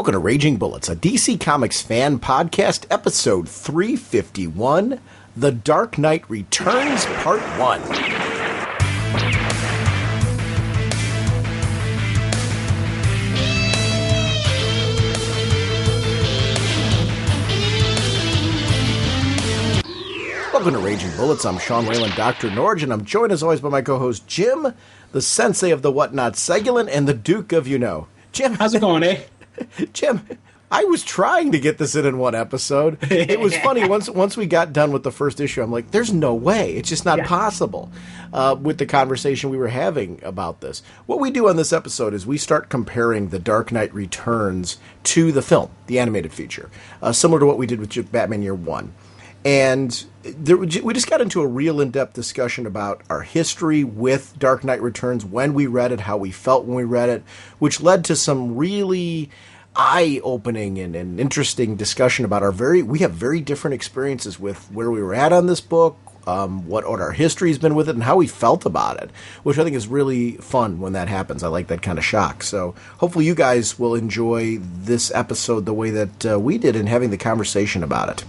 Welcome to Raging Bullets, a DC Comics fan podcast, episode 351, The Dark Knight Returns, Part 1. Welcome to Raging Bullets. I'm Sean Whalen, drnorge, and I'm joined as always by my co-host Jim, the sensei of the whatnot Segulin, and the Duke of you-know. Jim, how's it going, eh? Jim, I was trying to get this in one episode. It was funny, once we got done with the first issue, I'm like, there's no way. It's just not possible with the conversation we were having about this. What we do on this episode is we start comparing The Dark Knight Returns to the film, the animated feature, similar to what we did with Batman Year One. And we just got into a real in-depth discussion about our history with Dark Knight Returns, when we read it, how we felt when we read it, which led to some really eye-opening and interesting discussion about we have very different experiences with where we were at on this book, what our history has been with it, and how we felt about it, which I think is really fun when that happens. I like that kind of shock. So hopefully you guys will enjoy this episode the way that we did in having the conversation about it.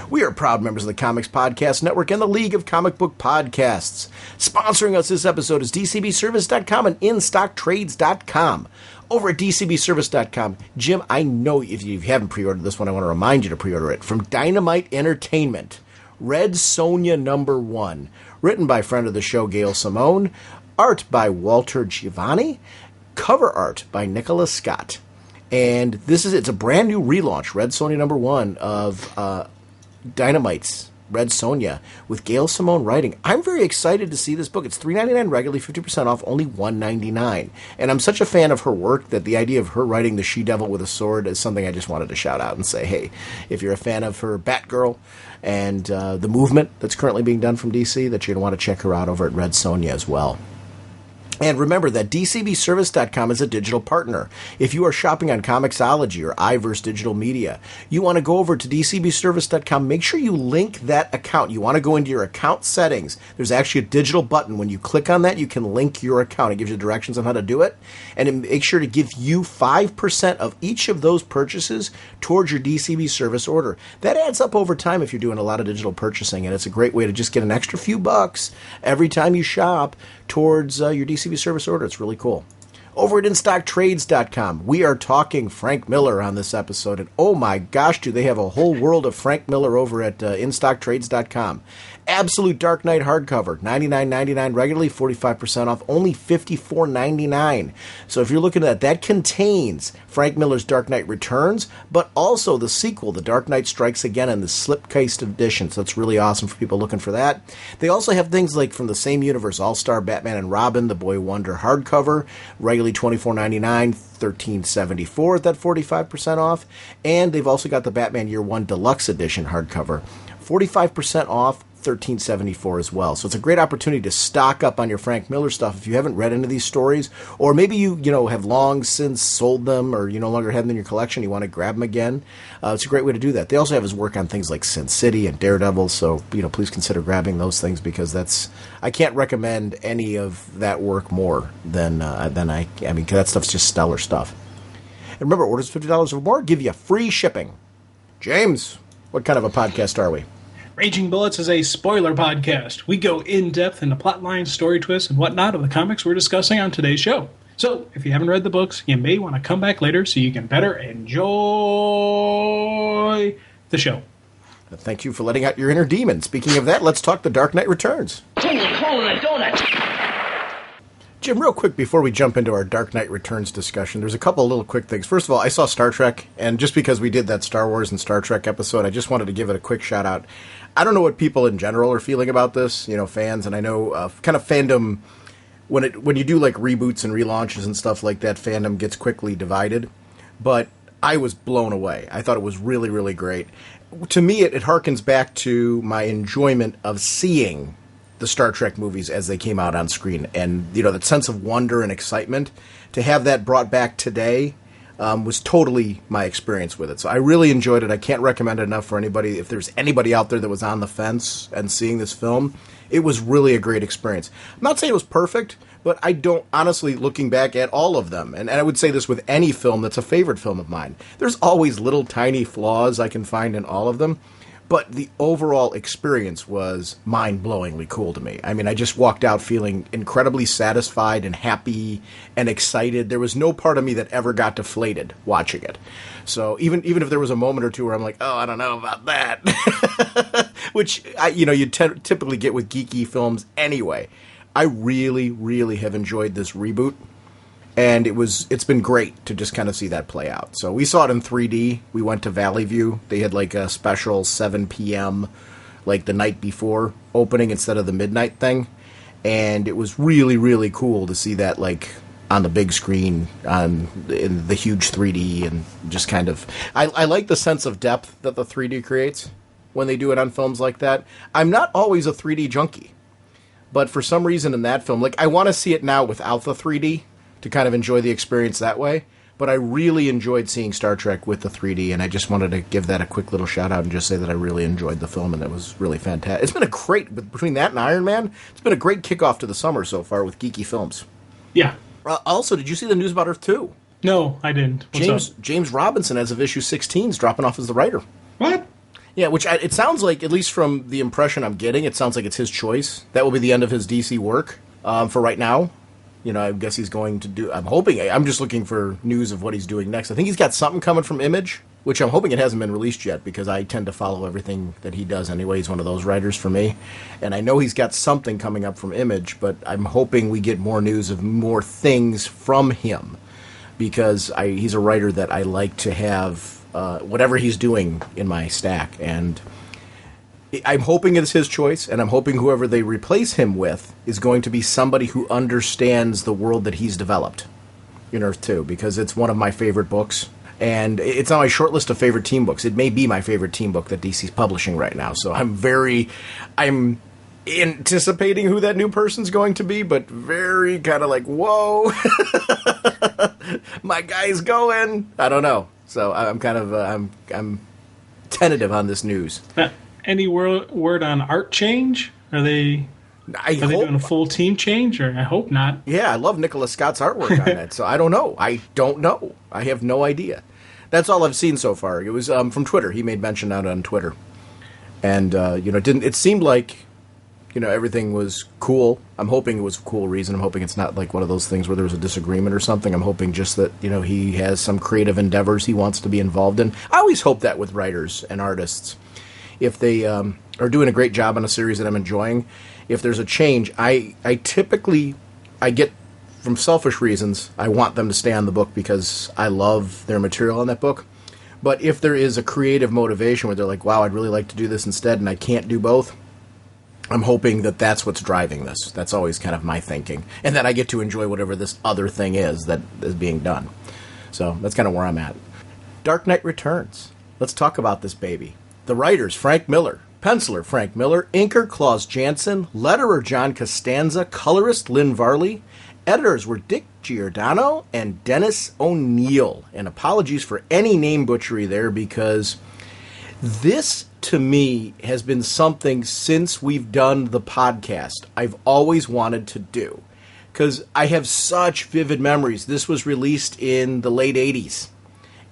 We are proud members of the Comics Podcast Network and the League of Comic Book Podcasts. Sponsoring us this episode is DCBService.com and InStockTrades.com. Over at DCBService.com, Jim, I know if you haven't pre-ordered this one, I want to remind you to pre-order it. From Dynamite Entertainment, Red Sonja #1, written by friend of the show Gail Simone, art by Walter Giovanni, cover art by Nicholas Scott. And it's a brand new relaunch, Red Sonja #1 of Dynamite's Red Sonja with Gail Simone writing. I'm very excited to see this book. It's $3.99 regularly, 50% off, only $1.99. And I'm such a fan of her work that the idea of her writing the She-Devil with a sword is something I just wanted to shout out and say, hey, if you're a fan of her Batgirl and the movement that's currently being done from DC, that you're going to want to check her out over at Red Sonja as well. And remember that DCBService.com is a digital partner. If you are shopping on Comixology or iVerse Digital Media, you want to go over to DCBService.com. Make sure you link that account. You want to go into your account settings. There's actually a digital button. When you click on that, you can link your account. It gives you directions on how to do it. And make sure to give you 5% of each of those purchases towards your DCB service order. That adds up over time if you're doing a lot of digital purchasing, and it's a great way to just get an extra few bucks every time you shop towards your DCB service order. It's really cool. Over at InStockTrades.com, we are talking Frank Miller on this episode, and oh my gosh, do they have a whole world of Frank Miller over at InStockTrades.com. Absolute Dark Knight hardcover, $99.99 regularly, 45% off, only $54.99. So if you're looking at that contains Frank Miller's Dark Knight Returns, but also the sequel, The Dark Knight Strikes Again, and the slipcased edition. So that's really awesome for people looking for that. They also have things like from the same universe, All-Star Batman and Robin, The Boy Wonder hardcover, regularly $24.99, $13.74 at that 45% off. And they've also got the Batman Year One Deluxe Edition hardcover, 45% off, $13.74 as well. So it's a great opportunity to stock up on your Frank Miller stuff if you haven't read any of these stories, or maybe you have long since sold them, or you no longer have them in your collection, you want to grab them again. It's a great way to do that. They also have his work on things like Sin City and Daredevil, so please consider grabbing those things, because I can't recommend any of that work more than because that stuff's just stellar stuff. And remember, orders $50 or more give you free shipping. James, what kind of a podcast are we? Raging Bullets is a spoiler podcast. We go in-depth into plot lines, story twists, and whatnot of the comics we're discussing on today's show. So, if you haven't read the books, you may want to come back later so you can better enjoy the show. Thank you for letting out your inner demon. Speaking of that, let's talk The Dark Knight Returns. Jim, real quick before we jump into our Dark Knight Returns discussion, there's a couple of little quick things. First of all, I saw Star Trek, and just because we did that Star Wars and Star Trek episode, I just wanted to give it a quick shout-out. I don't know what people in general are feeling about this, fans, and I know kind of fandom, when you do like reboots and relaunches and stuff like that, fandom gets quickly divided, but I was blown away. I thought it was really, really great. To me, it harkens back to my enjoyment of seeing the Star Trek movies as they came out on screen, and that sense of wonder and excitement, to have that brought back today was totally my experience with it. So I really enjoyed it. I can't recommend it enough for anybody. If there's anybody out there that was on the fence and seeing this film, it was really a great experience. I'm not saying it was perfect, but I don't, honestly, looking back at all of them, and I would say this with any film that's a favorite film of mine, there's always little tiny flaws I can find in all of them, but the overall experience was mind-blowingly cool to me. I mean, I just walked out feeling incredibly satisfied and happy and excited. There was no part of me that ever got deflated watching it. So even if there was a moment or two where I'm like, oh, I don't know about that, which you typically get with geeky films anyway. I really, really have enjoyed this reboot, and it's been great to just kind of see that play out. So we saw it in 3D. We went to Valley View. They had like a special 7 p.m. like the night before opening instead of the midnight thing, and it was really, really cool to see that like on the big screen in the huge 3D, and just kind of I like the sense of depth that the 3D creates when they do it on films like that. I'm not always a 3D junkie. But for some reason in that film, like I want to see it now without the 3D to kind of enjoy the experience that way. But I really enjoyed seeing Star Trek with the 3D, and I just wanted to give that a quick little shout out and just say that I really enjoyed the film, and it was really fantastic. It's been a great, between that and Iron Man, it's been a great kickoff to the summer so far with geeky films. Yeah. Also, did you see the news about Earth 2? No, I didn't. James Robinson, as of issue 16, is dropping off as the writer. What? Yeah, which it sounds like, at least from the impression I'm getting, it sounds like it's his choice. That will be the end of his DC work for right now. I guess he's going to do... I'm just looking for news of what he's doing next. I think he's got something coming from Image, which I'm hoping it hasn't been released yet, because I tend to follow everything that he does anyway. He's one of those writers for me. And I know he's got something coming up from Image, but I'm hoping we get more news of more things from him, because he's a writer that I like to have... whatever he's doing in my stack, and I'm hoping it's his choice, and I'm hoping whoever they replace him with is going to be somebody who understands the world that he's developed in Earth 2, because it's one of my favorite books, and it's on my short list of favorite team books. It may be my favorite team book that DC's publishing right now, so I'm anticipating who that new person's going to be, but very kind of like, whoa, my guy's going. I don't know. So I'm kind of I'm tentative on this news. Any word on art change? Are they doing a full team change? Or I hope not. Yeah, I love Nicholas Scott's artwork on that. So I don't know. I have no idea. That's all I've seen so far. It was from Twitter. He made mention out on Twitter, and it seemed like everything was cool. I'm hoping it was a cool reason. I'm hoping it's not like one of those things where there was a disagreement or something. I'm hoping just that, he has some creative endeavors he wants to be involved in. I always hope that with writers and artists. If they are doing a great job on a series that I'm enjoying, if there's a change, I typically get, from selfish reasons, I want them to stay on the book because I love their material on that book. But if there is a creative motivation where they're like, wow, I'd really like to do this instead, and I can't do both, I'm hoping that that's what's driving this. That's always kind of my thinking. And that I get to enjoy whatever this other thing is that is being done. So that's kind of where I'm at. Dark Knight Returns. Let's talk about this baby. The writers, Frank Miller. Penciler, Frank Miller. Inker, Klaus Janson. Letterer, John Costanza. Colorist, Lynn Varley. Editors were Dick Giordano and Dennis O'Neil. And apologies for any name butchery there, because this, to me, has been something since we've done the podcast I've always wanted to do, because I have such vivid memories. This was released in the late 80s,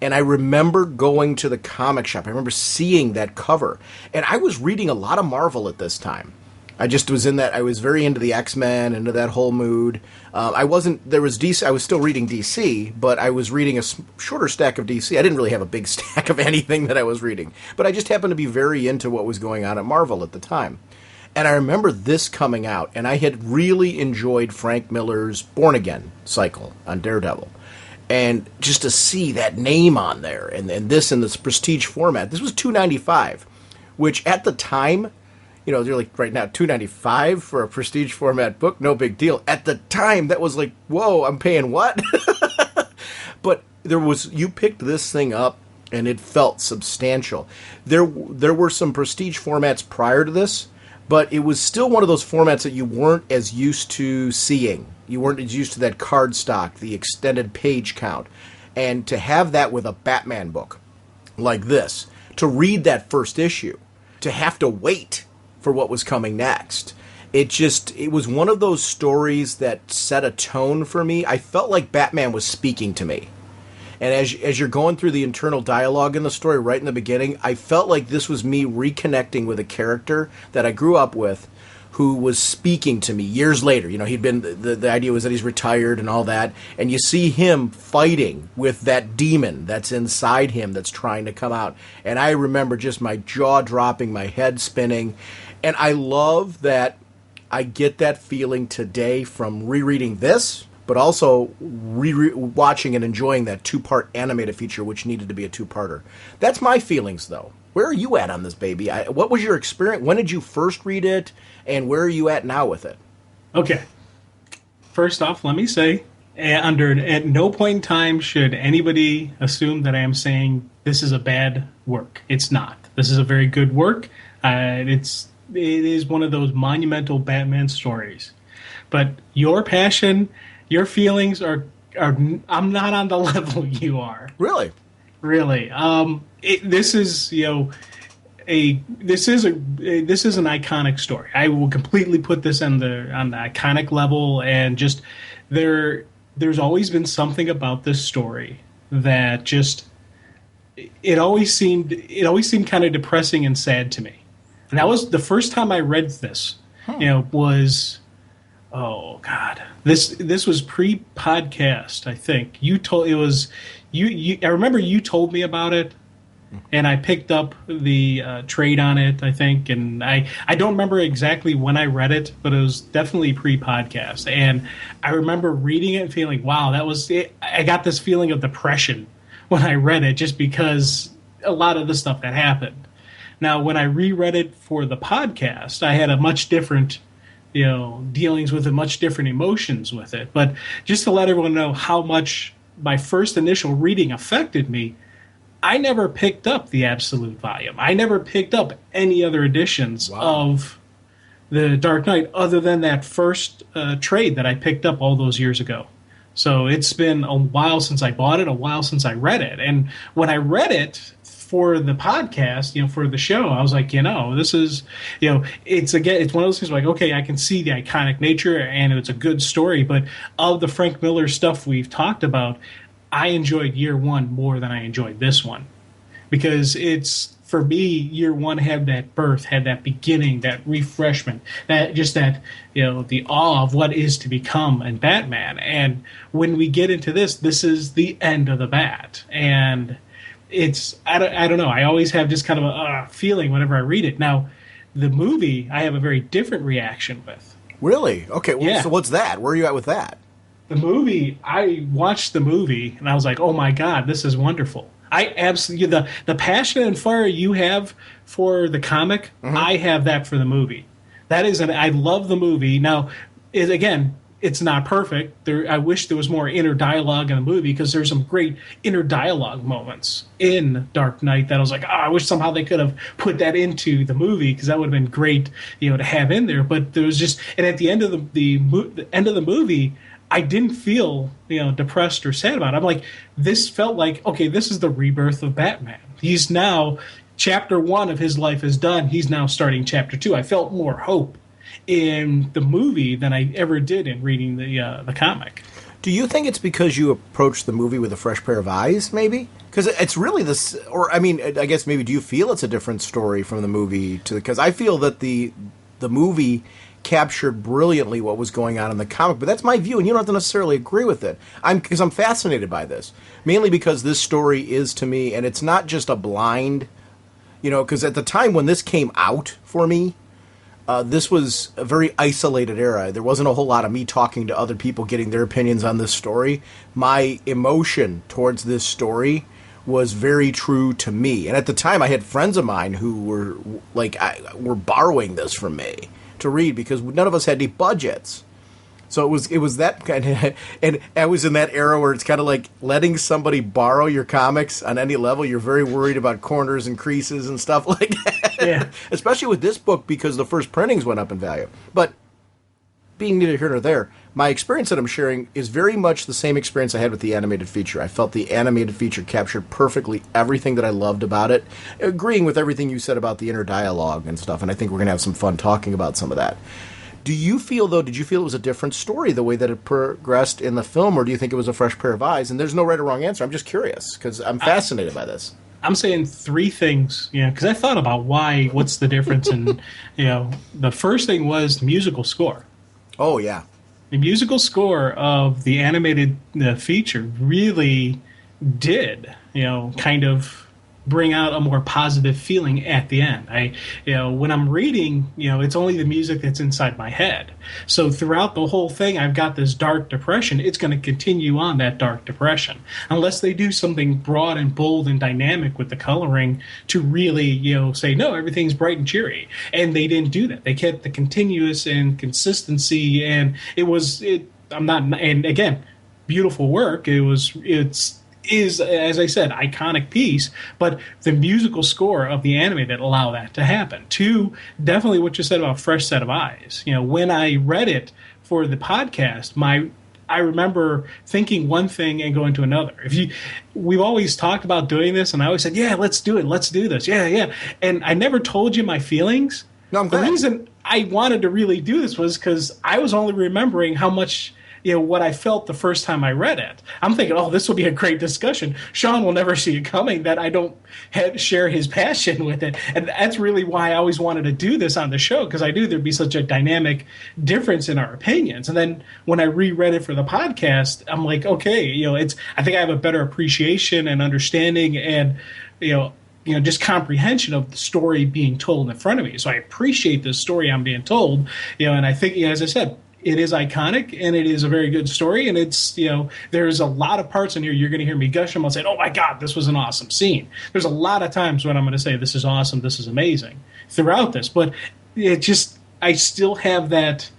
and I remember going to the comic shop. I remember seeing that cover, and I was reading a lot of Marvel at this time. I just was in that. I was very into the X-Men, into that whole mood. I was still reading DC, but I was reading a shorter stack of DC. I didn't really have a big stack of anything that I was reading, but I just happened to be very into what was going on at Marvel at the time. And I remember this coming out, and I had really enjoyed Frank Miller's Born Again cycle on Daredevil. And just to see that name on there, and this in this prestige format, this was $2.95, which at the time, they're like right now $2.95 for a prestige format book, no big deal. At the time, that was like, whoa, I'm paying what? But you picked this thing up, and it felt substantial. There were some prestige formats prior to this, but it was still one of those formats that you weren't as used to seeing. You weren't as used to that card stock, the extended page count. And to have that with a Batman book like this, to read that first issue, to have to wait for what was coming next, it was one of those stories that set a tone for me. I felt like Batman was speaking to me. And as you're going through the internal dialogue in the story right in the beginning, I felt like this was me reconnecting with a character that I grew up with who was speaking to me years later. You know, he'd been, the idea was that he's retired and all that. And you see him fighting with that demon that's inside him that's trying to come out. And I remember just my jaw dropping, my head spinning. And I love that I get that feeling today from rereading this, but also watching and enjoying that 2-part animated feature, which needed to be a 2-parter. That's my feelings, though. Where are you at on this, baby? What was your experience? When did you first read it, and where are you at now with it? Okay. First off, let me say, at no point in time should anybody assume that I am saying this is a bad work. It's not. This is a very good work. It is one of those monumental Batman stories. But your passion, your feelings are I'm not on the level you are. Really? Really. This is an iconic story. I will completely put this on the iconic level, and just there's always been something about this story that just it always seemed kind of depressing and sad to me. And that was the first time I read this. Was oh god, this was pre-podcast. I think I remember you told me about it, and I picked up the trade on it, I think, and I don't remember exactly when I read it, but it was definitely pre-podcast. And I remember reading it and feeling, wow, that was it. I got this feeling of depression when I read it, just because a lot of the stuff that happened. Now, when I reread it for the podcast, I had a much different, dealings with it, much different emotions with it. But just to let everyone know how much my first initial reading affected me, I never picked up the Absolute volume. I never picked up any other editions of the Dark Knight other than that first trade that I picked up all those years ago. So it's been a while since I bought it, a while since I read it. And when I read it for the podcast, for the show, I was like, this is, it's one of those things like, okay, I can see the iconic nature and it's a good story, but of the Frank Miller stuff we've talked about, I enjoyed year one more than I enjoyed this one, because for me, year one had that birth, had that beginning, that refreshment, the awe of what is to become in Batman. And when we get into this is the end of the Bat. And I don't know. I always have just kind of a feeling whenever I read it. Now, the movie, I have a very different reaction with. Really? Okay. Well, yeah. So what's that? Where are you at with that? The movie, I watched the movie and I was like, oh my God, this is wonderful. I absolutely, the passion and fire you have for the comic, I have that for the movie. I love the movie. Now, it's not perfect. I wish there was more inner dialogue in the movie, because there's some great inner dialogue moments in Dark Knight that I was like, I wish somehow they could have put that into the movie, because that would have been great, to have in there. But there was just, and at the end of the end of the movie, I didn't feel, depressed or sad about it. I'm like, this felt like, okay, this is the rebirth of Batman. He's now, chapter 1 of his life is done. He's now starting chapter 2. I felt more hope in the movie than I ever did in reading the comic. Do you think it's because you approached the movie with a fresh pair of eyes, maybe? Because it's really this, or I mean, I guess maybe do you feel it's a different story from the movie? Because I feel that the movie captured brilliantly what was going on in the comic, but that's my view, and you don't have to necessarily agree with it. Because I'm fascinated by this, mainly because this story is, to me, and it's not just a blind, because at the time when this came out for me, this was a very isolated era. There wasn't a whole lot of me talking to other people, getting their opinions on this story. My emotion towards this story was very true to me, and at the time I had friends of mine who were were borrowing this from me to read, because none of us had any budgets. So it was that kind of, and I was in that era where it's kind of like letting somebody borrow your comics on any level. You're very worried about corners and creases and stuff like that. Yeah. Especially with this book, because the first printings went up in value. But being neither here nor there, my experience that I'm sharing is very much the same experience I had with the animated feature. I felt the animated feature captured perfectly everything that I loved about it, agreeing with everything you said about the inner dialogue and stuff, and I think we're going to have some fun talking about some of that. Did you feel it was a different story the way that it progressed in the film, or do you think it was a fresh pair of eyes? And there's no right or wrong answer. I'm just curious, because I'm fascinated by this. I'm saying three things, because I thought about what's the difference, and the first thing was the musical score. Oh, yeah. The musical score of the animated feature really did, kind of bring out a more positive feeling at the end. When I'm reading, it's only the music that's inside my head. So throughout the whole thing, I've got this dark depression. It's going to continue on that dark depression unless they do something broad and bold and dynamic with the coloring to really, say, no, everything's bright and cheery. And they didn't do that. They kept the continuous and consistency, and and again, beautiful work. Is, as I said, iconic piece, but the musical score of the anime that allow that to happen. Two, definitely what you said about fresh set of eyes. When I read it for the podcast, I remember thinking one thing and going to another. We've always talked about doing this, and I always said, yeah, let's do it, let's do this, yeah. And I never told you my feelings. No, I'm glad. The reason I wanted to really do this was because I was only remembering how much what I felt the first time I read it. I'm thinking, oh, this will be a great discussion. Sean will never see it coming that I don't share his passion with it. And that's really why I always wanted to do this on the show, because I knew there'd be such a dynamic difference in our opinions. And then when I reread it for the podcast, I'm like, okay, I think I have a better appreciation and understanding and, just comprehension of the story being told in front of me. So I appreciate the story I'm being told, and I think, as I said, it is iconic, and it is a very good story, and it's, there's a lot of parts in here you're going to hear me gush them. I'll say, oh my God, this was an awesome scene. There's a lot of times when I'm going to say, this is awesome, this is amazing throughout this, but I still have that,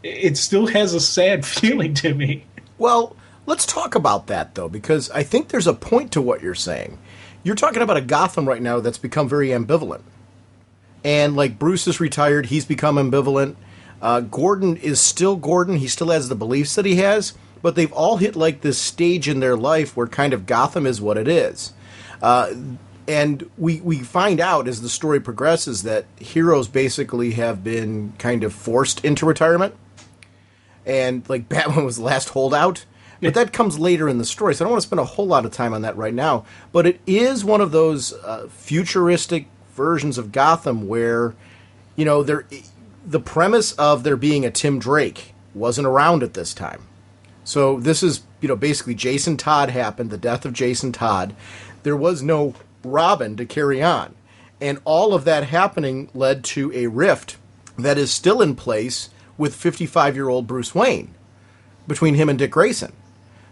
it still has a sad feeling to me. Well, let's talk about that, though, because I think there's a point to what you're saying. You're talking about a Gotham right now that's become very ambivalent. And like Bruce is retired, he's become ambivalent. Gordon is still Gordon. He still has the beliefs that he has, but they've all hit like this stage in their life where kind of Gotham is what it is. And we find out as the story progresses that heroes basically have been kind of forced into retirement. And like Batman was the last holdout. But that comes later in the story, so I don't want to spend a whole lot of time on that right now. But it is one of those futuristic versions of Gotham where, the premise of there being a Tim Drake wasn't around at this time. So this is, basically Jason Todd happened, the death of Jason Todd. There was no Robin to carry on. And all of that happening led to a rift that is still in place with 55-year-old Bruce Wayne between him and Dick Grayson.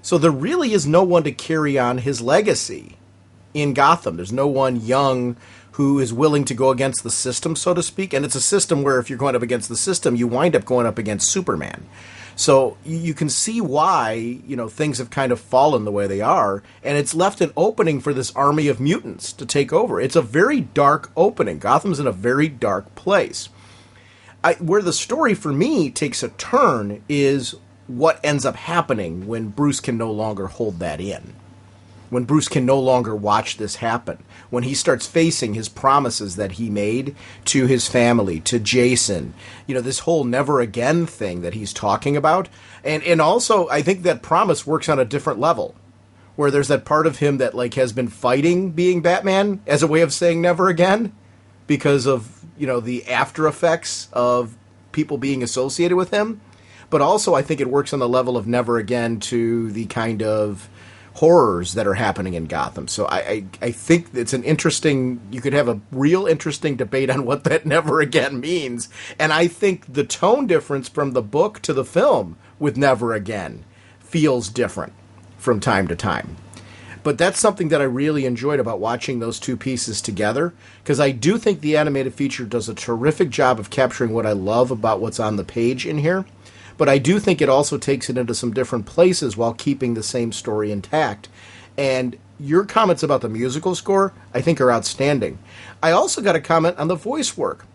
So there really is no one to carry on his legacy in Gotham. There's no one young who is willing to go against the system, so to speak. And it's a system where if you're going up against the system, you wind up going up against Superman. So you can see why, things have kind of fallen the way they are. And it's left an opening for this army of mutants to take over. It's a very dark opening. Gotham's in a very dark place. Where the story for me takes a turn is what ends up happening when Bruce can no longer hold that in. When Bruce can no longer watch this happen, when he starts facing his promises that he made to his family, to Jason, this whole never again thing that he's talking about. And also, I think that promise works on a different level, where there's that part of him that has been fighting being Batman as a way of saying never again because of, the after effects of people being associated with him. But also, I think it works on the level of never again to the kind of horrors that are happening in Gotham. So I think it's an interesting, you could have a real interesting debate on what that never again means. And I think the tone difference from the book to the film with never again feels different from time to time. But that's something that I really enjoyed about watching those two pieces together, because I do think the animated feature does a terrific job of capturing what I love about what's on the page in here. But I do think it also takes it into some different places while keeping the same story intact. And your comments about the musical score, I think, are outstanding. I also got a comment on the voice work.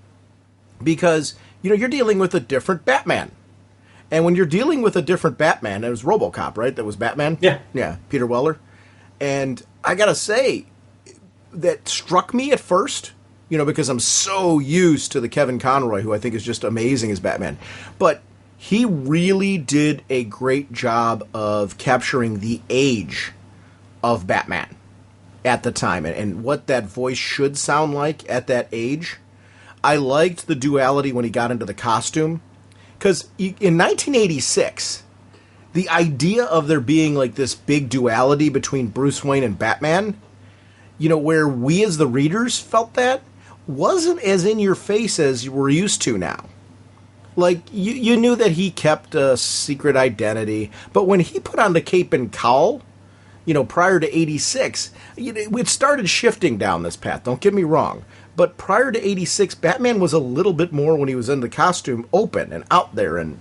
Because, you're dealing with a different Batman. And when you're dealing with a different Batman, it was RoboCop, right? That was Batman? Yeah. Yeah, Peter Weller. And I got to say, that struck me at first, because I'm so used to the Kevin Conroy, who I think is just amazing as Batman. But he really did a great job of capturing the age of Batman at the time and what that voice should sound like at that age. I liked the duality when he got into the costume. Because in 1986, the idea of there being like this big duality between Bruce Wayne and Batman, where we as the readers felt that, wasn't as in your face as we're used to now. Like, you knew that he kept a secret identity, but when he put on the cape and cowl, prior to 86, it started shifting down this path, don't get me wrong. But prior to 86, Batman was a little bit more, when he was in the costume, open and out there and,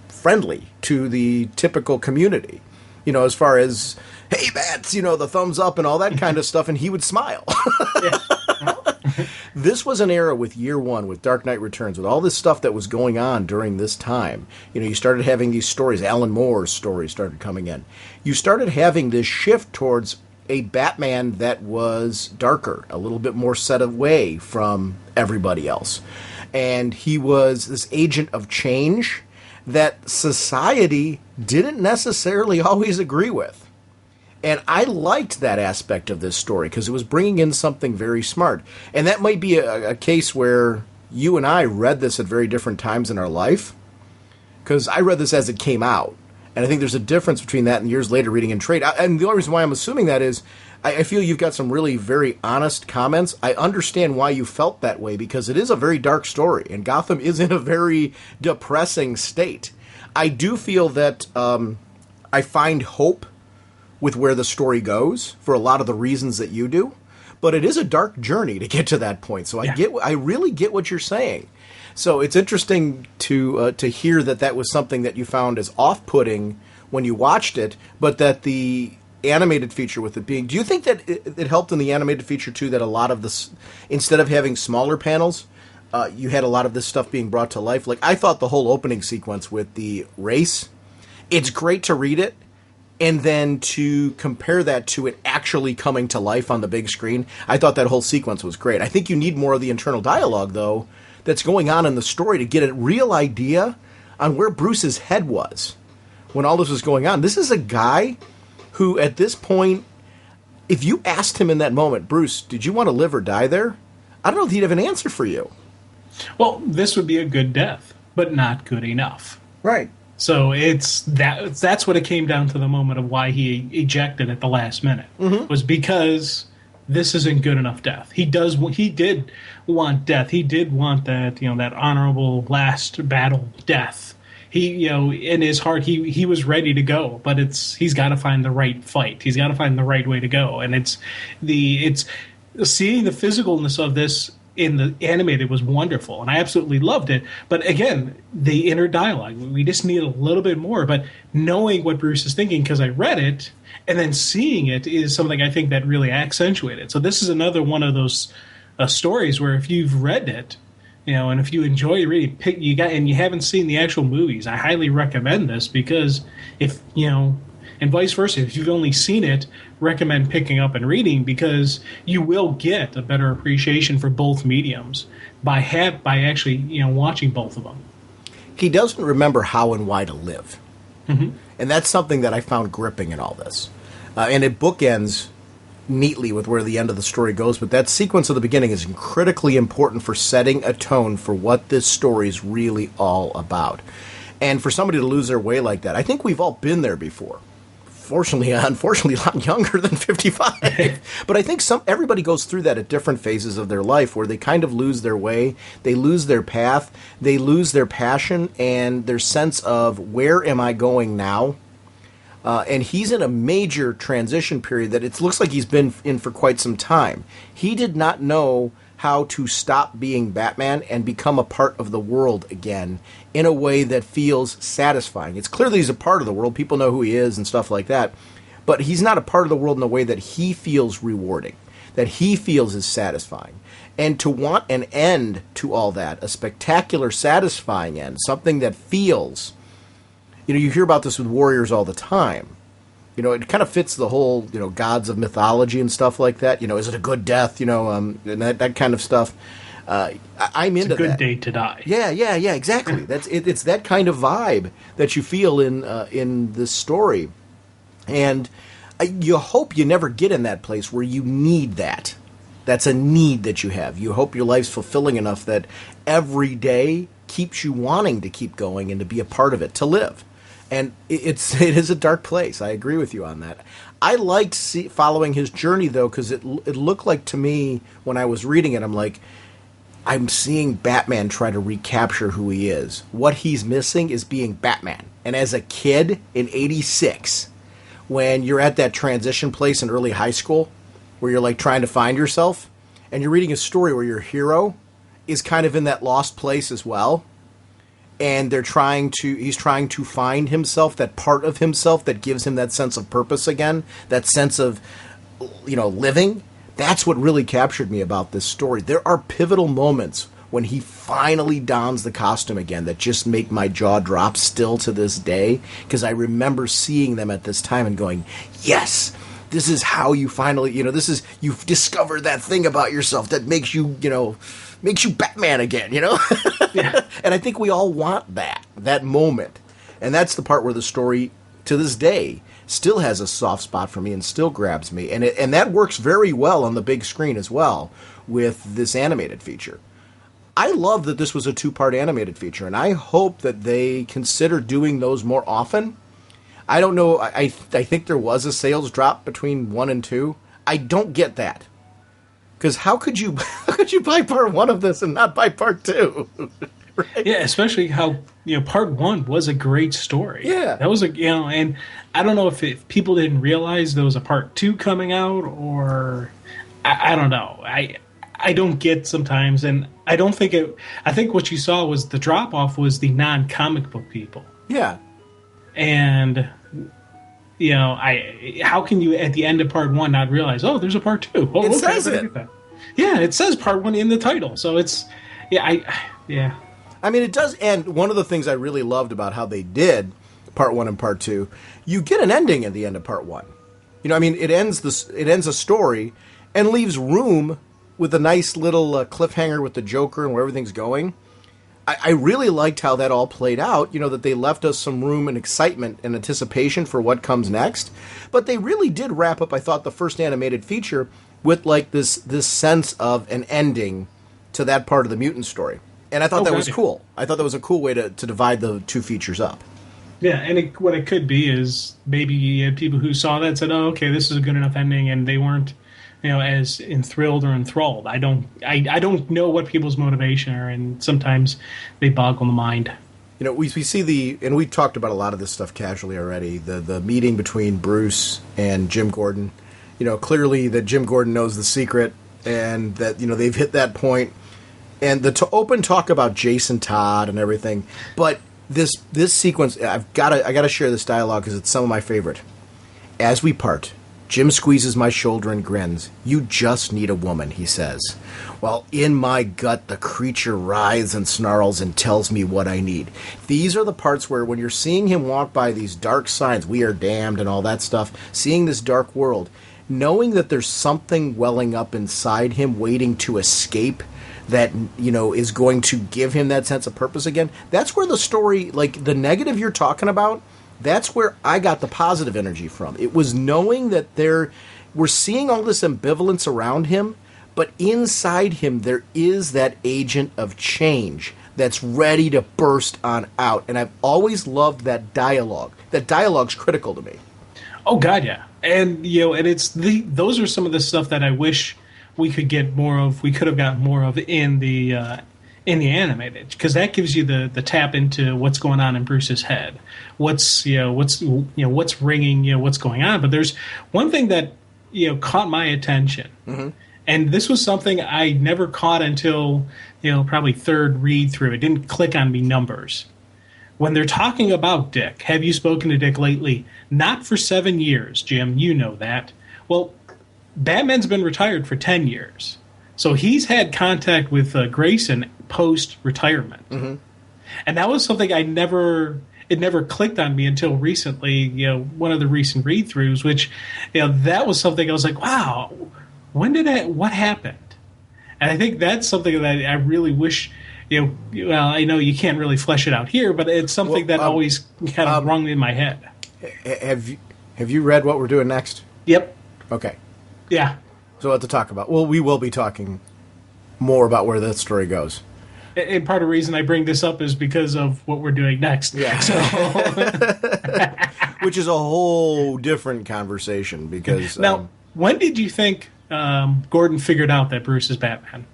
friendly to the typical community. As far as, hey, Bats, the thumbs up and all that kind of stuff, and he would smile. This was an era with Year One, with Dark Knight Returns, with all this stuff that was going on during this time. You started having these stories. Alan Moore's stories started coming in. You started having this shift towards a Batman that was darker, a little bit more set away from everybody else. And he was this agent of change that society didn't necessarily always agree with. And I liked that aspect of this story because it was bringing in something very smart. And that might be a case where you and I read this at very different times in our life, because I read this as it came out. And I think there's a difference between that and years later reading in trade. And the only reason why I'm assuming that is I feel you've got some really very honest comments. I understand why you felt that way, because it is a very dark story, and Gotham is in a very depressing state. I do feel that I find hope with where the story goes for a lot of the reasons that you do, but it is a dark journey to get to that point. So I really get what you're saying. So it's interesting to hear that was something that you found as off-putting when you watched it, but that the animated feature with it being... Do you think that it helped in the animated feature, too, that a lot of this, instead of having smaller panels, you had a lot of this stuff being brought to life? Like, I thought the whole opening sequence with the race, it's great to read it, and then to compare that to it actually coming to life on the big screen. I thought that whole sequence was great. I think you need more of the internal dialogue, though, that's going on in the story to get a real idea on where Bruce's head was when all this was going on. This is a guy who, at this point, if you asked him in that moment, Bruce, did you want to live or die there? I don't know if he'd have an answer for you. Well, this would be a good death, but not good enough. Right. So that's what it came down to, the moment of why he ejected at the last minute, was because this isn't good enough death. He did want death. He did want that, that honorable last battle death. He, in his heart, he was ready to go, but he's got to find the right fight. He's got to find the right way to go. And it's seeing the physicalness of this in the animated was wonderful, and I absolutely loved it. But again, the inner dialogue, we just need a little bit more. But knowing what Bruce is thinking, because I read it, and then seeing it is something I think that really accentuated. So this is another one of those stories where if you've read it, and if you enjoy reading, and you haven't seen the actual movies, I highly recommend this, because if and vice versa, if you've only seen it, recommend picking up and reading, because you will get a better appreciation for both mediums by actually watching both of them. He doesn't remember how and why to live, and that's something that I found gripping in all this, and it bookends neatly with where the end of the story goes. But that sequence of the beginning is critically important for setting a tone for what this story is really all about. And for somebody to lose their way like that, I think we've all been there before. Unfortunately, a lot younger than 55. But I think everybody goes through that at different phases of their life, where they kind of lose their way, they lose their path, they lose their passion and their sense of, where am I going now? And he's in a major transition period that it looks like he's been in for quite some time. He did not know how to stop being Batman and become a part of the world again in a way that feels satisfying. It's clearly he's a part of the world. People know who he is and stuff like that. But he's not a part of the world in a way that he feels rewarding, that he feels is satisfying. And to want an end to all that, a spectacular, satisfying end, something that feels you hear about this with warriors all the time. It kind of fits the whole, gods of mythology and stuff like that. Is it a good death? And that kind of stuff. I'm into that. It's a good day to die. Yeah, exactly. It's that kind of vibe that you feel in this story. And you hope you never get in that place where you need that. That's a need that you have. You hope your life's fulfilling enough that every day keeps you wanting to keep going and to be a part of it, to live. And it is a dark place. I agree with you on that. I liked following his journey, though, because it looked like to me, when I was reading it, I'm like, I'm seeing Batman try to recapture who he is. What he's missing is being Batman. And as a kid in '86, when you're at that transition place in early high school, where you're like trying to find yourself, and you're reading a story where your hero is kind of in that lost place as well, and he's trying to find himself, that part of himself that gives him that sense of purpose again, that sense of, living. That's what really captured me about this story. There are pivotal moments when he finally dons the costume again that just make my jaw drop still to this day, because I remember seeing them at this time and going, yes, this is how you finally, you've discovered that thing about yourself that makes you, makes you Batman again, Yeah. And I think we all want that moment. And that's the part where the story, to this day, still has a soft spot for me and still grabs me. And that works very well on the big screen as well with this animated feature. I love that this was a 2-part animated feature, and I hope that they consider doing those more often. I don't know. I think there was a sales drop between 1 and 2. I don't get that. Because how could you buy part 1 of this and not buy part 2? Right? Yeah, especially how part 1 was a great story. Yeah, that was and I don't know if people didn't realize there was a part 2 coming out, or I don't know. I don't get sometimes, and I don't think it. I think what you saw was the drop off was the non-comic book people. Yeah, and how can you at the end of part 1 not realize, oh, there's a part 2? Oh, it says it. Yeah, it says part 1 in the title, so it's I mean, it does. And one of the things I really loved about how they did part 1 and part 2, you get an ending at the end of part 1. It ends a story and leaves room with a nice little cliffhanger with the Joker and where everything's going. I really liked how that all played out, that they left us some room and excitement and anticipation for what comes next. But they really did wrap up, I thought, the first animated feature with like this sense of an ending to that part of the mutant story. And I thought that was cool. I thought that was a cool way to divide the 2 features up. Yeah, and what it could be is maybe you had people who saw that and said, oh, okay, this is a good enough ending, and they weren't as enthralled or enthralled. I don't know what people's motivation are, and sometimes they boggle the mind. We see and we talked about a lot of this stuff casually already, the meeting between Bruce and Jim Gordon. Clearly that Jim Gordon knows the secret, and that, they've hit that point. And the open talk about Jason Todd and everything. But this sequence, I gotta share this dialogue because it's some of my favorite. As we part, Jim squeezes my shoulder and grins. You just need a woman, he says. While in my gut, the creature writhes and snarls and tells me what I need. These are the parts where when you're seeing him walk by these dark signs, we are damned and all that stuff, seeing this dark world, knowing that there's something welling up inside him waiting to escape, that, is going to give him that sense of purpose again. That's where the story, like the negative you're talking about, that's where I got the positive energy from. It was knowing that we're seeing all this ambivalence around him, but inside him there is that agent of change that's ready to burst on out. And I've always loved that dialogue. That dialogue's critical to me. Oh, God, yeah. And, and it's those are some of the stuff that I wish we could get more of. We could have got more of in the animated, because that gives you the tap into what's going on in Bruce's head, what's ringing, what's going on. But there's one thing that caught my attention, and this was something I never caught until probably third read through. It didn't click on me numbers. When they're talking about Dick, have you spoken to Dick lately? Not for 7 years, Jim. You know that. Well, Batman's been retired for 10 years. So he's had contact with Grayson post-retirement. And that was something I never... it never clicked on me until recently, one of the recent read-throughs, which, that was something I was like, wow, what happened? And I think that's something that I really wish, well, I know you can't really flesh it out here, but it's something that always kind of rung in my head. Have you read what we're doing next? Yep. Okay. Yeah. So what to talk about? Well, we will be talking more about where that story goes. And part of the reason I bring this up is because of what we're doing next. Yeah. So. Which is a whole different conversation because... Now, when did you think Gordon figured out that Bruce is Batman?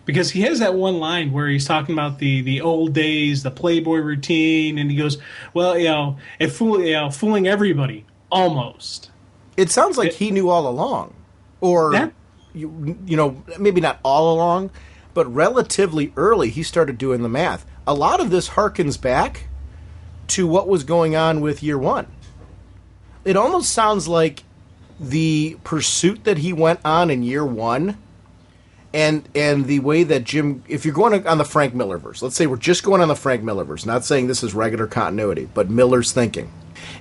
Because he has that one line where he's talking about the old days, the Playboy routine, and he goes, well, fooling everybody, almost. It sounds like he knew all along. Or, maybe not all along, but relatively early he started doing the math. A lot of this harkens back to what was going on with Year One. It almost sounds like the pursuit that he went on in Year One and the way that Jim... If you're going on the Frank Miller-verse, let's say we're just going on the Frank Miller-verse, not saying this is regular continuity, but Miller's thinking.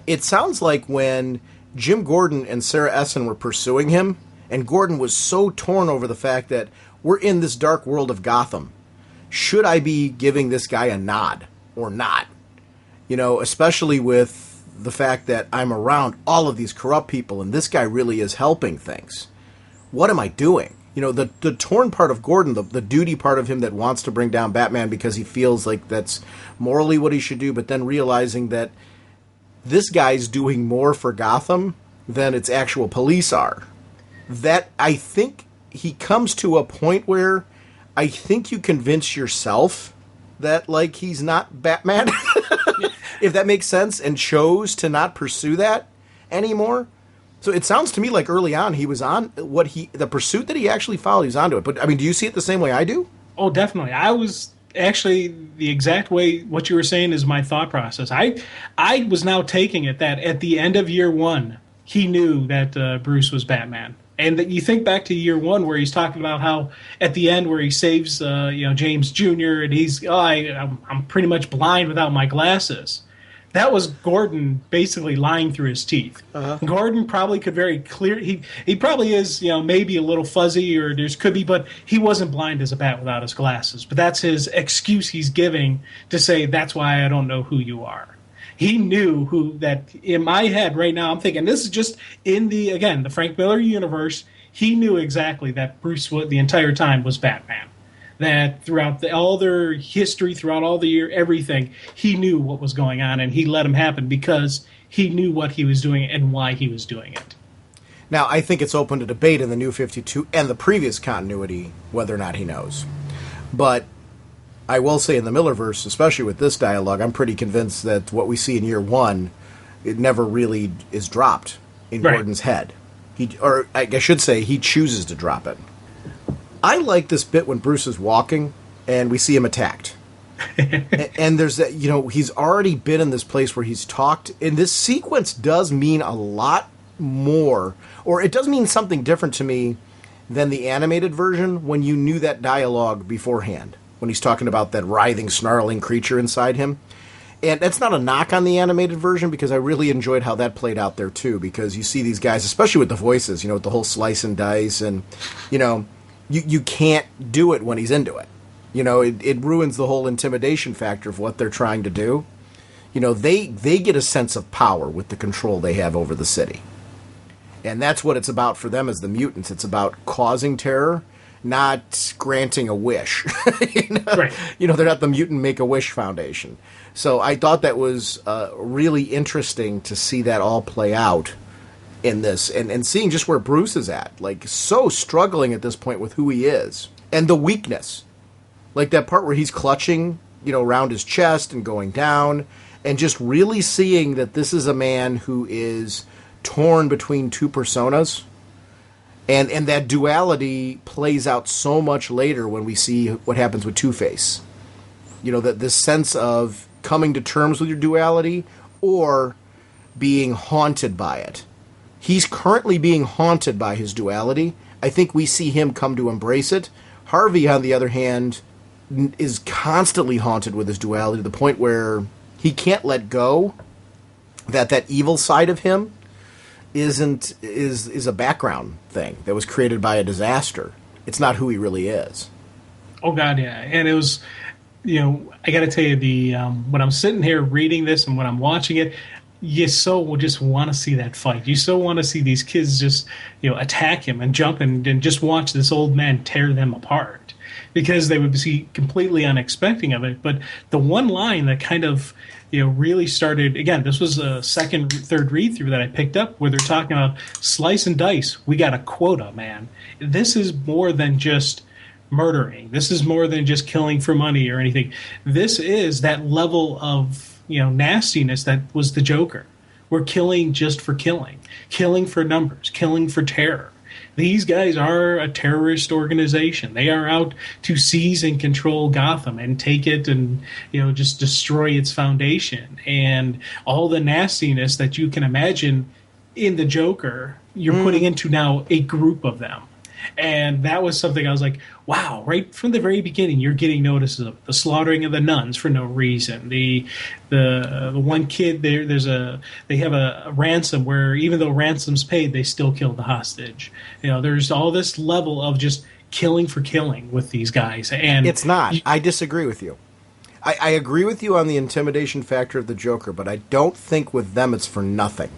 It sounds like when Jim Gordon and Sarah Essen were pursuing him, and Gordon was so torn over the fact that we're in this dark world of Gotham. Should I be giving this guy a nod or not? Especially with the fact that I'm around all of these corrupt people and this guy really is helping things. What am I doing? The torn part of Gordon, the duty part of him that wants to bring down Batman because he feels like that's morally what he should do, but then realizing that this guy's doing more for Gotham than its actual police are. That, I think, he comes to a point where I think you convince yourself that, he's not Batman, if that makes sense, and chose to not pursue that anymore. So it sounds to me like early on he was on the pursuit that he actually followed, he was onto it. But, do you see it the same way I do? Oh, definitely. I was actually the exact way what you were saying is my thought process. I was now taking it that at the end of Year One, he knew that Bruce was Batman. And that you think back to Year One where he's talking about how at the end where he saves James Jr. and he's I'm pretty much blind without my glasses. That was Gordon basically lying through his teeth. Uh-huh. Gordon probably could very clear he probably is maybe a little fuzzy or there's could be, but he wasn't blind as a bat without his glasses. But that's his excuse he's giving to say that's why I don't know who you are. He knew that in my head right now, I'm thinking this is just in the Frank Miller universe. He knew exactly that Bruce the entire time was Batman. That throughout all their history, throughout all the year, everything, he knew what was going on and he let him happen because he knew what he was doing and why he was doing it. Now, I think it's open to debate in the New 52 and the previous continuity whether or not he knows. But I will say in the Millerverse, especially with this dialogue, I'm pretty convinced that what we see in Year One, it never really is dropped in Gordon's head. I should say, he chooses to drop it. I like this bit when Bruce is walking and we see him attacked. and there's that, he's already been in this place where he's talked. And this sequence does mean a lot more, or it does mean something different to me than the animated version when you knew that dialogue beforehand. When he's talking about that writhing, snarling creature inside him. And that's not a knock on the animated version, because I really enjoyed how that played out there, too. Because you see these guys, especially with the voices, with the whole slice and dice. And, you can't do it when he's into it. It ruins the whole intimidation factor of what they're trying to do. They get a sense of power with the control they have over the city. And that's what it's about for them as the mutants. It's about causing terror, not granting a wish. Right. They're not the Mutant Make-A-Wish Foundation. So I thought that was really interesting to see that all play out in this, and seeing just where Bruce is at, so struggling at this point with who he is, and the weakness. That part where he's clutching, around his chest and going down, and just really seeing that this is a man who is torn between two personas. And that duality plays out so much later when we see what happens with Two-Face. That this sense of coming to terms with your duality or being haunted by it. He's currently being haunted by his duality. I think we see him come to embrace it. Harvey, on the other hand, is constantly haunted with his duality to the point where He can't let go that evil side of him is a background thing that was created by a disaster. It's not who he really is. Oh God, yeah. And it was, I got to tell you, when I'm sitting here reading this and when I'm watching it, you so just want to see that fight. You so want to see these kids just, attack him and jump and just watch this old man tear them apart, because they would be completely unexpecting of it. But the one line that kind of, really started, again, this was a third read through that I picked up, where they're talking about slice and dice. We got a quota, man. This is more than just murdering. This is more than just killing for money or anything. This is that level of, nastiness that was the Joker. We're killing just for killing for numbers, killing for terror. These guys are a terrorist organization. They are out to seize and control Gotham and take it and, just destroy its foundation. And all the nastiness that you can imagine in the Joker, you're putting into now a group of them. And that was something I was like, wow, right from the very beginning, you're getting notices of the slaughtering of the nuns for no reason. The one kid, they have a ransom where even though ransom's paid, they still killed the hostage. There's all this level of just killing for killing with these guys. And it's not. I disagree with you. I agree with you on the intimidation factor of the Joker, but I don't think with them it's for nothing.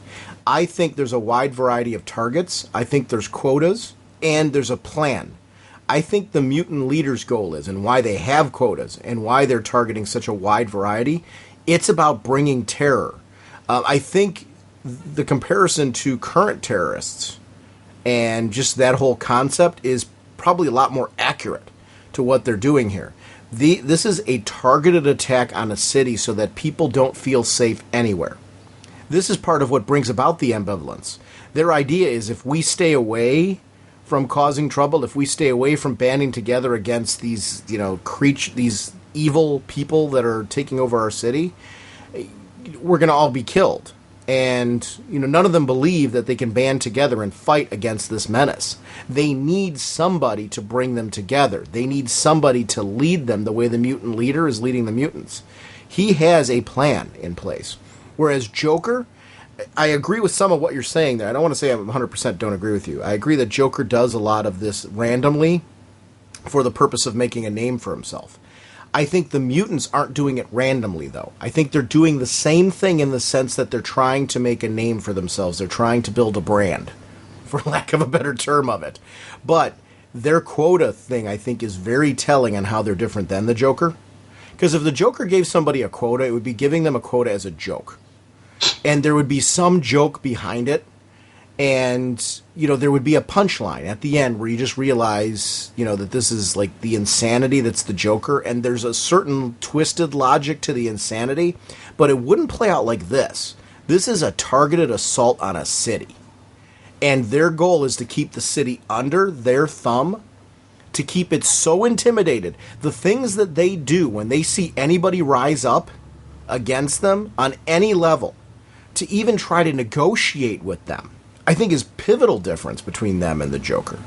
I think there's a wide variety of targets. I think there's quotas. And there's a plan. I think the mutant leader's goal is, and why they have quotas, and why they're targeting such a wide variety, it's about bringing terror. I think the comparison to current terrorists and just that whole concept is probably a lot more accurate to what they're doing here. This is a targeted attack on a city so that people don't feel safe anywhere. This is part of what brings about the ambivalence. Their idea is if we stay away from causing trouble, if we stay away from banding together against these, these evil people that are taking over our city, we're going to all be killed. And, none of them believe that they can band together and fight against this menace. They need somebody to bring them together. They need somebody to lead them the way the mutant leader is leading the mutants. He has a plan in place. Whereas Joker, I agree with some of what you're saying there. I don't want to say I 100% don't agree with you. I agree that Joker does a lot of this randomly for the purpose of making a name for himself. I think the mutants aren't doing it randomly, though. I think they're doing the same thing in the sense that they're trying to make a name for themselves. They're trying to build a brand, for lack of a better term of it. But their quota thing, I think, is very telling on how they're different than the Joker. Because if the Joker gave somebody a quota, it would be giving them a quota as a joke. And there would be some joke behind it, and, there would be a punchline at the end where you just realize, that this is like the insanity that's the Joker, and there's a certain twisted logic to the insanity, but it wouldn't play out like this. This is a targeted assault on a city, and their goal is to keep the city under their thumb, to keep it so intimidated. The things that they do when they see anybody rise up against them on any level, to even try to negotiate with them, I think is pivotal difference between them and the Joker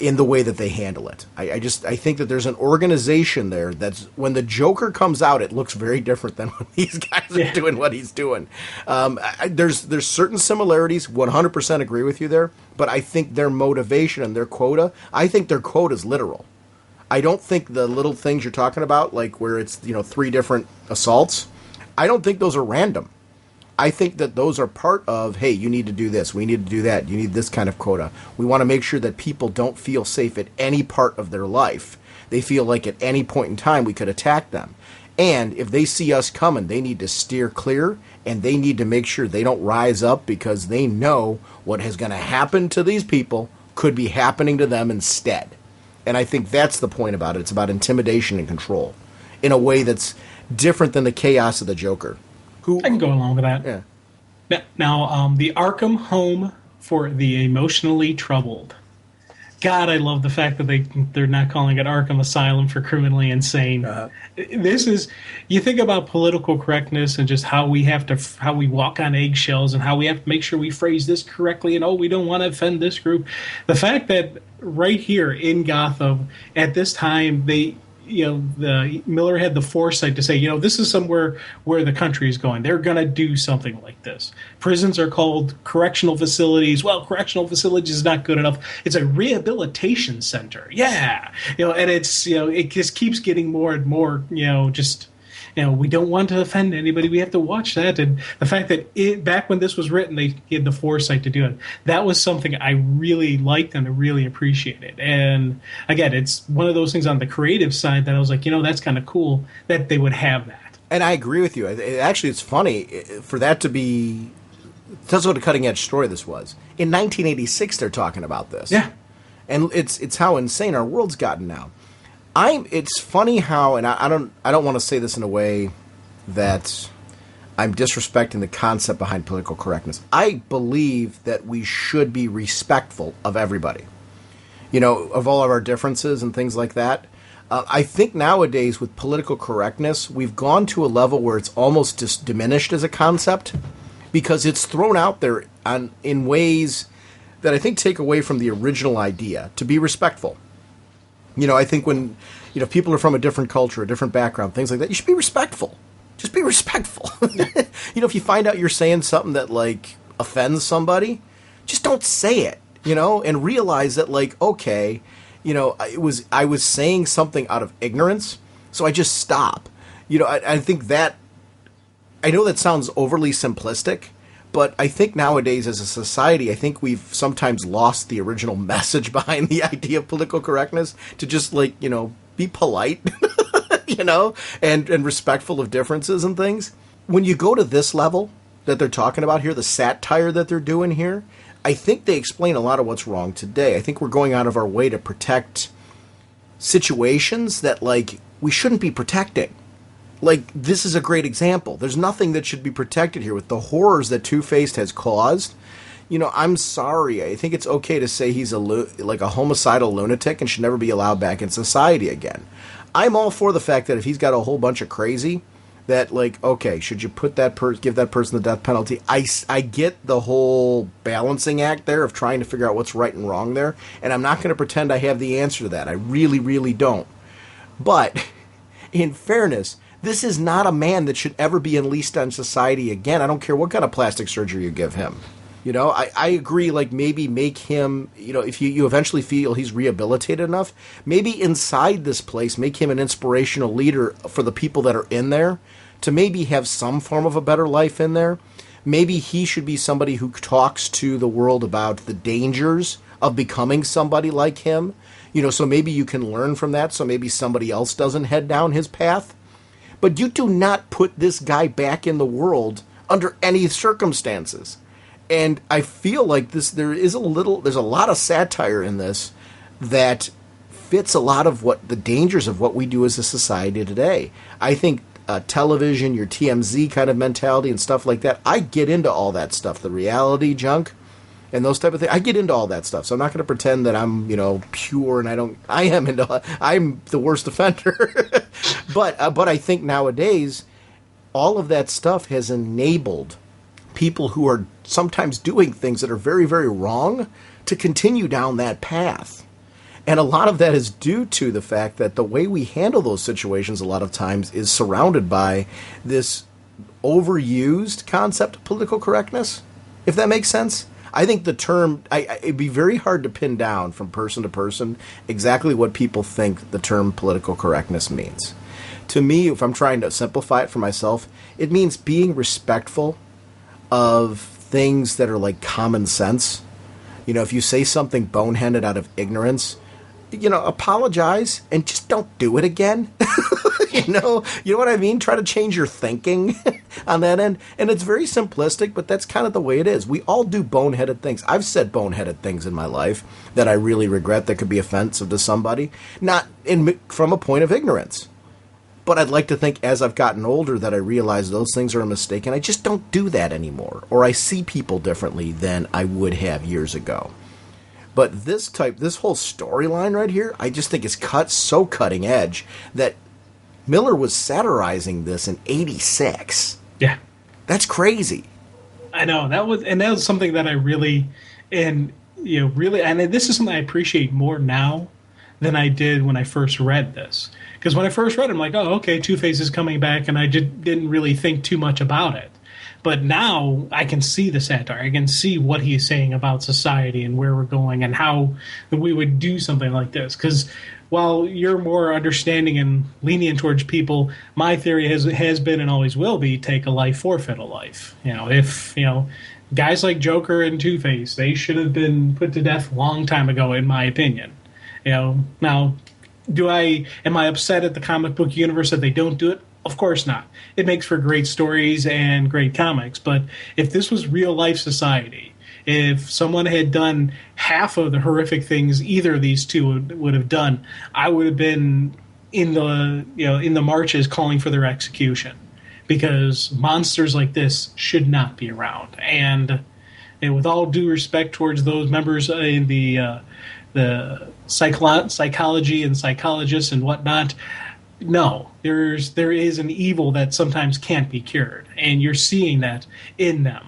in the way that they handle it. I think that there's an organization there that's, when the Joker comes out, it looks very different than when these guys are doing what he's doing. There's certain similarities, 100% agree with you there, but I think their motivation and their quota, I think their quota is literal. I don't think the little things you're talking about, like where it's 3 different assaults, I don't think those are random. I think that those are part of, hey, you need to do this, we need to do that, you need this kind of quota. We want to make sure that people don't feel safe at any part of their life. They feel like at any point in time we could attack them. And if they see us coming, they need to steer clear, and they need to make sure they don't rise up, because they know what is going to happen to these people could be happening to them instead. And I think that's the point about it. It's about intimidation and control in a way that's different than the chaos of the Joker. I can go along with that. Yeah. Now, the Arkham home for the emotionally troubled. God, I love the fact that they're not calling it Arkham Asylum for criminally insane. This is, you think about political correctness and just how we walk on eggshells and how we have to make sure we phrase this correctly, and we don't want to offend this group. The fact that right here in Gotham at this time Miller had the foresight to say, this is somewhere where the country is going. They're going to do something like this. Prisons are called correctional facilities. Well, correctional facilities is not good enough. It's a rehabilitation center. Yeah. And it's, it just keeps getting more and more, we don't want to offend anybody. We have to watch that. And the fact that back when this was written, they had the foresight to do it. That was something I really liked and I really appreciated. And again, it's one of those things on the creative side that I was like, that's kind of cool that they would have that. And I agree with you. Actually, it's funny for that to be. That's what a cutting edge story this was. In 1986, they're talking about this. Yeah, and it's how insane our world's gotten now. It's funny how, and I don't want to say this in a way that I'm disrespecting the concept behind political correctness. I believe that we should be respectful of everybody, of all of our differences and things like that. I think nowadays with political correctness, we've gone to a level where it's almost just diminished as a concept because it's thrown out there in ways that I think take away from the original idea to be respectful. I think when, people are from a different culture, a different background, things like that, you should be respectful. Just be respectful. If you find out you're saying something that, offends somebody, just don't say it, and realize that, okay, I was saying something out of ignorance, so I just stop. I think that, I know that sounds overly simplistic, but I think nowadays as a society, I think we've sometimes lost the original message behind the idea of political correctness to just be polite, and respectful of differences and things. When you go to this level that they're talking about here, the satire that they're doing here, I think they explain a lot of what's wrong today. I think we're going out of our way to protect situations that we shouldn't be protecting. This is a great example. There's nothing that should be protected here with the horrors that Two-Faced has caused. I'm sorry. I think it's okay to say he's a homicidal lunatic and should never be allowed back in society again. I'm all for the fact that if he's got a whole bunch of crazy, that okay, should you put give that person the death penalty? I get the whole balancing act there of trying to figure out what's right and wrong there, and I'm not going to pretend I have the answer to that. I really, really don't. But in fairness, this is not a man that should ever be unleashed on society again. I don't care what kind of plastic surgery you give him. I agree, maybe make him, if you eventually feel he's rehabilitated enough, maybe inside this place, make him an inspirational leader for the people that are in there to maybe have some form of a better life in there. Maybe he should be somebody who talks to the world about the dangers of becoming somebody like him. So maybe you can learn from that so maybe somebody else doesn't head down his path. But you do not put this guy back in the world under any circumstances. And I feel like there's a lot of satire in this that fits a lot of what the dangers of what we do as a society today. I think television, your TMZ kind of mentality and stuff like that, I get into all that stuff, the reality junk and those type of things. I get into all that stuff. So I'm not going to pretend that I'm, pure and I'm the worst offender. But I think nowadays all of that stuff has enabled people who are sometimes doing things that are very, very wrong to continue down that path. And a lot of that is due to the fact that the way we handle those situations a lot of times is surrounded by this overused concept of political correctness, if that makes sense. I think the term, it'd be very hard to pin down from person to person exactly what people think the term political correctness means. To me, if I'm trying to simplify it for myself, it means being respectful of things that are like common sense. If you say something boneheaded out of ignorance, apologize and just don't do it again. You know what I mean? Try to change your thinking on that end. And it's very simplistic, but that's kind of the way it is. We all do boneheaded things. I've said boneheaded things in my life that I really regret that could be offensive to somebody, not from a point of ignorance. But I'd like to think as I've gotten older that I realize those things are a mistake, and I just don't do that anymore. Or I see people differently than I would have years ago. But this whole storyline right here, I just think is so cutting edge that Miller was satirizing this in '86. Yeah. That's crazy. I know. That was something that I really, and this is something I appreciate more now than I did when I first read this. Because when I first read it, I'm like, oh, okay, Two-Face is coming back, and I didn't really think too much about it. But now I can see the satire. I can see what he's saying about society and where we're going and how we would do something like this. Because while you're more understanding and lenient towards people, my theory has been and always will be take a life, forfeit a life. If guys like Joker and Two-Face, they should have been put to death a long time ago, in my opinion. Now, am I upset at the comic book universe that they don't do it? Of course not. It makes for great stories and great comics. But if this was real life society, if someone had done half of the horrific things either of these two would have done, I would have been in the marches calling for their execution, because monsters like this should not be around. And with all due respect towards those members in the psychology and psychologists and whatnot, no, there is an evil that sometimes can't be cured, and you're seeing that in them,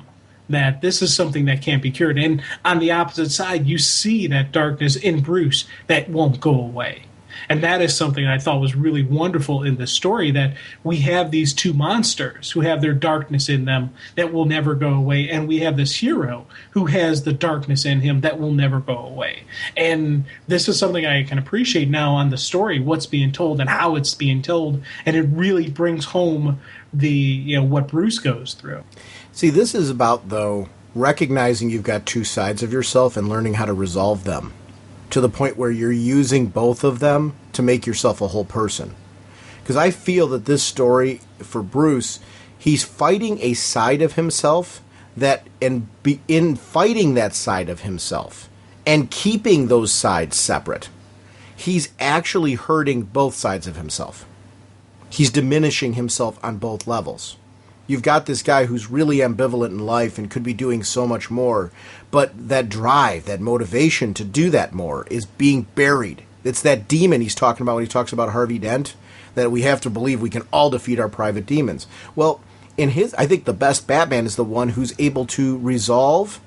that this is something that can't be cured. And on the opposite side, you see that darkness in Bruce that won't go away. And that is something I thought was really wonderful in this story, that we have these two monsters who have their darkness in them that will never go away, and we have this hero who has the darkness in him that will never go away. And this is something I can appreciate now on the story, what's being told and how it's being told, and it really brings home the what Bruce goes through. See, this is about, though, recognizing you've got two sides of yourself and learning how to resolve them, to the point where you're using both of them to make yourself a whole person. Because I feel that this story, for Bruce, he's fighting a side of himself that, in fighting that side of himself and keeping those sides separate, he's actually hurting both sides of himself. He's diminishing himself on both levels. You've got this guy who's really ambivalent in life and could be doing so much more, but that drive, that motivation to do that more is being buried. It's that demon he's talking about when he talks about Harvey Dent, that we have to believe we can all defeat our private demons. Well, I think the best Batman is the one who's able to resolve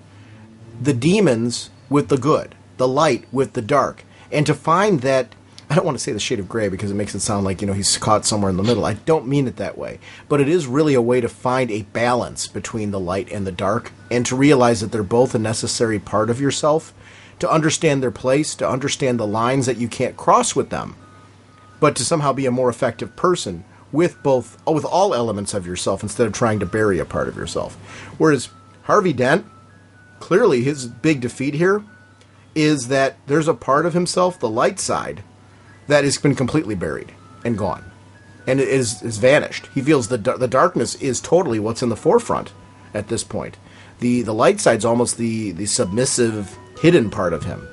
the demons with the good, the light with the dark, and to find that, I don't want to say the shade of gray because it makes it sound like, he's caught somewhere in the middle. I don't mean it that way. But it is really a way to find a balance between the light and the dark, and to realize that they're both a necessary part of yourself, to understand their place, to understand the lines that you can't cross with them, but to somehow be a more effective person with all elements of yourself instead of trying to bury a part of yourself. Whereas Harvey Dent, clearly his big defeat here is that there's a part of himself, the light side, that has been completely buried and gone, and it is vanished. He feels the darkness is totally what's in the forefront at this point. The light side's almost the submissive, hidden part of him,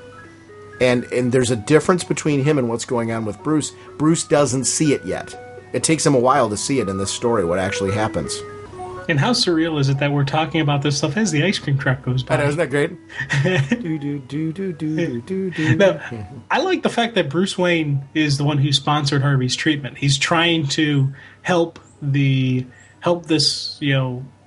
and there's a difference between him and what's going on with Bruce. Bruce doesn't see it yet. It takes him a while to see it in this story, what actually happens. And how surreal is it that we're talking about this stuff as the ice cream truck goes by? I know, isn't that great? Now, I like the fact that Bruce Wayne is the one who sponsored Harvey's treatment. He's trying to help this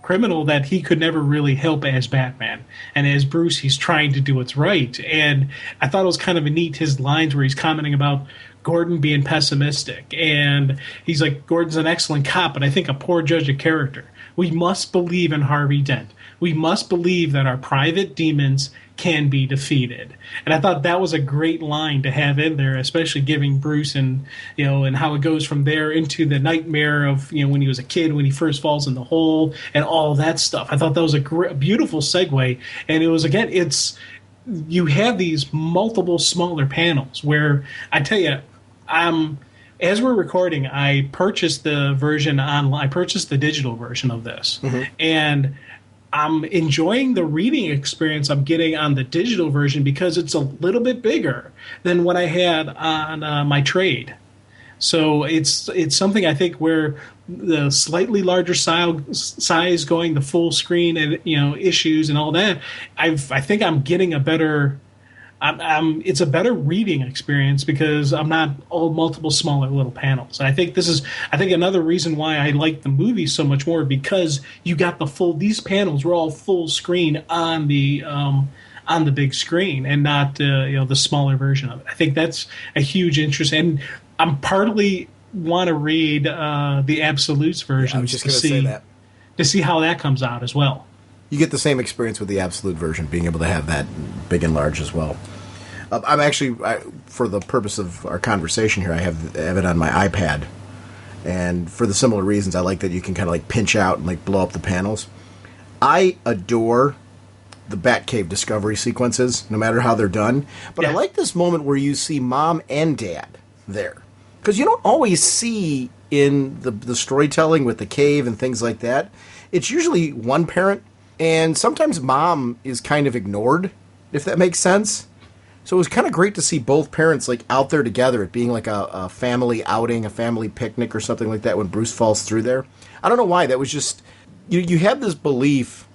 criminal that he could never really help as Batman. And as Bruce, he's trying to do what's right. And I thought it was kind of neat, his lines where he's commenting about Gordon being pessimistic. And he's like, Gordon's an excellent cop, but I think a poor judge of character. We must believe in Harvey Dent. We must believe that our private demons can be defeated. And I thought that was a great line to have in there, especially giving Bruce and how it goes from there into the nightmare of when he was a kid, when he first falls in the hole and all that stuff. I thought that was a beautiful segue. And it was, again, you have these multiple smaller panels where I tell you, as we're recording, I purchased the version online. I purchased the digital version of this, and I'm enjoying the reading experience I'm getting on the digital version because it's a little bit bigger than what I had on my trade. So it's something I think where the slightly larger size going the full screen and issues and all that, I think I'm getting a better. It's a better reading experience because I'm not all multiple smaller little panels. And I think another reason why I like the movie so much more, because you got these panels were all full screen on the on the big screen and not the smaller version of it. I think that's a huge interest, and I'm partly want to read the Absolutes version I was just going to say that. To see how that comes out as well. You get the same experience with the Absolute version, being able to have that big and large as well. I'm actually, for the purpose of our conversation here, I have it on my iPad. And for the similar reasons, I like that you can kind of like pinch out and like blow up the panels. I adore the Batcave Discovery sequences, no matter how they're done. But I like this moment where you see Mom and Dad there. Because you don't always see in the storytelling with the cave and things like that. It's usually one parent, and sometimes Mom is kind of ignored, if that makes sense. So it was kind of great to see both parents like out there together, it being like a family outing, a family picnic or something like that when Bruce falls through there. I don't know why. That was just... You have this belief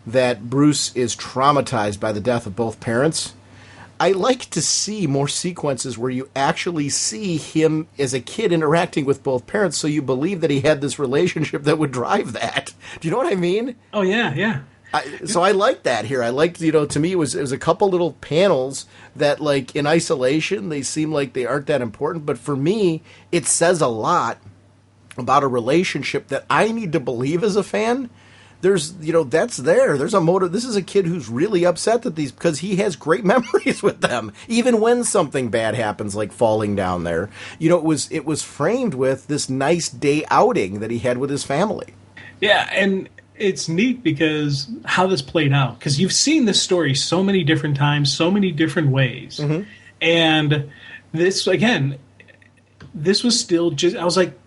that Bruce is traumatized by the death of both parents. I like to see more sequences where you actually see him as a kid interacting with both parents, so you believe that he had this relationship that would drive that. Do you know what I mean? Oh, yeah. So I like that here. I liked, to me, it was a couple little panels that, like, in isolation, they seem like they aren't that important. But for me, it says a lot about a relationship that I need to believe as a fan. There's, that's there. There's a motive. This is a kid who's really upset that because he has great memories with them, even when something bad happens, like falling down there. It was framed with this nice day outing that he had with his family. Yeah, and it's neat because how this played out, because you've seen this story so many different times, so many different ways, and this was still just. I was like,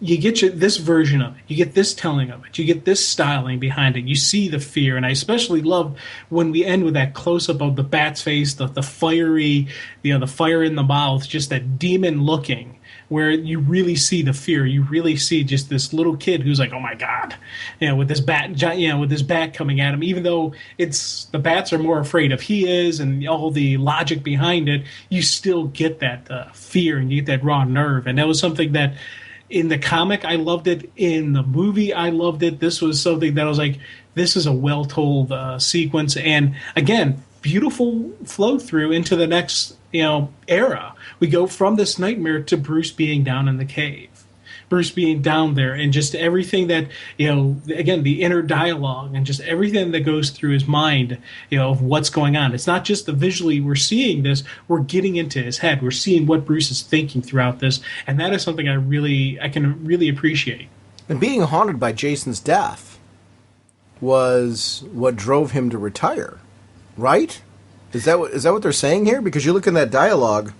you get this version of it. You get this telling of it. You get this styling behind it. You see the fear. And I especially love when we end with that close-up of the bat's face, the fiery, the fire in the mouth, just that demon looking, where you really see the fear. You really see just this little kid who's like, oh, my God, with this bat, with this bat coming at him, even though the bats are more afraid of he is and all the logic behind it, you still get that fear and you get that raw nerve. And that was something that, in the comic, I loved it. In the movie, I loved it. This was something that I was like, this is a well-told sequence. And, again, beautiful flow-through into the next, era. We go from this nightmare to Bruce being down in the cave. Bruce being down there and just everything that, again, the inner dialogue and just everything that goes through his mind, of what's going on. It's not just the visually we're seeing this, we're getting into his head. We're seeing what Bruce is thinking throughout this. And that is something I can really appreciate. And being haunted by Jason's death was what drove him to retire, right? Is that what they're saying here? Because you look in that dialogue,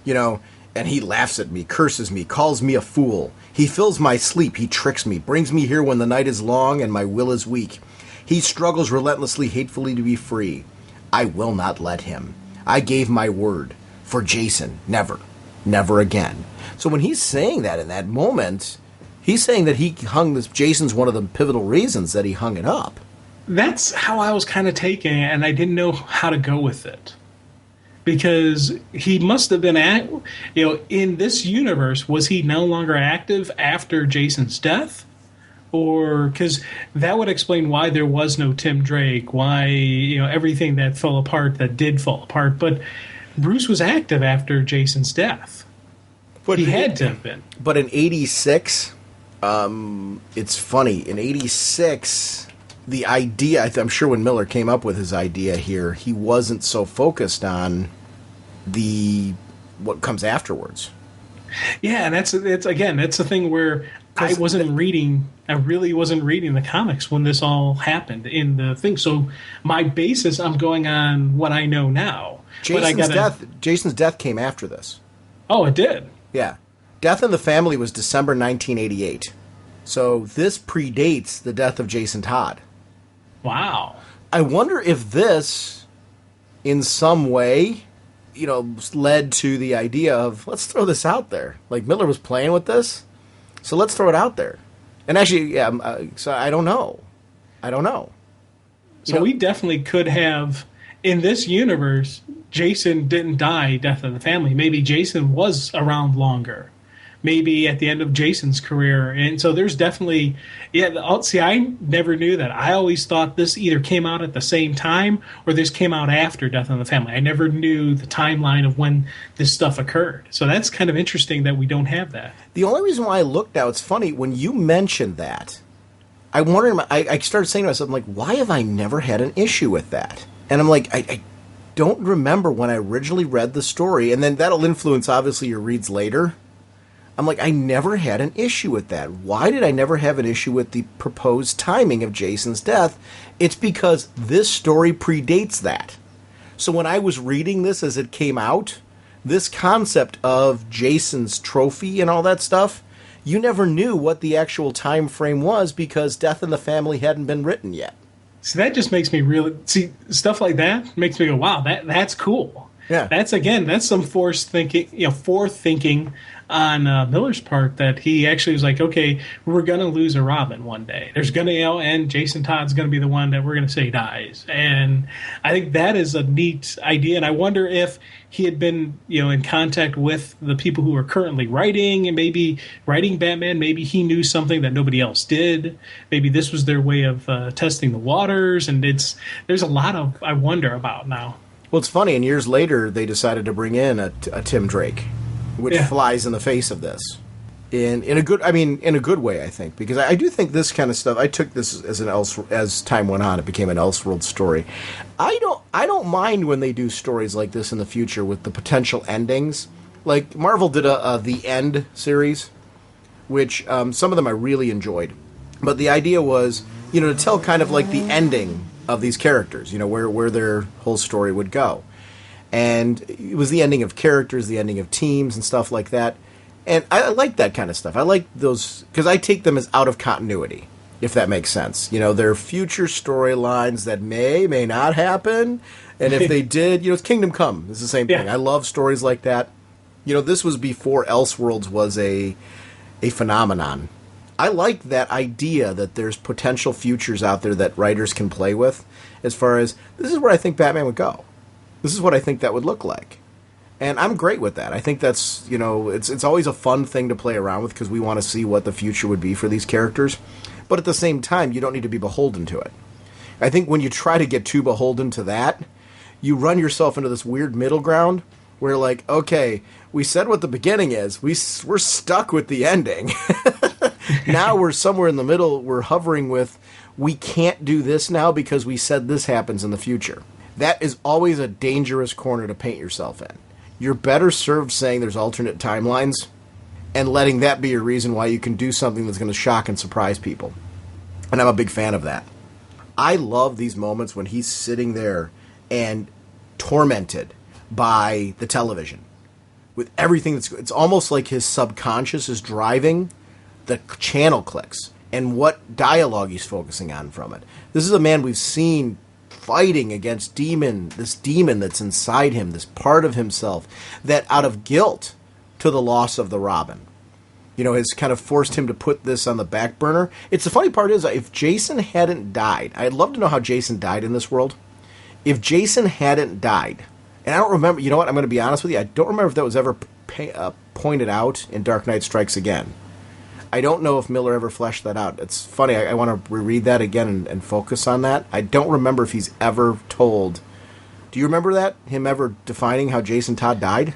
and he laughs at me, curses me, calls me a fool. He fills my sleep, he tricks me, brings me here when the night is long and my will is weak. He struggles relentlessly, hatefully to be free. I will not let him. I gave my word. For Jason, never, never again. So when he's saying that in that moment, he's saying that he hung this. Jason's one of the pivotal reasons that he hung it up. That's how I was kind of taking it, and I didn't know how to go with it. Because he must have been, in this universe, was he no longer active after Jason's death? Or, because that would explain why there was no Tim Drake, why, everything that fell apart, that did fall apart. But Bruce was active after Jason's death. But he had to have been. But in 86, it's funny, in 86... the idea, I'm sure when Miller came up with his idea here, he wasn't so focused on what comes afterwards. Yeah, and that's the thing where I really wasn't reading the comics when this all happened in the thing. So my basis, I'm going on what I know now. Jason's death came after this. Oh, it did? Yeah. Death in the Family was December 1988. So this predates the death of Jason Todd. Wow. I wonder if this, in some way, led to the idea of, let's throw this out there. Like, Miller was playing with this, so let's throw it out there. And actually, so I don't know. So we definitely could have, in this universe, Jason didn't die, Death of the Family. Maybe Jason was around longer. maybe at the end of Jason's career. And so there's definitely, see, I never knew that. I always thought this either came out at the same time or this came out after Death in the Family. I never knew the timeline of when this stuff occurred. So that's kind of interesting that we don't have that. The only reason why I looked now, it's funny, when you mentioned that, I started saying to myself, I'm like, why have I never had an issue with that? And I'm like, I don't remember when I originally read the story, and then that'll influence, obviously, your reads later. I'm like, I never had an issue with that. Why did I never have an issue with the proposed timing of Jason's death? It's because this story predates that. So when I was reading this as it came out, this concept of Jason's trophy and all that stuff, you never knew what the actual time frame was because Death in the Family hadn't been written yet. See, that just makes me really see stuff like that makes me go, wow, that's cool. Yeah, that's some forthinking on Miller's part, that he actually was like, okay, we're gonna lose a Robin one day. There's gonna, and Jason Todd's gonna be the one that we're gonna say dies. And I think that is a neat idea. And I wonder if he had been, in contact with the people who are currently writing and maybe writing Batman. Maybe he knew something that nobody else did. Maybe this was their way of testing the waters. And there's a lot of I wonder about now. Well, it's funny, and years later they decided to bring in a Tim Drake, which flies in the face of this, in a good way, I think, because I do think this kind of stuff. I took this as time went on, it became an Elseworld story. I don't mind when they do stories like this in the future with the potential endings. Like Marvel did a The End series, which some of them I really enjoyed, but the idea was to tell kind of like the ending of these characters, where their whole story would go. And it was the ending of characters, the ending of teams and stuff like that. And I like that kind of stuff. I like those, because I take them as out of continuity, if that makes sense. They're future storylines that may not happen. And if they did, it's Kingdom Come. It's the same thing. I love stories like that. This was before Elseworlds was a phenomenon. I like that idea that there's potential futures out there that writers can play with, as far as, this is where I think Batman would go. This is what I think that would look like. And I'm great with that. I think that's, it's always a fun thing to play around with because we want to see what the future would be for these characters. But at the same time, you don't need to be beholden to it. I think when you try to get too beholden to that, you run yourself into this weird middle ground where, like, okay, we said what the beginning is. We're stuck with the ending. Now we're somewhere in the middle. We're hovering with, we can't do this now because we said this happens in the future. That is always a dangerous corner to paint yourself in. You're better served saying there's alternate timelines and letting that be your reason why you can do something that's going to shock and surprise people. And I'm a big fan of that. I love these moments when he's sitting there and tormented by the television with everything it's almost like his subconscious is driving the channel clicks and what dialogue he's focusing on from it. This is a man we've seen fighting against this demon that's inside him, this part of himself that, out of guilt to the loss of the Robin, has kind of forced him to put this on the back burner. It's the funny part is, if Jason hadn't died, I'd love to know how Jason died in this world. If Jason hadn't died, and I don't remember, I'm going to be honest with you, I don't remember if that was ever pointed out in Dark Knight Strikes Again. I don't know if Miller ever fleshed that out. It's funny. I want to reread that again and focus on that. I don't remember if he's ever told. Do you remember that? Him ever defining how Jason Todd died?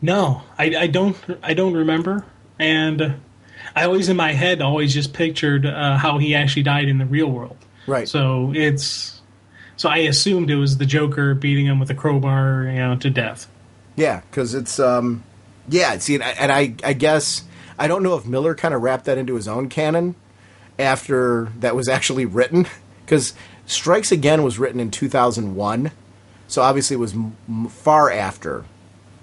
No, I don't remember. And I always, in my head, just pictured how he actually died in the real world. Right. So I assumed it was the Joker beating him with a crowbar, to death. Yeah, because it's, see, and I guess, I don't know if Miller kind of wrapped that into his own canon after that was actually written, because Strikes Again was written in 2001, so obviously it was far after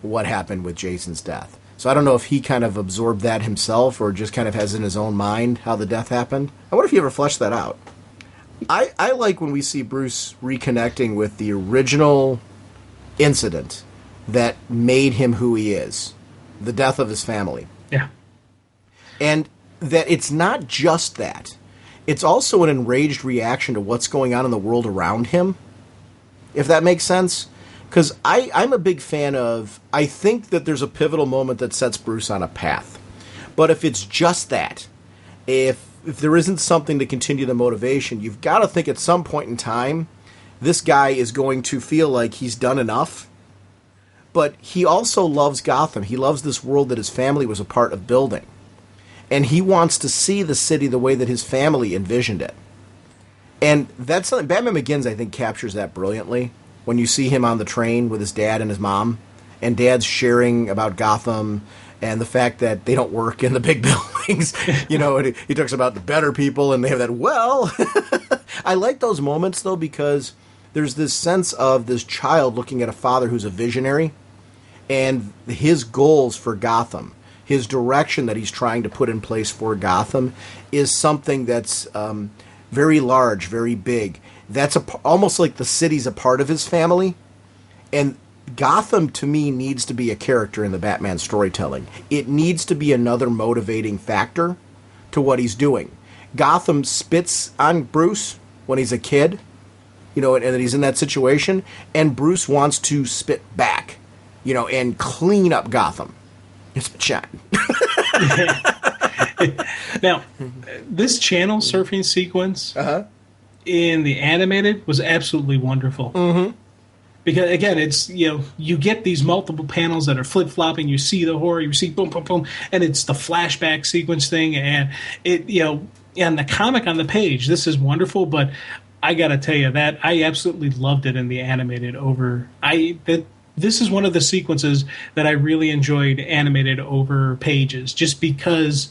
what happened with Jason's death. So I don't know if he kind of absorbed that himself or just kind of has in his own mind how the death happened. I wonder if he ever fleshed that out. I like when we see Bruce reconnecting with the original incident that made him who he is, the death of his family. Yeah. And that it's not just that. It's also an enraged reaction to what's going on in the world around him, if that makes sense. Because I'm a big fan of, I think that there's a pivotal moment that sets Bruce on a path. But if it's just that, if there isn't something to continue the motivation, you've got to think at some point in time, this guy is going to feel like he's done enough. But he also loves Gotham. He loves this world that his family was a part of building. And he wants to see the city the way that his family envisioned it. And that's something Batman Begins, I think, captures that brilliantly. When you see him on the train with his dad and his mom, and Dad's sharing about Gotham and the fact that they don't work in the big buildings, and he talks about the better people, and they have that, well, I like those moments, though, because there's this sense of this child looking at a father who's a visionary, and his goals for Gotham, his direction that he's trying to put in place for Gotham is something that's very large, very big. That's almost like the city's a part of his family, and Gotham, to me, needs to be a character in the Batman storytelling. It needs to be another motivating factor to what he's doing. Gotham spits on Bruce when he's a kid, and that he's in that situation, and Bruce wants to spit back, and clean up Gotham. It's been shot. Now, this channel surfing sequence in the animated was absolutely wonderful. Mm-hmm. Because, again, it's, you get these multiple panels that are flip-flopping. You see the horror, you see boom, boom, boom, and it's the flashback sequence thing. And, and the comic on the page, this is wonderful, but I got to tell you that I absolutely loved it in the animated this is one of the sequences that I really enjoyed animated over pages, just because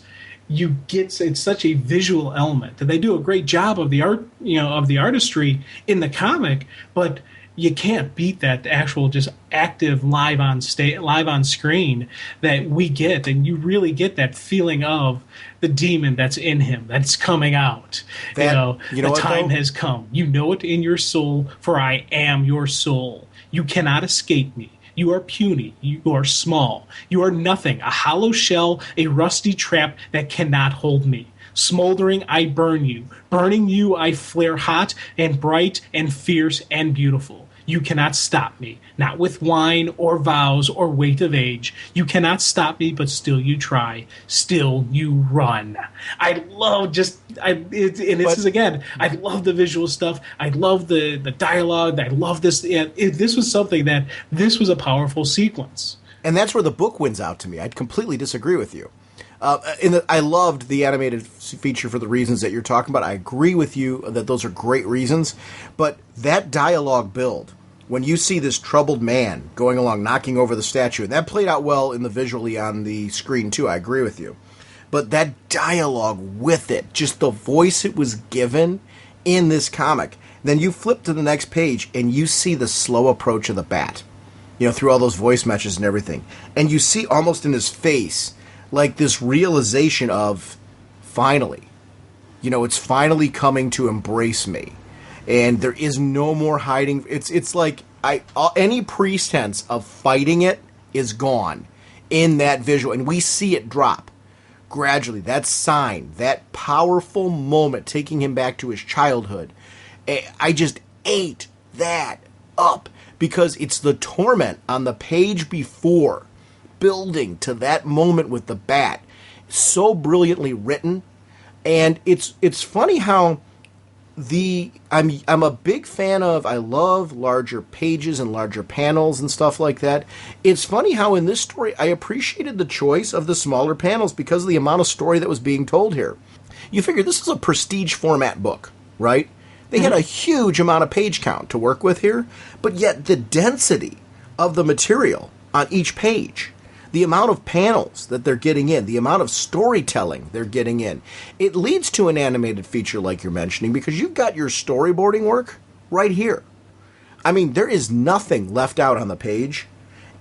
it's such a visual element. And they do a great job of the art, of the artistry in the comic, but you can't beat that actual just active live on screen that we get, and you really get that feeling of the demon that's in him, that's coming out. The time has come. You know it in your soul, for I am your soul. You cannot escape me. You are puny. You are small. You are nothing. A hollow shell, a rusty trap that cannot hold me. Smoldering, I burn you. Burning you, I flare hot and bright and fierce and beautiful. You cannot stop me, not with wine or vows or weight of age. You cannot stop me, but still you try. Still you run. I love I love the visual stuff. I love the dialogue. I love this. This was a powerful sequence. And that's where the book wins out to me. I'd completely disagree with you. I loved the animated feature for the reasons that you're talking about. I agree with you that those are great reasons. But that dialogue build, when you see this troubled man going along, knocking over the statue, and that played out well in the visually on the screen too. I agree with you. But that dialogue with it, just the voice it was given in this comic, then you flip to the next page and you see the slow approach of the bat, through all those voice matches and everything. And you see almost in his face like this realization of, finally, it's finally coming to embrace me, and there is no more hiding. It's like any pretense of fighting it is gone in that visual, and we see it drop gradually. That sign, that powerful moment, taking him back to his childhood. I just ate that up because it's the torment on the page before, building to that moment with the bat, so brilliantly written. And it's funny how I'm a big fan of, I love larger pages and larger panels and stuff like that. It's funny how in this story I appreciated the choice of the smaller panels because of the amount of story that was being told here. You figure this is a prestige format book, right? They had a huge amount of page count to work with here, but yet the density of the material on each page, the amount of panels that they're getting in, the amount of storytelling they're getting in, it leads to an animated feature like you're mentioning because you've got your storyboarding work right here. I mean, there is nothing left out on the page.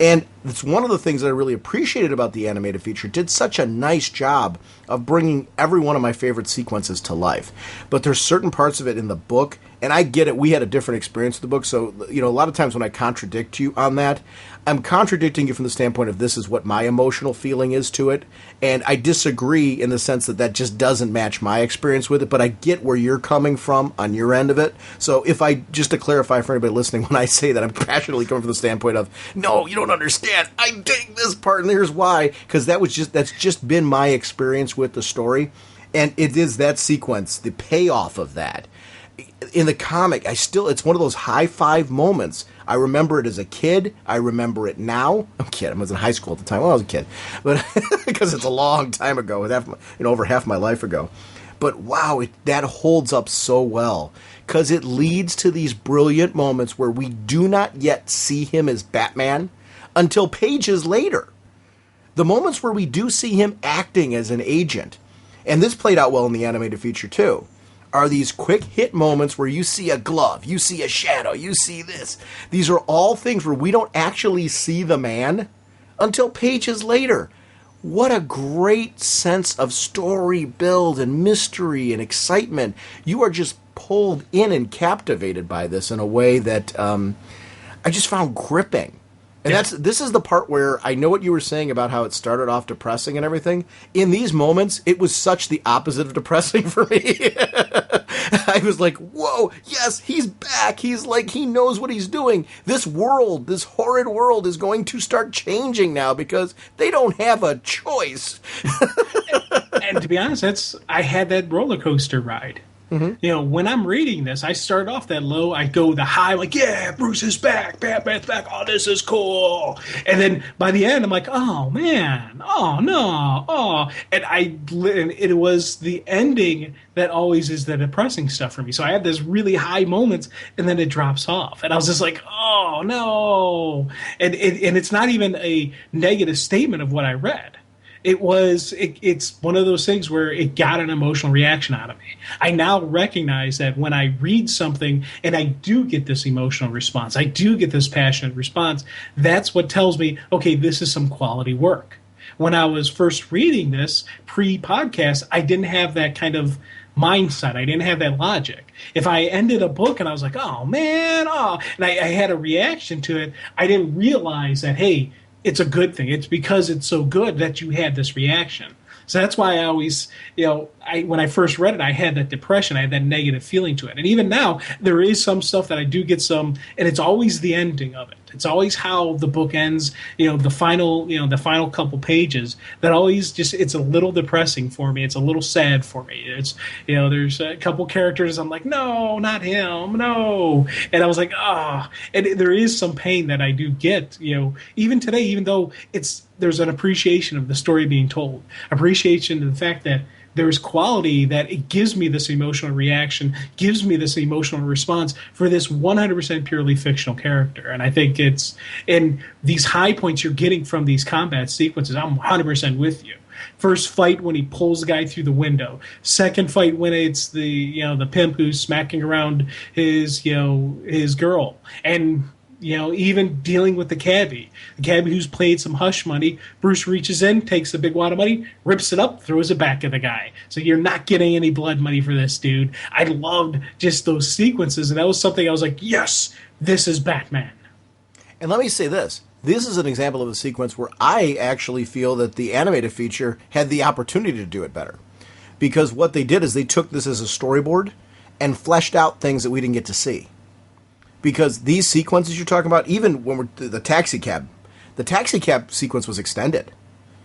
And it's one of the things that I really appreciated about the animated feature. It did such a nice job of bringing every one of my favorite sequences to life. But there's certain parts of it in the book, and I get it. We had a different experience with the book, so a lot of times when I contradict you on that, I'm contradicting you from the standpoint of this is what my emotional feeling is to it, and I disagree in the sense that just doesn't match my experience with it, but I get where you're coming from on your end of it. So if just to clarify for anybody listening, when I say that, I'm passionately coming from the standpoint of, no, you don't understand, I dig this part, and here's why, because that's just been my experience with the story, and it is that sequence, the payoff of that. In the comic, it's one of those high five moments. I remember it as a kid. I remember it now. I'm kidding. I was in high school at the time. Well, I was a kid, but because it's a long time ago, over half my life ago. But wow, that holds up so well because it leads to these brilliant moments where we do not yet see him as Batman until pages later. The moments where we do see him acting as an agent, and this played out well in the animated feature too, are these quick hit moments where you see a glove, you see a shadow, you see this. These are all things where we don't actually see the man until pages later. What a great sense of story build and mystery and excitement. You are just pulled in and captivated by this in a way that I just found gripping. And this is the part where I know what you were saying about how it started off depressing and everything. In these moments, it was such the opposite of depressing for me. I was like, whoa, yes, he's back. He's like, he knows what he's doing. This world, this horrid world is going to start changing now because they don't have a choice. And to be honest, I had that roller coaster ride. Mm-hmm. When I'm reading this, I start off that low, I go the high, like, yeah, Bruce is back, Batman's back, oh, this is cool. And then by the end, I'm like, oh, man, oh, no, oh. And it was the ending that always is the depressing stuff for me. So I had this really high moments, and then it drops off. And I was just like, oh, no. And it's not even a negative statement of what I read. It's one of those things where it got an emotional reaction out of me. I now recognize that when I read something and I do get this emotional response, I do get this passionate response, that's what tells me, okay, this is some quality work. When I was first reading this pre-podcast, I didn't have that kind of mindset. I didn't have that logic. If I ended a book and I was like, oh, man, and I had a reaction to it, I didn't realize that, hey, it's a good thing. It's because it's so good that you had this reaction. So that's why I always, when I first read it, I had that depression. I had that negative feeling to it. And even now, there is some stuff that I do get some, and it's always the ending of it. It's always how the book ends, the final couple pages that always just, it's a little depressing for me. It's a little sad for me. It's, there's a couple characters I'm like, no, not him, no. And I was like, and there is some pain that I do get, even today, even though there's an appreciation of the story being told, appreciation of the fact that there's quality, that it gives me this emotional reaction, gives me this emotional response for this 100% purely fictional character. And I think it's in these high points you're getting from these combat sequences. I'm 100% with you. First fight when he pulls the guy through the window. Second fight when it's the pimp who's smacking around his girl. And even dealing with the cabbie who's played some hush money. Bruce reaches in, takes the big wad of money, rips it up, throws it back at the guy. So you're not getting any blood money for this, dude. I loved just those sequences, and that was something I was like, yes, this is Batman. And let me say this. This is an example of a sequence where I actually feel that the animated feature had the opportunity to do it better. Because what they did is they took this as a storyboard and fleshed out things that we didn't get to see. Because these sequences you're talking about, even when the taxi cab sequence was extended.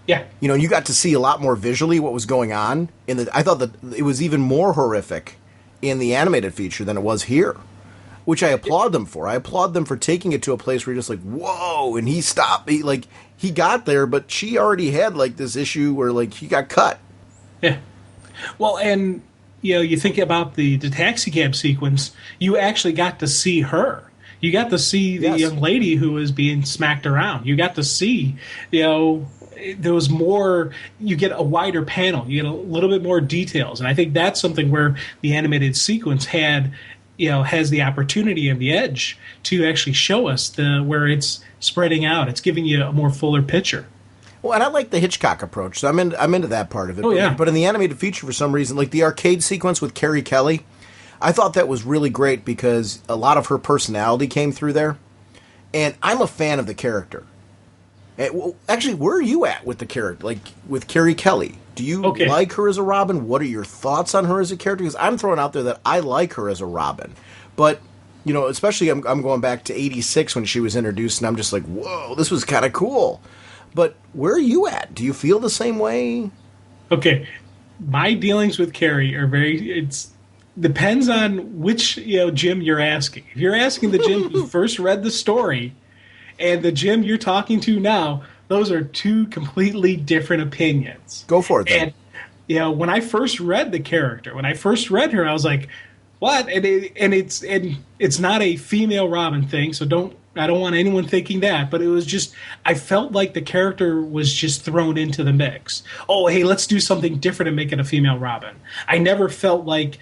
Yeah. You got to see a lot more visually what was going on. I thought that it was even more horrific in the animated feature than it was here, which I applaud them for. I applaud them for taking it to a place where you're just like, whoa, and he stopped. He got there, but she already had this issue where he got cut. Yeah. Well, and you think about the taxi cab sequence, you actually got to see her. You got to see the young lady who was being smacked around. You got to see, there was more, you get a wider panel. You get a little bit more details. And I think that's something where the animated sequence has the opportunity and the edge to actually show us where it's spreading out. It's giving you a more fuller picture. Well, and I like the Hitchcock approach, so I'm into that part of it. Oh, yeah. But in the animated feature, for some reason, the arcade sequence with Carrie Kelly, I thought that was really great because a lot of her personality came through there. And I'm a fan of the character. Well, actually, where are you at with the character? Like, with Carrie Kelly? Do you like her as a Robin? What are your thoughts on her as a character? Because I'm throwing out there that I like her as a Robin. But, you know, especially I'm going back to 86 when she was introduced, and I'm just like, whoa, this was kind of cool. But where are you at? Do you feel the same way? Okay. My dealings with Carrie are depends on which, Jim you're asking. If you're asking the Jim who first read the story and the Jim you're talking to now, those are two completely different opinions. Go for it, then. And, when I first read the character, when I first read her, I was like, what? And it's not a female Robin thing, so I don't want anyone thinking that, but it was just, I felt like the character was just thrown into the mix. Oh, hey, let's do something different and make it a female Robin. I felt like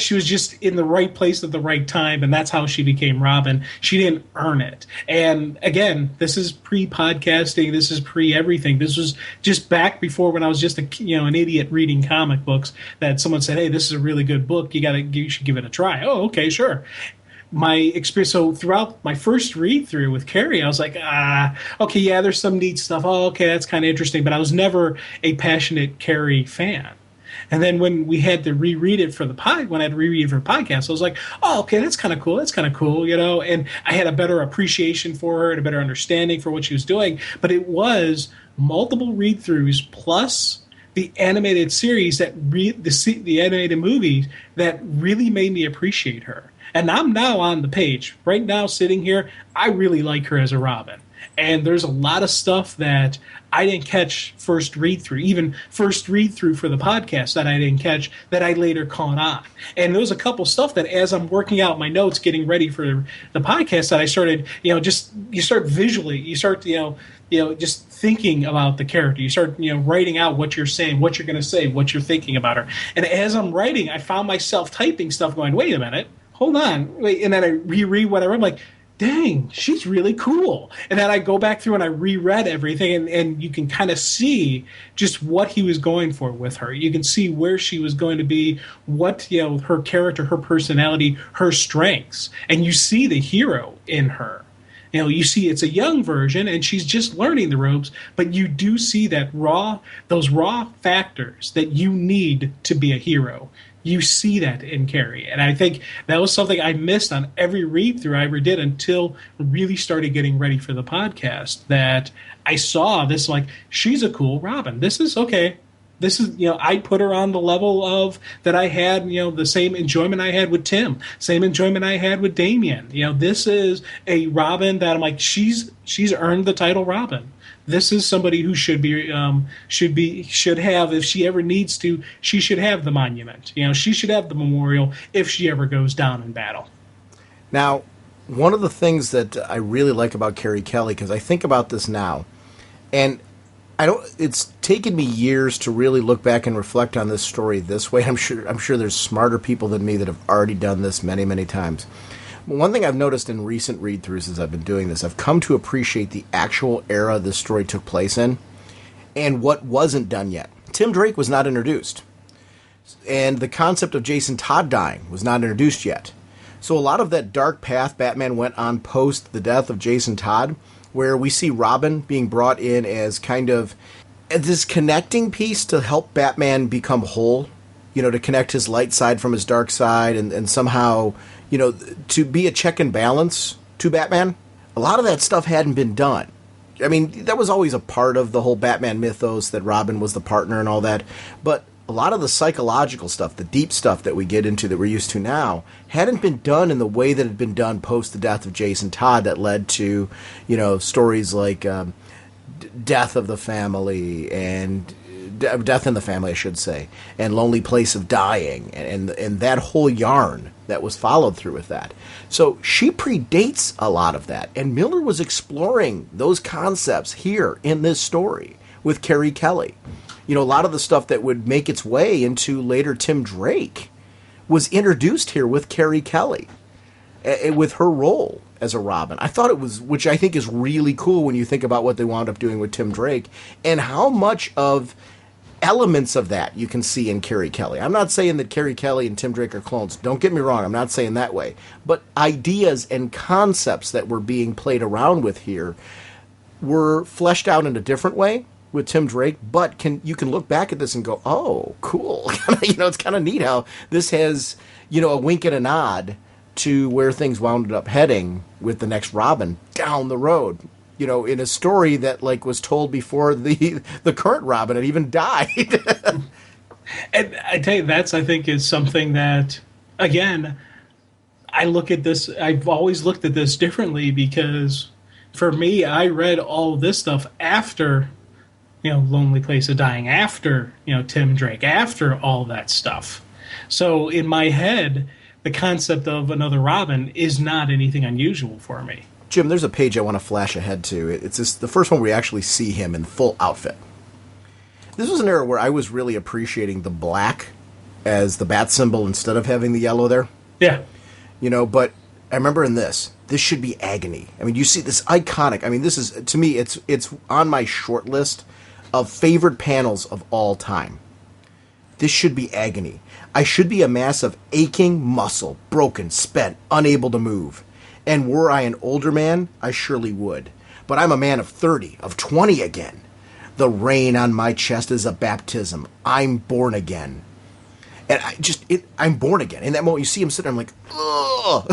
she was just in the right place at the right time, and that's how she became Robin. She didn't earn it. And again, this is pre-podcasting. This is pre-everything. This was just back before when I was just an idiot reading comic books that someone said, hey, this is a really good book. You should give it a try. Oh, okay, sure. My experience, so throughout my first read through with Carrie, I was like, okay, yeah, there's some neat stuff. Oh, okay, that's kind of interesting. But I was never a passionate Carrie fan. And then when we had to reread it for the podcast, I was like, oh, okay, that's kind of cool. That's kind of cool, And I had a better appreciation for her and a better understanding for what she was doing. But it was multiple read-throughs plus the animated series the animated movies that really made me appreciate her. And I'm now on the page. Right now, sitting here, I really like her as a Robin. And there's a lot of stuff that I didn't catch first read-through, even first read-through for the podcast that I didn't catch, that I later caught on. And there was a couple stuff that as I'm working out my notes, getting ready for the podcast, that I started, you start visually, just thinking about the character. You start, writing out what you're saying, what you're going to say, what you're thinking about her. And as I'm writing, I found myself typing stuff going, wait a minute. Hold on, wait, and then I reread what I read. I'm like, dang, she's really cool. And then I go back through and I reread everything, and you can kind of see just what he was going for with her. You can see where she was going to be, what, her character, her personality, her strengths. And you see the hero in her. You see it's a young version, and she's just learning the ropes, but you do see those raw factors that you need to be a hero. You see that in Carrie. And I think that was something I missed on every read-through I ever did until we really started getting ready for the podcast, that I saw this, like, she's a cool Robin. This is okay. This is, I put her on the level of that I had, the same enjoyment I had with Tim, same enjoyment I had with Damian. This is a Robin that I'm like, she's earned the title Robin. This is somebody who should have, if she ever needs to, she should have the monument. She should have the memorial if she ever goes down in battle. Now, one of the things that I really like about Carrie Kelly, because I think about this now, and it's taken me years to really look back and reflect on this story this way. I'm sure there's smarter people than me that have already done this many, many times. One thing I've noticed in recent read-throughs as I've been doing this, I've come to appreciate the actual era this story took place in and what wasn't done yet. Tim Drake was not introduced, and the concept of Jason Todd dying was not introduced yet. So a lot of that dark path Batman went on post the death of Jason Todd, where we see Robin being brought in as kind of this connecting piece to help Batman become whole, to connect his light side from his dark side and somehow, to be a check and balance to Batman. A lot of that stuff hadn't been done. I mean, that was always a part of the whole Batman mythos, that Robin was the partner and all that. But a lot of the psychological stuff, the deep stuff that we get into that we're used to now, hadn't been done in the way that had been done post the death of Jason Todd, that led to, stories like Death of the Family and Death in the Family, I should say, and Lonely Place of Dying, and that whole yarn that was followed through with that. So she predates a lot of that, and Miller was exploring those concepts here in this story with Carrie Kelly. A lot of the stuff that would make its way into later Tim Drake was introduced here with Carrie Kelly, with her role as a Robin. I thought it was, which I think is really cool when you think about what they wound up doing with Tim Drake, and how much of elements of that you can see in Carrie Kelly. I'm not saying that Carrie Kelly and Tim Drake are clones. Don't get me wrong. I'm not saying that way. But ideas and concepts that were being played around with here were fleshed out in a different way with Tim Drake, but you can look back at this and go, oh, cool. It's kind of neat how this has, a wink and a nod to where things wound up heading with the next Robin down the road. In a story that was told before the current Robin had even died. And I tell you, I think is something that, again, I look at this, I've always looked at this differently because for me, I read all this stuff after, Lonely Place of Dying, after, Tim Drake, after all that stuff. So in my head, the concept of another Robin is not anything unusual for me. Jim, there's a page I want to flash ahead to. It's the first one where we actually see him in full outfit. This was an era where I was really appreciating the black as the bat symbol instead of having the yellow there. Yeah. But I remember in this should be agony. I mean, you see this iconic. I mean, this is, to me, it's on my short list of favorite panels of all time. This should be agony. I should be a mass of aching muscle, broken, spent, unable to move. And were I an older man, I surely would. But I'm a man of 30, of 20 again. The rain on my chest is a baptism. I'm born again. And I'm born again. In that moment, you see him sitting there, I'm like, ugh.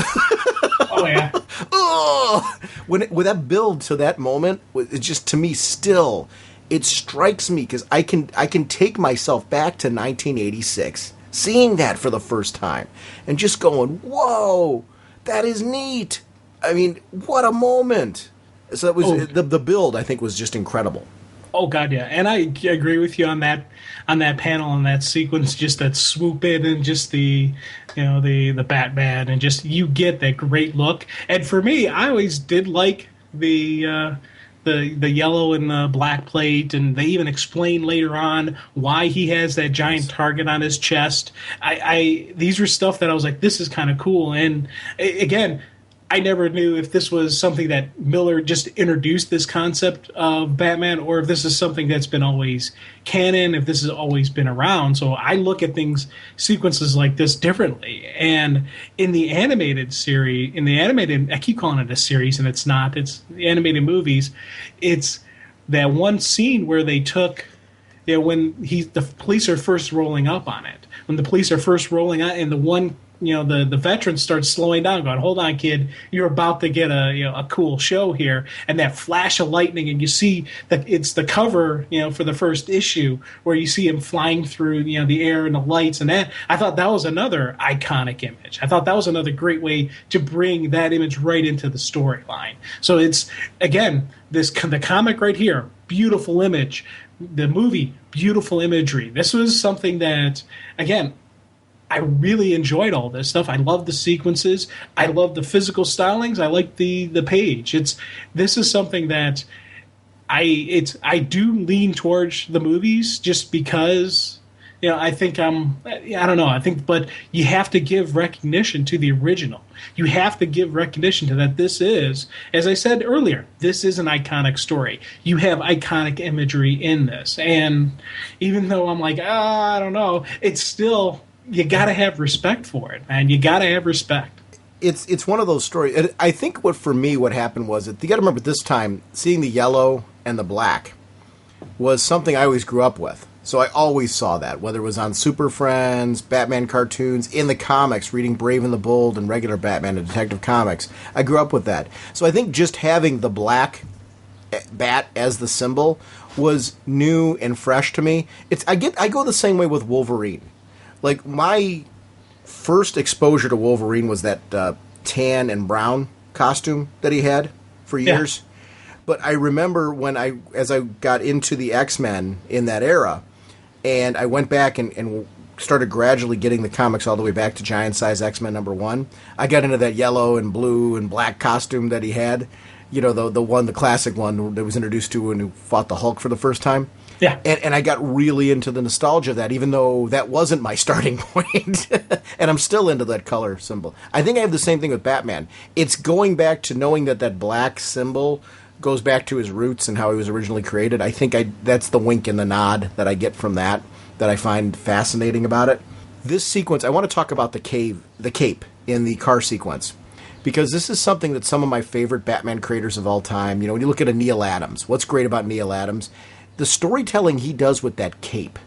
Oh, yeah. Ugh. When that build to that moment, it just, to me, still, it strikes me because I can take myself back to 1986, seeing that for the first time, and just going, whoa, that is neat. I mean, what a moment. So it was the build, I think, was just incredible. Oh God, yeah, and I agree with you on that panel, on that sequence, just that swoop in and just the Batman, and just you get that great look. And for me, I always did like the yellow and the black plate, and they even explain later on why he has that giant target on his chest. These were stuff that I was like, this is kind of cool. And again, I never knew if this was something that Miller just introduced this concept of Batman, or if this is something that's been always canon, if this has always been around. So I look at sequences like this differently. And in the animated series, I keep calling it a series, and it's not, it's the animated movies, it's that one scene where they took, when the police are first rolling up on it, when the police are first rolling out, and the one, the veteran starts slowing down, going, hold on, kid, you're about to get a cool show here. And that flash of lightning, and you see that it's the cover, for the first issue, where you see him flying through, the air and the lights and that. I thought that was another iconic image. I thought that was another great way to bring that image right into the storyline. So it's, again, the comic right here, beautiful image. The movie, beautiful imagery. This was something that, again, I really enjoyed all this stuff. I love the sequences. I love the physical stylings. I like the page. This is something that I do lean towards the movies just because, I think I don't know. But you have to give recognition to the original. You have to give recognition to that. This is, as I said earlier, this is an iconic story. You have iconic imagery in this. And even though I'm like, I don't know, it's still, you got to have respect for it, man. You got to have respect. It's one of those stories. I think what happened was that you got to remember this time, seeing the yellow and the black was something I always grew up with. So I always saw that, whether it was on Super Friends, Batman cartoons, in the comics, reading Brave and the Bold and regular Batman and Detective Comics. I grew up with that. So I think just having the black bat as the symbol was new and fresh to me. I go the same way with Wolverine. Like, my first exposure to Wolverine was that tan and brown costume that he had for years. Yeah. But I remember as I got into the X-Men in that era, and I went back and started gradually getting the comics all the way back to Giant Size X-Men #1, I got into that yellow and blue and black costume that he had. The classic one that was introduced to when he fought the Hulk for the first time. Yeah. And I got really into the nostalgia of that, even though that wasn't my starting point. And I'm still into that color symbol. I think I have the same thing with Batman. It's going back to knowing that black symbol goes back to his roots and how he was originally created. I think that's the wink and the nod that I get from that I find fascinating about it. This sequence, I want to talk about the cape in the car sequence, because this is something that some of my favorite Batman creators of all time, when you look at a Neil Adams, what's great about Neil Adams? The storytelling he does with that cape.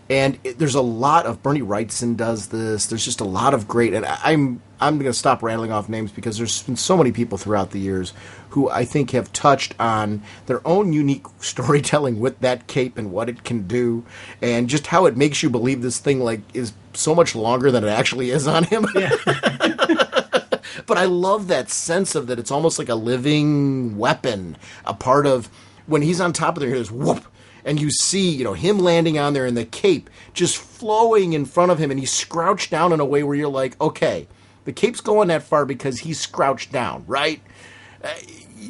And there's a lot of, Bernie Wrightson does this. There's just a lot of great, and I'm going to stop rattling off names because there's been so many people throughout the years who I think have touched on their own unique storytelling with that cape and what it can do, and just how it makes you believe this thing is so much longer than it actually is on him. Yeah. But I love that sense of that it's almost like a living weapon, a part of when he's on top of there, there's whoop. And you see, him landing on there and the cape just flowing in front of him, and he's crouched down in a way where you're like, okay, the cape's going that far because he's crouched down, right?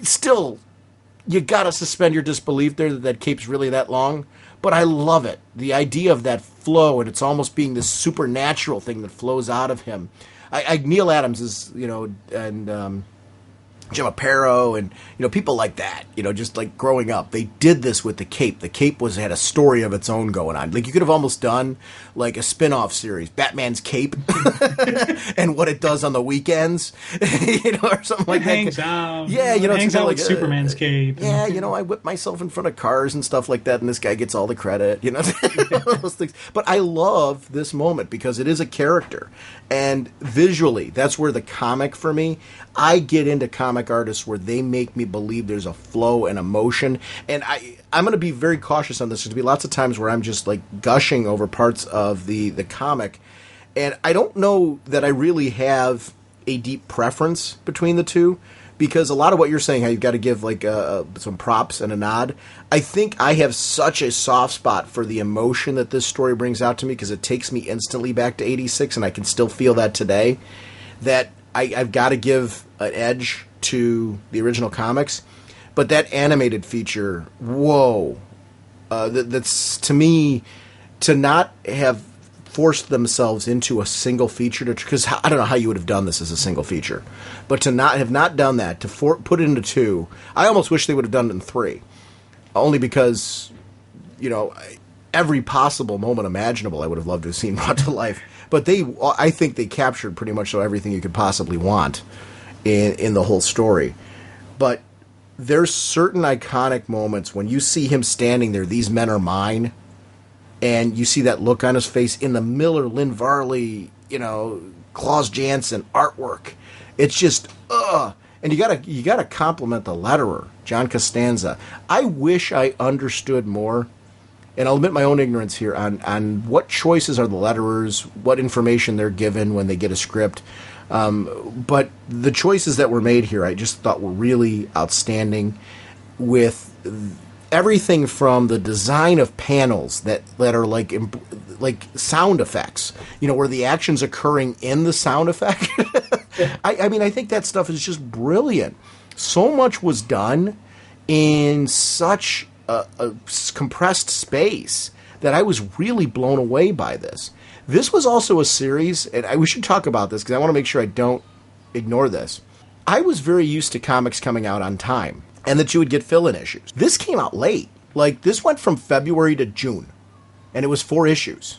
Still, you gotta suspend your disbelief there that cape's really that long. But I love it. The idea of that flow, and it's almost being this supernatural thing that flows out of him. Neil Adams is, and Jim Aparo and people like that, just like growing up, they did this with the cape. The cape had a story of its own going on. Like you could have almost done like a spin-off series, Batman's Cape, and what it does on the weekends, or something like that. Hangs out, yeah, it hangs out like with Superman's cape. Yeah, I whip myself in front of cars and stuff like that, and this guy gets all the credit, those things. But I love this moment because it is a character, and visually, that's where the comic for me. I get into comic artists where they make me believe there's a flow and emotion, and I'm going to be very cautious on this. There's going to be lots of times where I'm just like gushing over parts of the comic, and I don't know that I really have a deep preference between the two, because a lot of what you're saying, how you've got to give like some props and a nod, I think I have such a soft spot for the emotion that this story brings out to me, because it takes me instantly back to 86, and I can still feel that today, that I've got to give an edge to the original comics. But that animated feature, whoa. That's, to me, to not have forced themselves into a single feature, because I don't know how you would have done this as a single feature, but to not have not done that, to put it into two, I almost wish they would have done it in three. Only because, every possible moment imaginable I would have loved to have seen brought to life. But I think they captured pretty much everything you could possibly want in the whole story. But there's certain iconic moments when you see him standing there, these men are mine, and you see that look on his face in the Miller, Lynn Varley, Klaus Janson artwork. It's just, and you gotta compliment the letterer, John Costanza. I wish I understood more. And I'll admit my own ignorance here on what choices are the letterers, what information they're given when they get a script. But the choices that were made here, I just thought were really outstanding, with everything from the design of panels that are like sound effects, where the action's occurring in the sound effect. I mean, I think that stuff is just brilliant. So much was done in such a compressed space that I was really blown away by this. This was also a series, and we should talk about this because I want to make sure I don't ignore this. I was very used to comics coming out on time, and that you would get fill-in issues. This came out late. Like, this went from February to June, and it was 4 issues.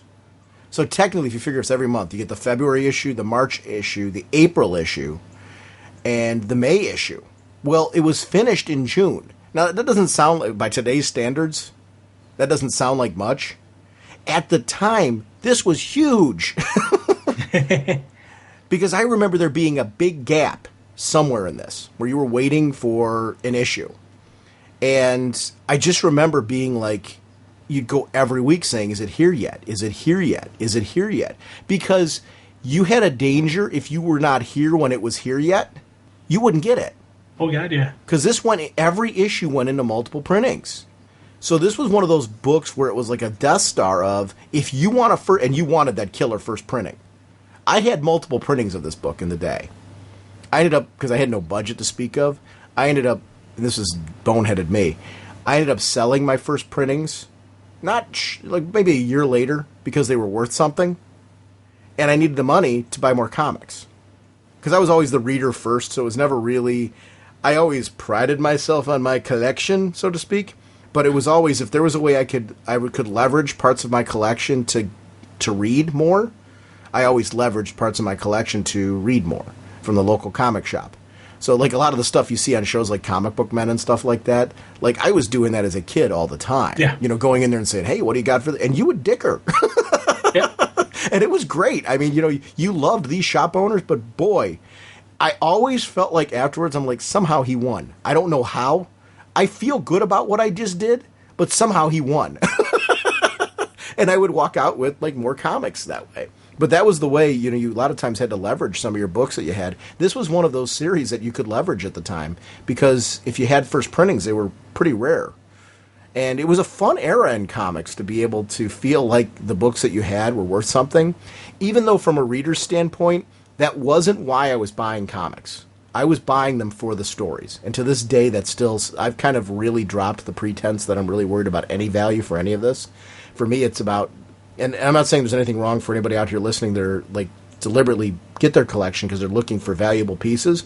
So technically, if you figure it's every month, you get the February issue, the March issue, the April issue, and the May issue. Well, it was finished in June. Now, that doesn't sound like, by today's standards, that doesn't sound like much. At the time, this was huge. Because I remember there being a big gap somewhere in this, where you were waiting for an issue. And I just remember being like, you'd go every week saying, is it here yet? Is it here yet? Is it here yet? Because you had a danger, if you were not here when it was here yet, you wouldn't get it. Oh, God, yeah. Because every issue went into multiple printings. So this was one of those books where it was like a Death Star of, if you want and you wanted that killer first printing. I had multiple printings of this book in the day. I ended up, because I had no budget to speak of, and this is boneheaded me, I ended up selling my first printings, like maybe a year later, because they were worth something, and I needed the money to buy more comics. Because I was always the reader first, so it was never really, I always prided myself on my collection, so to speak. But it was always, if there was a way I could leverage parts of my collection to read more, I always leveraged parts of my collection to read more from the local comic shop. So, like, a lot of the stuff you see on shows like Comic Book Men and stuff like that, like, I was doing that as a kid all the time. Yeah. You know, going in there and saying, hey, what do you got for and you would dicker. Yeah. And it was great. I mean, you know, you loved these shop owners, but boy, I always felt like afterwards, I'm like, somehow he won. I don't know how. I feel good about what I just did, but somehow he won. And I would walk out with, like, more comics that way. But that was the way, you know, you a lot of times had to leverage some of your books that you had. This was one of those series that you could leverage at the time, because if you had first printings, they were pretty rare. And it was a fun era in comics to be able to feel like the books that you had were worth something, even though from a reader's standpoint, that wasn't why I was buying comics. I was buying them for the stories. And to this day, that's still, I've kind of really dropped the pretense that I'm really worried about any value for any of this. For me, it's about, and I'm not saying there's anything wrong for anybody out here listening. They're like deliberately get their collection because they're looking for valuable pieces.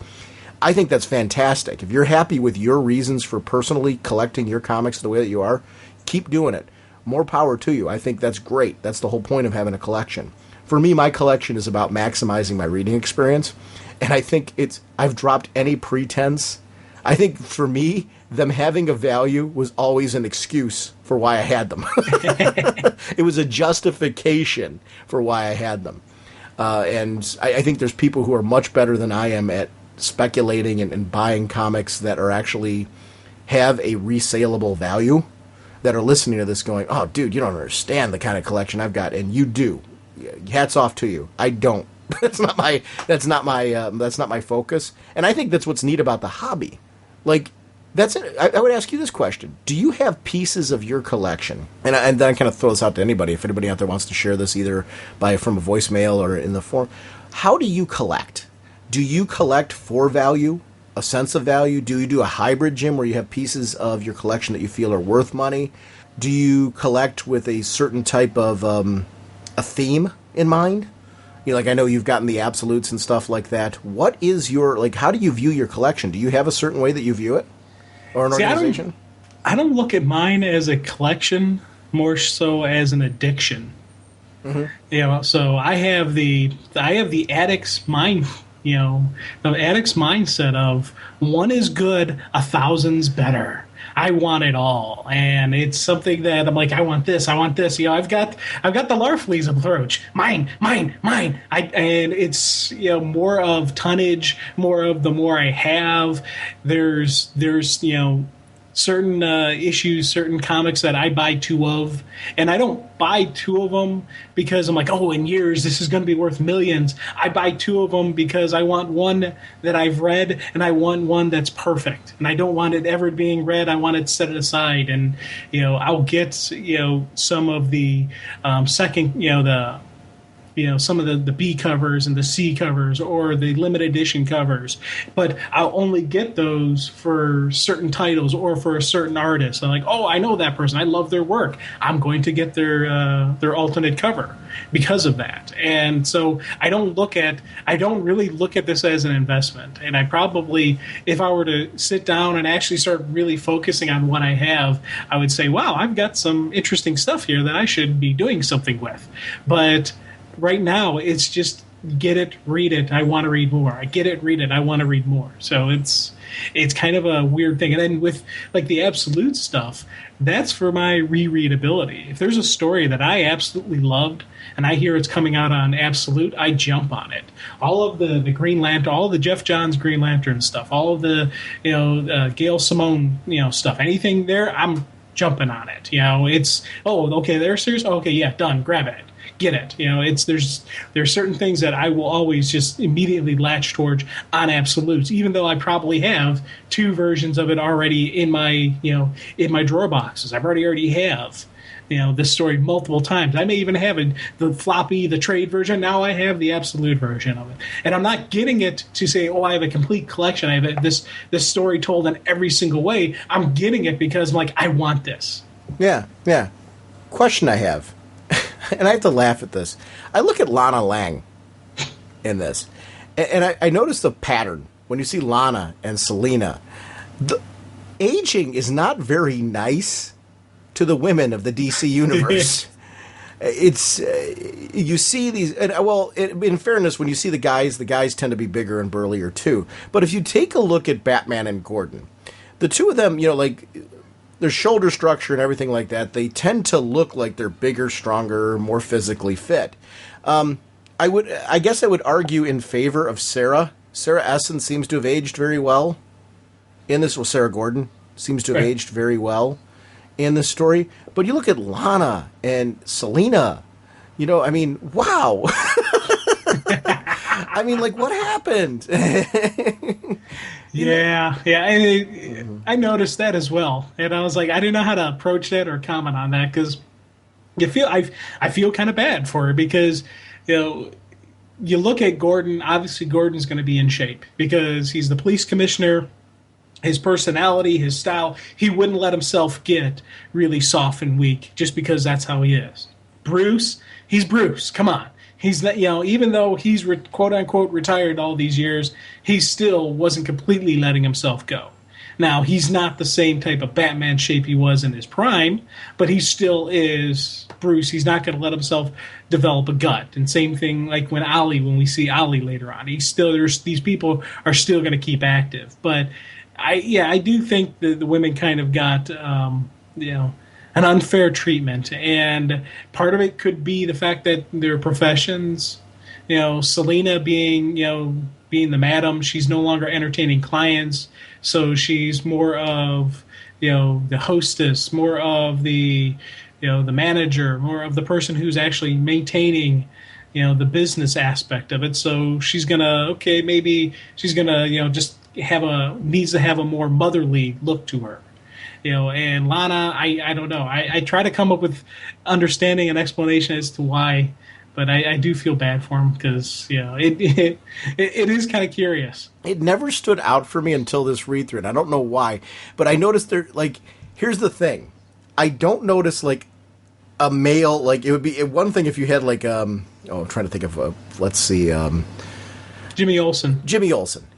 I think that's fantastic. If you're happy with your reasons for personally collecting your comics the way that you are, keep doing it. More power to you. I think that's great. That's the whole point of having a collection. For me, my collection is about maximizing my reading experience. And I think I've dropped any pretense. I think for me, them having a value was always an excuse for why I had them. It was a justification for why I had them. And I think there's people who are much better than I am at speculating and buying comics that are actually have a resaleable value, that are listening to this going, oh, dude, you don't understand the kind of collection I've got. And you do. Hats off to you. I don't. That's not my focus. And I think that's what's neat about the hobby. Like, that's it. I would ask you this question. Do you have pieces of your collection? And then I kind of throw this out to anybody. If anybody out there wants to share this either from a voicemail or in the form. How do you collect? Do you collect for value, a sense of value? Do you do a hybrid, Jim, where you have pieces of your collection that you feel are worth money? Do you collect with a certain type of a theme in mind? You know, like, I know you've gotten the absolutes and stuff like that. What is your, like, how do you view your collection? Do you have a certain way that you view it? Or an organization? I don't look at mine as a collection, more so as an addiction. Mm-hmm. You know, so I have the addict's mind, you know, the addict's mindset of one is good, 1,000's better. I want it all, and it's something that I'm like, I want this. You know, I've got the Larfleeze approach. Mine. And it's, you know, more of tonnage, more of the more I have. There's you know, certain issues, certain comics that I buy two of, and I don't buy two of them because I'm like, oh, in years this is going to be worth millions. I buy two of them because I want one that I've read, and I want one that's perfect, and I don't want it ever being read. I want it set it aside, and, you know, I'll get, you know, some of the second, you know, some of the B covers and the C covers or the limited edition covers, but I'll only get those for certain titles or for a certain artist. I'm like, oh, I know that person. I love their work. I'm going to get their alternate cover because of that. And so I don't really look at this as an investment. And I probably, if I were to sit down and actually start really focusing on what I have, I would say, wow, I've got some interesting stuff here that I should be doing something with. But right now, it's just get it, read it, I want to read more. I get it, read it, I want to read more. So it's kind of a weird thing. And then with, like, the absolute stuff, that's for my rereadability. If there's a story that I absolutely loved and I hear it's coming out on Absolute, I jump on it. All of the Green Lantern, all of the Jeff Johns Green Lantern stuff, all of the, you know, Gail Simone, you know, stuff, anything there, I'm jumping on it. You know, it's, oh, okay, they're serious? Okay, yeah, done, grab it. Get it. You know, there's certain things that I will always just immediately latch towards on absolutes, even though I probably have two versions of it already in my drawer boxes. I've already have, you know, this story multiple times. I may even have the floppy, the trade version. Now I have the absolute version of it, and I'm not getting it to say, oh, I have a complete collection. I have this story told in every single way. I'm getting it because I'm like, I want this. Yeah. Question I have. And I have to laugh at this. I look at Lana Lang in this, and I noticed a pattern when you see Lana and Selina, the aging is not very nice to the women of the DC universe. It's you see these, and in fairness, when you see the guys tend to be bigger and burlier too. But if you take a look at Batman and Gordon, the two of them, like their shoulder structure and everything like that, they tend to look like they're bigger, stronger, more physically fit. I guess I would argue in favor of Sarah. Sarah Essen seems to have aged very well in this. Well, Sarah Gordon seems to have aged very well in this story. But you look at Lana and Selina, wow. I mean, like, what happened? Yeah. I noticed that as well. And I was like, I didn't know how to approach that or comment on that because I feel kind of bad for her because, you look at Gordon, obviously Gordon's going to be in shape because he's the police commissioner. His personality, his style, he wouldn't let himself get really soft and weak just because that's how he is. Bruce, he's Bruce. Come on. He's not, even though he's quote unquote retired all these years, he still wasn't completely letting himself go. Now, he's not the same type of Batman shape he was in his prime, but he still is Bruce. He's not going to let himself develop a gut. And same thing like when we see Ollie later on. These people are still going to keep active. But I do think that the women kind of got, an unfair treatment. And part of it could be the fact that their professions, Selina being the madam, she's no longer entertaining clients. So she's more of, the hostess, more of the manager, more of the person who's actually maintaining, the business aspect of it. So she's maybe she's gonna, just needs to have a more motherly look to her. And Lana, I don't know. I try to come up with understanding and explanation as to why, but I do feel bad for him because, it is kind of curious. It never stood out for me until this read through, and I don't know why, but I noticed here's the thing. I don't notice, a male, it would be one thing if you had, I'm trying to think of, let's see, Jimmy Olsen.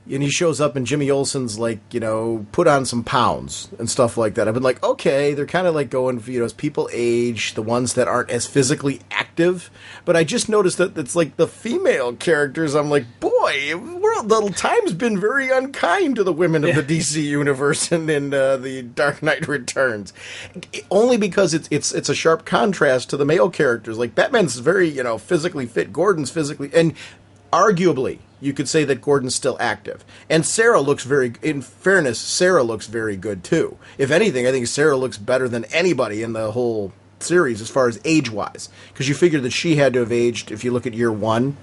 And he shows up and Jimmy Olsen's put on some pounds and stuff like that. I've been like, okay, they're kind of going for, as people age, the ones that aren't as physically active. But I just noticed that it's the female characters. I'm like, boy, the time's been very unkind to the women of the DC universe and in the Dark Knight Returns. Only because it's a sharp contrast to the male characters. Batman's very, physically fit. Gordon's physically, and arguably, you could say that Gordon's still active. And Sarah looks in fairness, Sarah looks very good too. If anything, I think Sarah looks better than anybody in the whole series as far as age-wise. Because you figure that she had to have aged, if you look at year one,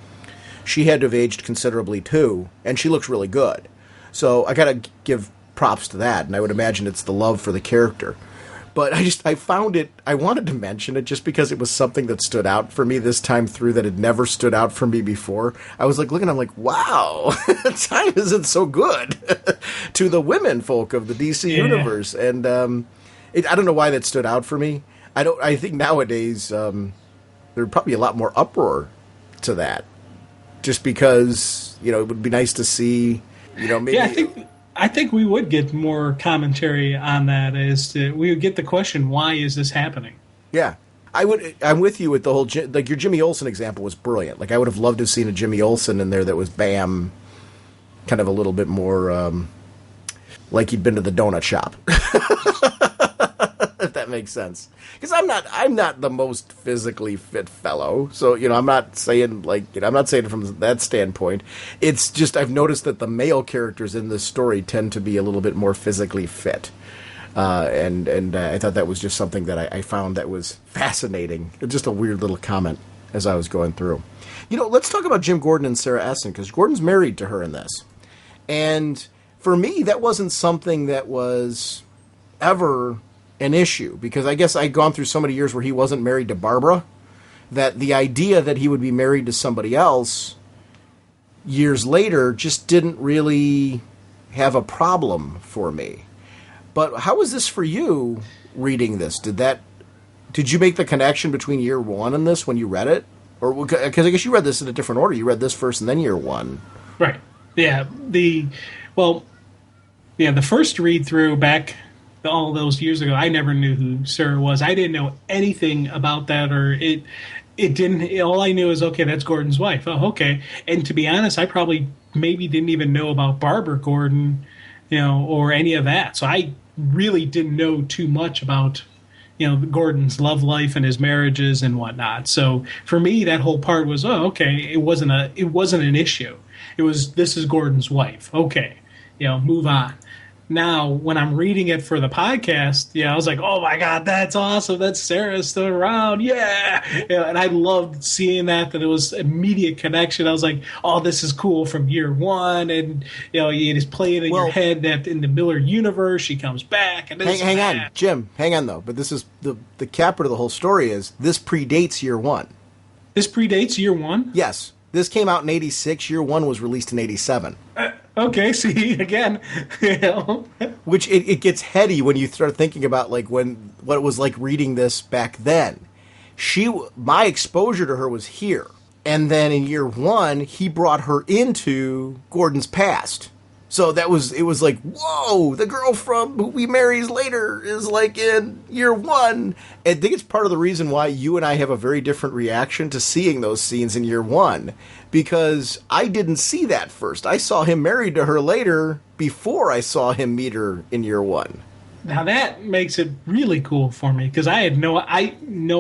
she had to have aged considerably too. And she looks really good. So I gotta give props to that. And I would imagine it's the love for the character. But I found it, I wanted to mention it just because it was something that stood out for me this time through that had never stood out for me before. I was looking, I'm like, wow, time isn't so good to the women folk of the DC universe. And I don't know why that stood out for me. I think nowadays there'd probably be a lot more uproar to that. Just because, it would be nice to see, maybe... Yeah, I think we would get more commentary on that we would get the question, why is this happening? Yeah. I'm with you with the whole, your Jimmy Olsen example was brilliant. I would have loved to have seen a Jimmy Olsen in there that was kind of a little bit more, like he'd been to the donut shop. If that makes sense. Because I'm not the most physically fit fellow. So, I'm not saying I'm not saying it from that standpoint. It's just I've noticed that the male characters in this story tend to be a little bit more physically fit. And I thought that was just something that I found that was fascinating. Just a weird little comment as I was going through. Let's talk about Jim Gordon and Sarah Essen, because Gordon's married to her in this. And for me, that wasn't something that was ever an issue, because I guess I'd gone through so many years where he wasn't married to Barbara, that the idea that he would be married to somebody else years later just didn't really have a problem for me. But how was this for you reading this? Did you make the connection between year one and this when you read it? Or because I guess you read this in a different order. You read this first and then year one. Right. Yeah, well, yeah, the first read through back all those years ago, I never knew who Sarah was. I didn't know anything about that, or it didn't. All I knew is okay, that's Gordon's wife. Oh, okay. And to be honest, I probably maybe didn't even know about Barbara Gordon, or any of that. So I really didn't know too much about Gordon's love life and his marriages and whatnot. So for me, that whole part was, oh, okay, it wasn't an issue. It was, this is Gordon's wife. Okay, move on. Now, when I'm reading it for the podcast, I was like, oh my God, that's awesome. That's Sarah still around. Yeah. And I loved seeing that it was immediate connection. I was like, oh, this is cool from year one. And, you just play it in your head that in the Miller universe, she comes back. And hang on, Jim, hang on though. But this is the capper of the whole story is this predates year one. This predates year one? Yes. This came out in 86. Year one was released in 87. Okay, see, again, Which it gets heady when you start thinking about what it was like reading this back then. My exposure to her was here. And then in year one, he brought her into Gordon's past. So it was like, whoa, the girl from who we marries later is like in year one. I think it's part of the reason why you and I have a very different reaction to seeing those scenes in year one. Because I didn't see that first. I saw him married to her later before I saw him meet her in year one. Now that makes it really cool for me because I had no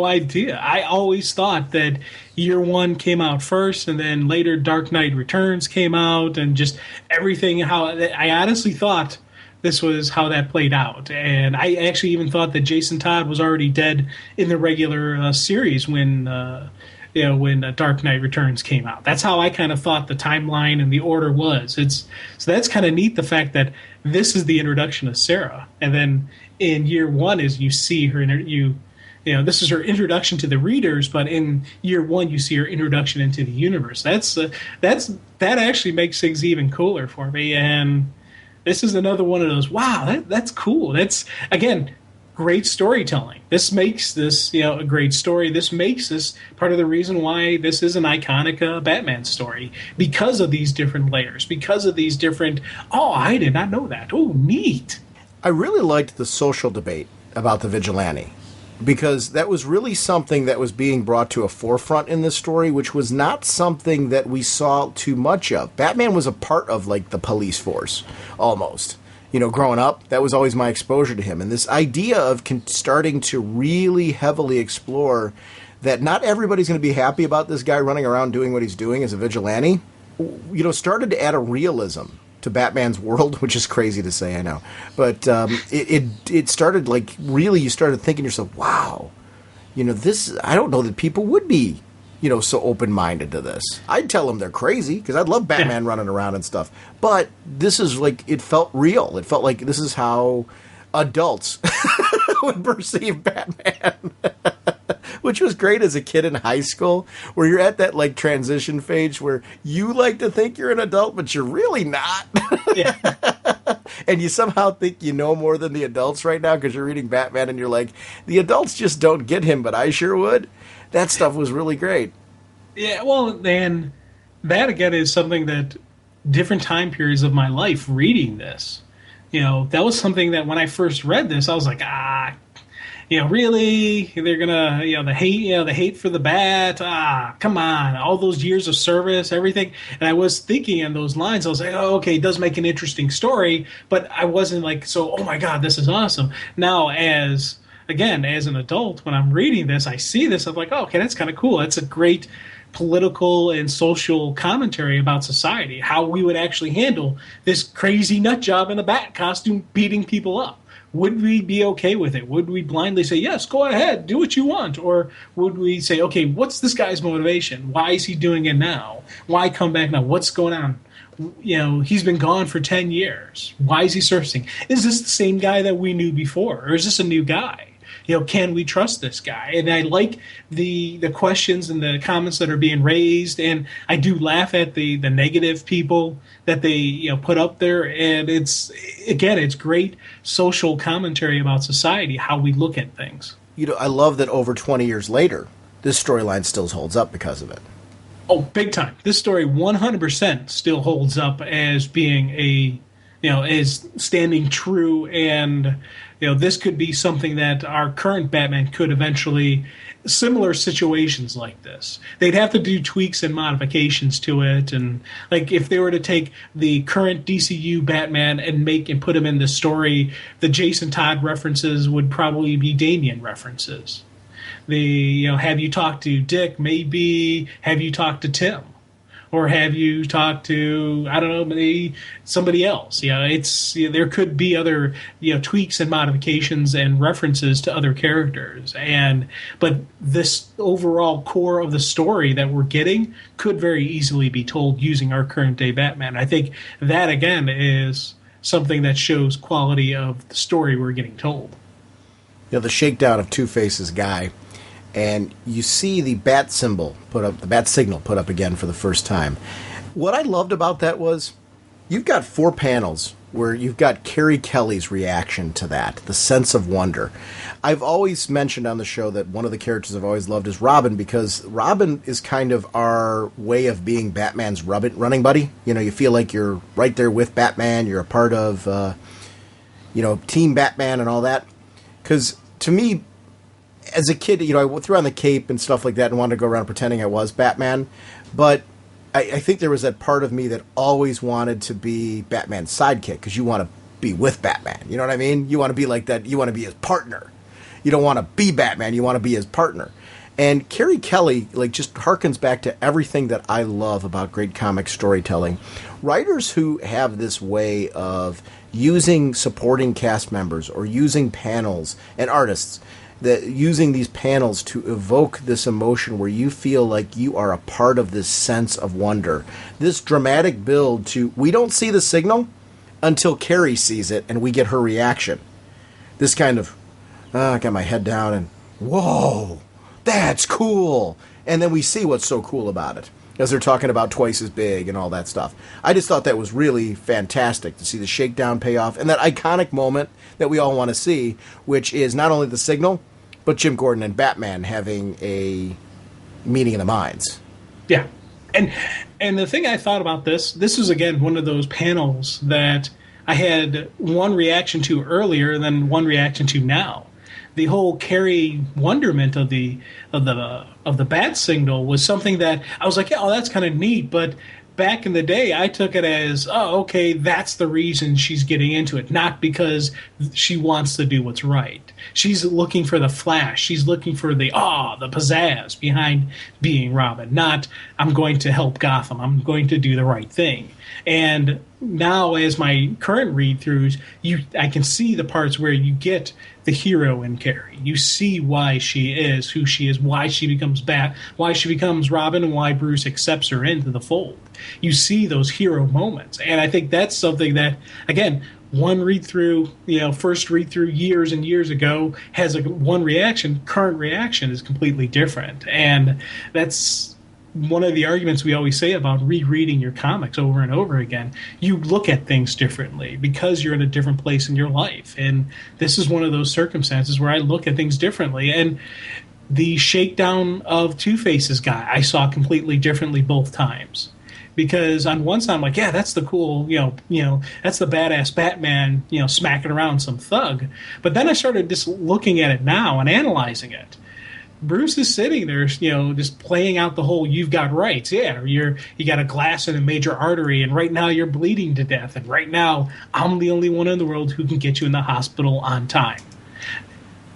idea. I always thought that year one came out first and then later Dark Knight Returns came out and just everything. I honestly thought this was how that played out. And I actually even thought that Jason Todd was already dead in the regular series when Dark Knight Returns came out. That's how I kind of thought the timeline and the order was. So that's kind of neat, the fact that this is the introduction of Sarah. And then in year one is you see her, this is her introduction to the readers, but in year one you see her introduction into the universe. That actually makes things even cooler for me. And this is another one of those, wow, that's cool. That's, again, great storytelling. This makes this, a great story. This makes this part of the reason why this is an iconic Batman story, because of these different layers, because of these different, oh, I did not know that. Oh, neat. I really liked the social debate about the vigilante, because that was really something that was being brought to a forefront in this story, which was not something that we saw too much of. Batman was a part of, the police force, almost. Growing up, that was always my exposure to him. And this idea of starting to really heavily explore that not everybody's going to be happy about this guy running around doing what he's doing as a vigilante, started to add a realism to Batman's world, which is crazy to say, I know. But it started, really, you started thinking to yourself, wow, this, I don't know that people would be so open-minded to this. I'd tell them they're crazy, because I'd love Batman running around and stuff. But this is it felt real. It felt like this is how adults would perceive Batman. Which was great as a kid in high school, where you're at that, transition phase where you like to think you're an adult, but you're really not. Yeah. And you somehow think you know more than the adults right now because you're reading Batman and you're like, the adults just don't get him, but I sure would. That stuff was really great. Yeah, well, and that, again, is something that different time periods of my life reading this, that was something that when I first read this, I was like, really? They're gonna, the hate for the bat. Come on, all those years of service, everything. And I was thinking in those lines, I was like, oh, okay, it does make an interesting story, but I wasn't so, oh my God, this is awesome. Now, as an adult, when I'm reading this, I see this, I'm like, oh, okay, that's kind of cool. That's a great political and social commentary about society, how we would actually handle this crazy nut job in a bat costume beating people up. Would we be okay with it? Would we blindly say, yes, go ahead, do what you want? Or would we say, okay, what's this guy's motivation? Why is he doing it now? Why come back now? What's going on? He's been gone for 10 years. Why is he surfacing? Is this the same guy that we knew before? Or is this a new guy? Can we trust this guy? And I like the questions and the comments that are being raised, and I do laugh at the negative people that they put up there. And it's great social commentary about society, how we look at things. I love that over 20 years later, this storyline still holds up because of it. Oh, big time. This story 100% still holds up as being as standing true, and this could be something that our current Batman could eventually, similar situations like this. They'd have to do tweaks and modifications to it, and like if they were to take the current DCU Batman and put him in the story, the Jason Todd references would probably be Damian references. Have you talked to Dick? Maybe have you talked to Tim? Or have you talked to, I don't know, maybe somebody else? There could be other tweaks and modifications and references to other characters. But this overall core of the story that we're getting could very easily be told using our current day Batman. I think that again is something that shows quality of the story we're getting told. The shakedown of Two-Face's guy. And you see the bat symbol put up, the bat signal put up again for the first time. What I loved about that was you've got 4 panels where you've got Carrie Kelly's reaction to that, the sense of wonder. I've always mentioned on the show that one of the characters I've always loved is Robin, because Robin is kind of our way of being Batman's running buddy. You feel like you're right there with Batman. You're a part of, Team Batman and all that. Because to me, as a kid, I threw on the cape and stuff like that and wanted to go around pretending I was Batman. But I think there was that part of me that always wanted to be Batman's sidekick, because you want to be with Batman. You know what I mean? You want to be like that. You want to be his partner. You don't want to be Batman. You want to be his partner. And Carrie Kelly, just harkens back to everything that I love about great comic storytelling. Writers who have this way of using supporting cast members or using panels, and artists that using these panels to evoke this emotion where you feel like you are a part of this sense of wonder. This dramatic build to, we don't see the signal until Carrie sees it and we get her reaction. This kind of, I got my head down and, whoa, that's cool. And then we see what's so cool about it, as they're talking about twice as big and all that stuff. I just thought that was really fantastic to see the shakedown pay off and that iconic moment that we all want to see, which is not only the signal, but Jim Gordon and Batman having a meeting in the minds. Yeah. And the thing I thought about this is, again, one of those panels that I had one reaction to earlier than one reaction to now. The whole Carrie wonderment of the bat signal was something that I was like, yeah, that's kind of neat, but back in the day, I took it as, oh, okay, that's the reason she's getting into it, not because she wants to do what's right. She's looking for the flash. She's looking for the pizzazz behind being Robin, not I'm going to help Gotham. I'm going to do the right thing. And now, as my current read-throughs, I can see the parts where you get the hero in Carrie. You see why she is who she is, why she becomes why she becomes Robin, and why Bruce accepts her into the fold. You see those hero moments. And I think that's something that, again, one read-through, first read-through years and years ago has one reaction. Current reaction is completely different. And that's one of the arguments we always say about rereading your comics over and over again. You look at things differently because you're in a different place in your life. And this is one of those circumstances where I look at things differently. And the shakedown of Two-Face's guy, I saw completely differently both times. Because on one side, I'm like, yeah, that's the cool, that's the badass Batman, smacking around some thug. But then I started just looking at it now and analyzing it. Bruce is sitting there, just playing out the whole "you've got rights." Yeah, you got a glass in a major artery, and right now you're bleeding to death, and right now I'm the only one in the world who can get you in the hospital on time.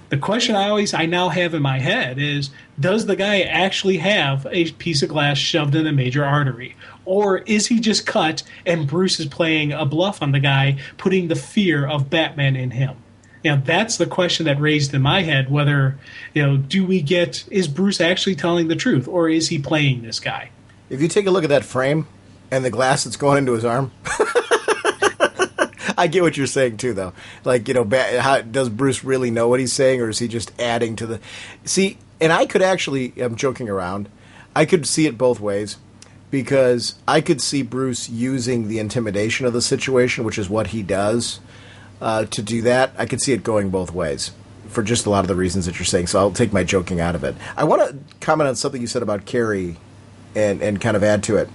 The question I now have in my head is, does the guy actually have a piece of glass shoved in a major artery? Or is he just cut and Bruce is playing a bluff on the guy, putting the fear of Batman in him? That's the question that raised in my head, whether, is Bruce actually telling the truth, or is he playing this guy? If you take a look at that frame and the glass that's going into his arm, I get what you're saying too, though. Does Bruce really know what he's saying, or is he just adding to the... See, and I could actually, I'm joking around, I could see it both ways, because I could see Bruce using the intimidation of the situation, which is what he does, to do that. I could see it going both ways for just a lot of the reasons that you're saying, so I'll take my joking out of it. I want to comment on something you said about Carrie and kind of add to it.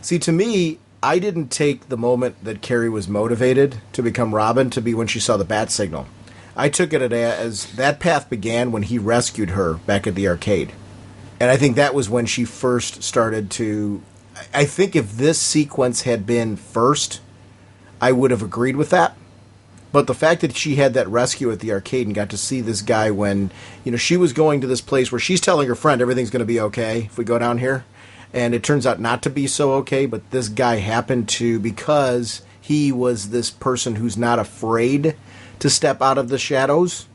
See, to me, I didn't take the moment that Carrie was motivated to become Robin to be when she saw the bat signal. I took it as that path began when he rescued her back at the arcade. And I think that was when she first started to... I think if this sequence had been first, I would have agreed with that. But the fact that she had that rescue at the arcade and got to see this guy when, she was going to this place where she's telling her friend everything's going to be okay if we go down here. And it turns out not to be so okay, but this guy happened to, because he was this person who's not afraid to step out of the shadows,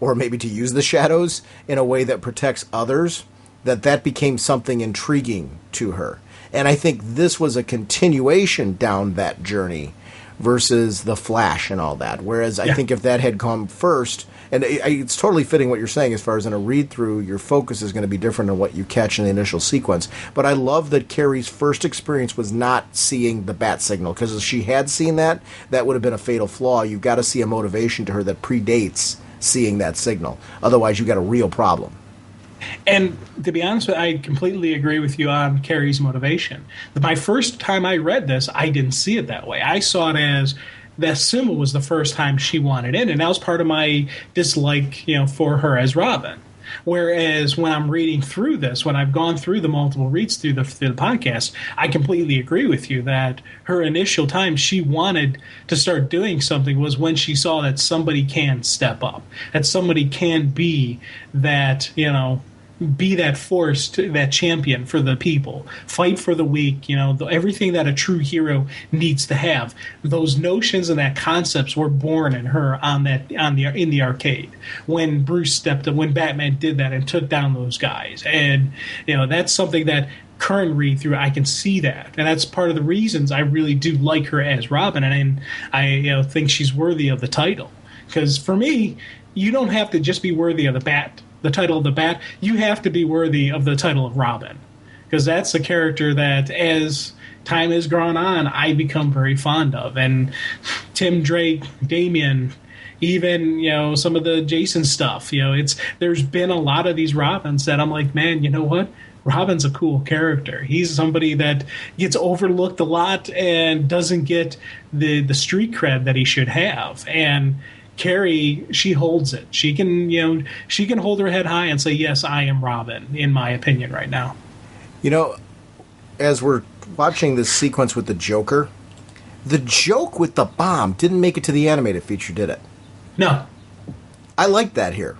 or maybe to use the shadows in a way that protects others, that became something intriguing to her. And I think this was a continuation down that journey versus the Flash and all that. Whereas I think if that had come first, and it's totally fitting what you're saying as far as in a read-through, your focus is going to be different than what you catch in the initial sequence. But I love that Carrie's first experience was not seeing the bat signal, because if she had seen that, that would have been a fatal flaw. You've got to see a motivation to her that predates seeing that signal. Otherwise, you've got a real problem. And to be honest with you, I completely agree with you on Carrie's motivation. My first time I read this, I didn't see it that way. I saw it as that symbol was the first time she wanted in, and that was part of my dislike, for her as Robin. Whereas when I'm reading through this, when I've gone through the multiple reads through the podcast, I completely agree with you that her initial time she wanted to start doing something was when she saw that somebody can step up, that somebody can be that, be that force, that champion for the people, fight for the weak, everything that a true hero needs to have. Those notions and that concepts were born in her in the arcade when Bruce stepped up, when Batman did that and took down those guys. And that's something that current read through, I can see that, and that's part of the reasons I really do like her as Robin, and I think she's worthy of the title. Because for me, you don't have to just be worthy of the title of the Bat, you have to be worthy of the title of Robin, because that's the character that, as time has gone on, I become very fond of. And Tim Drake, Damian, even some of the Jason stuff, there's been a lot of these Robins that I'm like, man, you know what? Robin's a cool character. He's somebody that gets overlooked a lot and doesn't get the street cred that he should have. And Carrie, she holds it. She can hold her head high and say, yes, I am Robin, in my opinion right now. As we're watching this sequence with the Joker, the joke with the bomb didn't make it to the animated feature, did it? No. I like that here.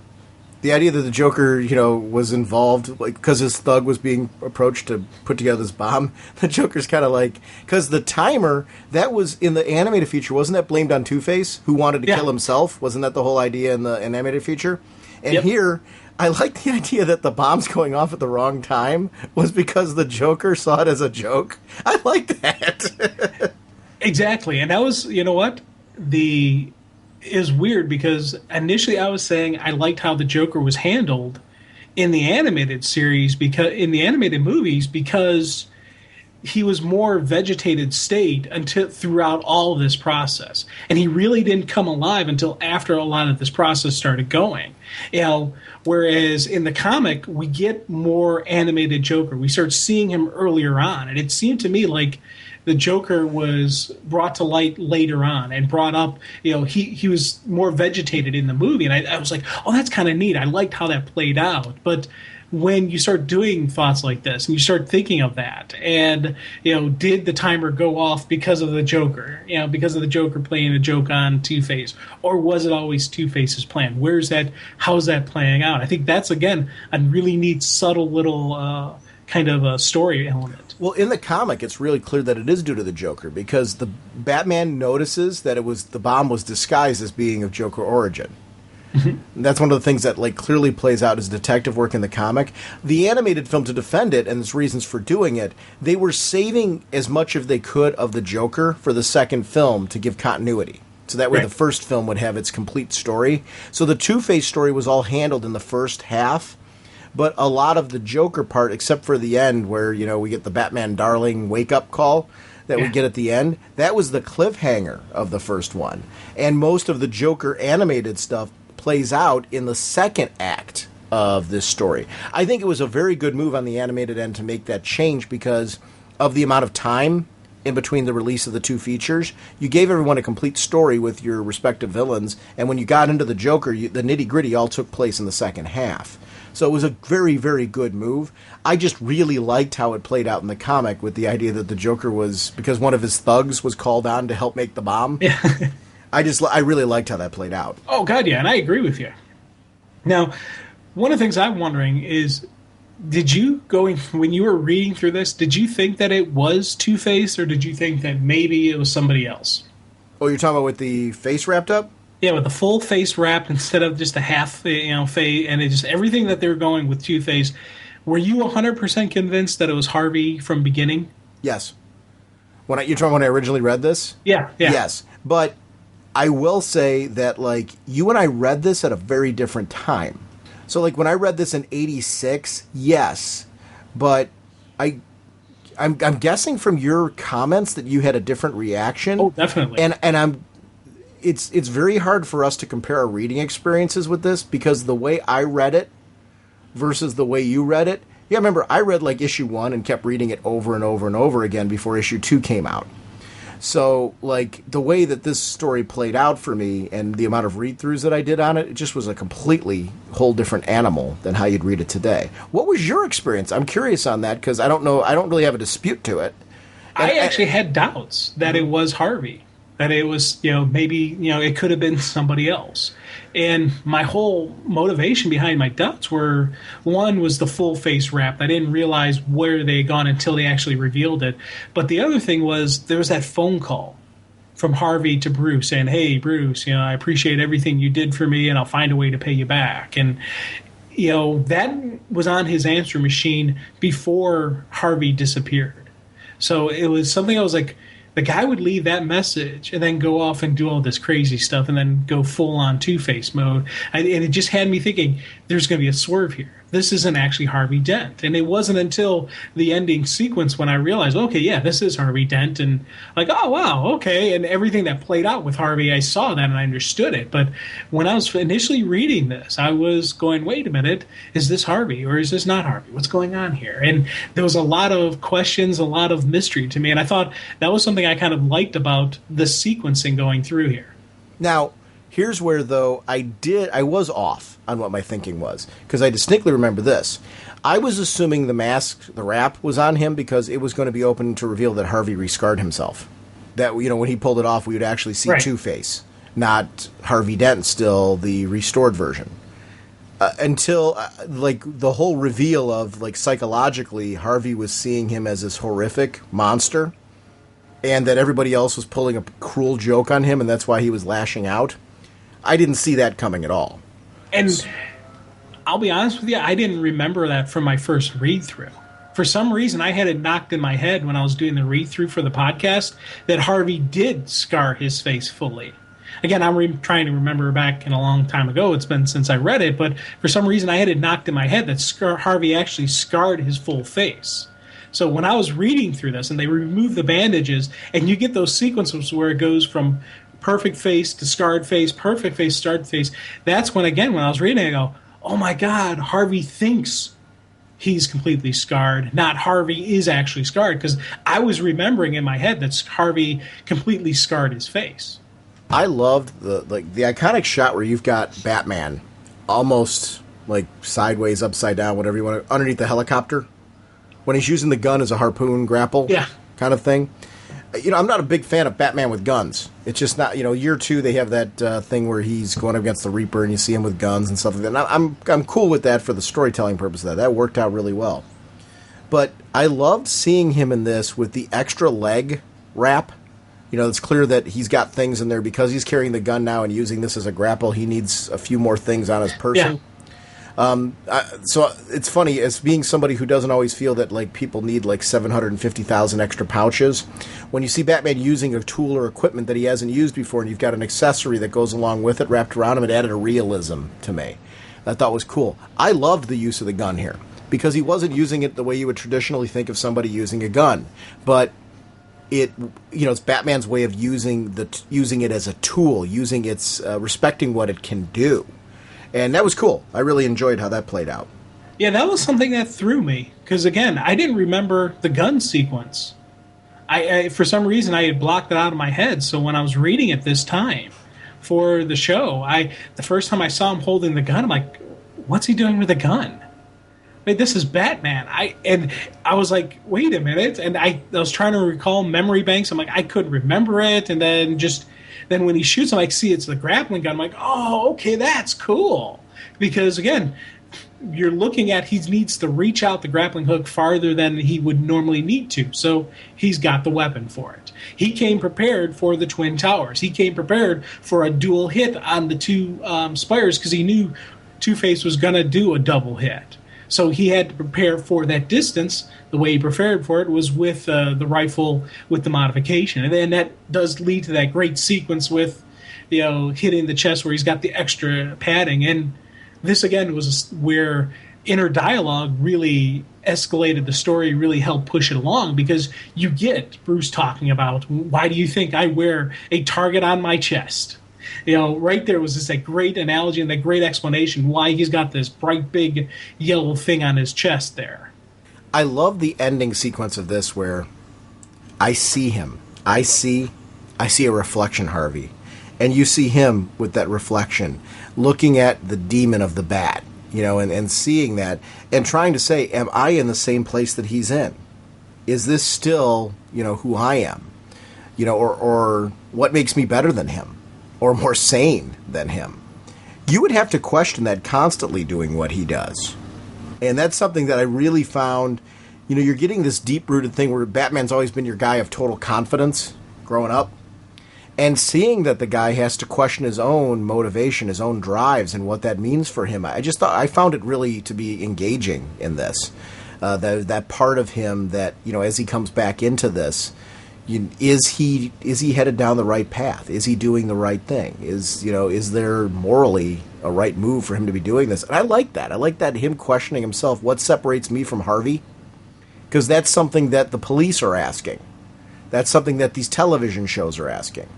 The idea that the Joker, was involved, because his thug was being approached to put together this bomb, the Joker's kind of because the timer, that was in the animated feature, wasn't that blamed on Two-Face, who wanted to kill himself? Wasn't that the whole idea in the animated feature? And here, I like the idea that the bomb's going off at the wrong time was because the Joker saw it as a joke. I like that. Exactly. And that was, what? Is weird, because initially I was saying I liked how the Joker was handled in the animated series, because in the animated movies, because he was more vegetated state throughout all of this process, and he really didn't come alive until after a lot of this process started going. Whereas in the comic we get more animated Joker. We start seeing him earlier on, and it seemed to me like the Joker was brought to light later on and brought up, he was more vegetated in the movie. And I was like, oh, that's kind of neat. I liked how that played out. But when you start doing thoughts like this and you start thinking of that, and, did the timer go off because of the Joker, because of the Joker playing a joke on Two-Face, or was it always Two-Face's plan? How's that playing out? I think that's, again, a really neat, subtle little kind of a story element. Well, in the comic, it's really clear that it is due to the Joker, because the Batman notices that the bomb was disguised as being of Joker origin. Mm-hmm. That's one of the things that clearly plays out as detective work in the comic. The animated film, to defend it, and its reasons for doing it, they were saving as much as they could of the Joker for the second film to give continuity. So that way the first film would have its complete story. So the Two-Face story was all handled in the first half. But a lot of the Joker part, except for the end where, we get the Batman darling wake-up call that we get at the end, that was the cliffhanger of the first one. And most of the Joker animated stuff plays out in the second act of this story. I think it was a very good move on the animated end to make that change because of the amount of time in between the release of the two features. You gave everyone a complete story with your respective villains, and when you got into the Joker, the nitty-gritty all took place in the second half. So it was a very, very good move. I just really liked how it played out in the comic with the idea that the Joker was, because one of his thugs was called on to help make the bomb. Yeah. I really liked how that played out. Oh, God, yeah, and I agree with you. Now, one of the things I'm wondering is, when you were reading through this, did you think that it was Two-Face, or did you think that maybe it was somebody else? Oh, you're talking about with the face wrapped up? Yeah, with the full face wrapped instead of just a half, face, and it just everything that they were going with Two-Face. Were you 100% convinced that it was Harvey from beginning? Yes. You're talking when I originally read this? Yeah. Yes, but I will say that you and I read this at a very different time. So when I read this in '86, yes, but I'm guessing from your comments that you had a different reaction. Oh, definitely. And it's very hard for us to compare our reading experiences with this because the way I read it versus the way you read it. Yeah, remember I read issue 1 and kept reading it over and over and over again before issue 2 came out. So, the way that this story played out for me and the amount of read-throughs that I did on it, it just was a completely whole different animal than how you'd read it today. What was your experience? I'm curious on that because I don't really have a dispute to it. I actually had doubts that it was Harvey, that it was, maybe, it could have been somebody else. And my whole motivation behind my doubts one was the full face wrap. I didn't realize where they had gone until they actually revealed it. But the other thing was there was that phone call from Harvey to Bruce saying, "Hey, Bruce, I appreciate everything you did for me and I'll find a way to pay you back." And, that was on his answer machine before Harvey disappeared. So it was something I was like, the guy would leave that message and then go off and do all this crazy stuff and then go full-on Two-Face mode. And it just had me thinking, there's going to be a swerve here. This isn't actually Harvey Dent. And it wasn't until the ending sequence when I realized, okay, yeah, this is Harvey Dent. And oh, wow, okay. And everything that played out with Harvey, I saw that and I understood it. But when I was initially reading this, I was going, wait a minute, is this Harvey or is this not Harvey? What's going on here? And there was a lot of questions, a lot of mystery to me. And I thought that was something I kind of liked about the sequencing going through here. Now, here's where, though, I was off on what my thinking was, because I distinctly remember this. I was assuming the mask, the wrap, was on him because it was going to be open to reveal that Harvey rescarred himself. That, when he pulled it off, we would actually see right. Two-Face, not Harvey Dent, still the restored version. Until, the whole reveal of, psychologically, Harvey was seeing him as this horrific monster, and that everybody else was pulling a cruel joke on him, and that's why he was lashing out. I didn't see that coming at all. And I'll be honest with you, I didn't remember that from my first read-through. For some reason, I had it knocked in my head when I was doing the read-through for the podcast that Harvey did scar his face fully. Again, I'm trying to remember back in a long time ago. It's been since I read it, but for some reason, I had it knocked in my head that Harvey actually scarred his full face. So when I was reading through this and they remove the bandages and you get those sequences where it goes from perfect face to scarred face, perfect face, scarred face, that's when I was reading, I go, oh my God, Harvey thinks he's completely scarred, not Harvey is actually scarred, because I was remembering in my head that Harvey completely scarred his face. I loved the iconic shot where you've got Batman almost sideways, upside down, whatever you want, underneath the helicopter, when he's using the gun as a harpoon grapple kind of thing. I'm not a big fan of Batman with guns. It's just not, year 2 they have that thing where he's going up against the Reaper and you see him with guns and stuff like that. And I'm cool with that for the storytelling purpose of that. That worked out really well. But I loved seeing him in this with the extra leg wrap. It's clear that he's got things in there because he's carrying the gun now and using this as a grapple. He needs a few more things on his person. Yeah. So it's funny, as being somebody who doesn't always feel that people need 750,000 extra pouches, when you see Batman using a tool or equipment that he hasn't used before and you've got an accessory that goes along with it wrapped around him, it added a realism to me. I thought was cool. I loved the use of the gun here because he wasn't using it the way you would traditionally think of somebody using a gun, but it's Batman's way of using it as a tool, using its respecting what it can do. And that was cool. I really enjoyed how that played out. Yeah, that was something that threw me. Because, again, I didn't remember the gun sequence. I for some reason, I had blocked it out of my head. So when I was reading it this time for the show, the first time I saw him holding the gun, I'm like, what's he doing with the gun? Wait, this is Batman. I was like, wait a minute. And I was trying to recall memory banks. I'm like, I couldn't remember it. And then when he shoots him, I see it's the grappling gun. I'm like, oh, okay, that's cool. Because, again, you're looking at he needs to reach out the grappling hook farther than he would normally need to. So he's got the weapon for it. He came prepared for the Twin Towers. He came prepared for a dual hit on the two spires because he knew Two-Face was going to do a double hit. So he had to prepare for that distance. The way he prepared for it was with the rifle with the modification. And then that does lead to that great sequence with, hitting the chest where he's got the extra padding. And this, again, was where inner dialogue really escalated the story, really helped push it along, because you get Bruce talking about, why do you think I wear a target on my chest? Right there was that great analogy and that great explanation why he's got this bright, big yellow thing on his chest there. I love the ending sequence of this where I see him. I see a reflection, Harvey. And you see him with that reflection looking at the demon of the bat, and seeing that and trying to say, am I in the same place that he's in? Is this still, who I am? Or what makes me better than him? Or more sane than him? You would have to question that constantly doing what he does. And that's something that I really found, you're getting this deep-rooted thing where Batman's always been your guy of total confidence growing up. And seeing that the guy has to question his own motivation, his own drives, and what that means for him, I found it really to be engaging in this. That part of him that, as he comes back into this, is he headed down the right path? Is he doing the right thing? Is there morally a right move for him to be doing this? And I like that. I like that, him questioning himself. What separates me from Harvey? Because that's something that the police are asking. That's something that these television shows are asking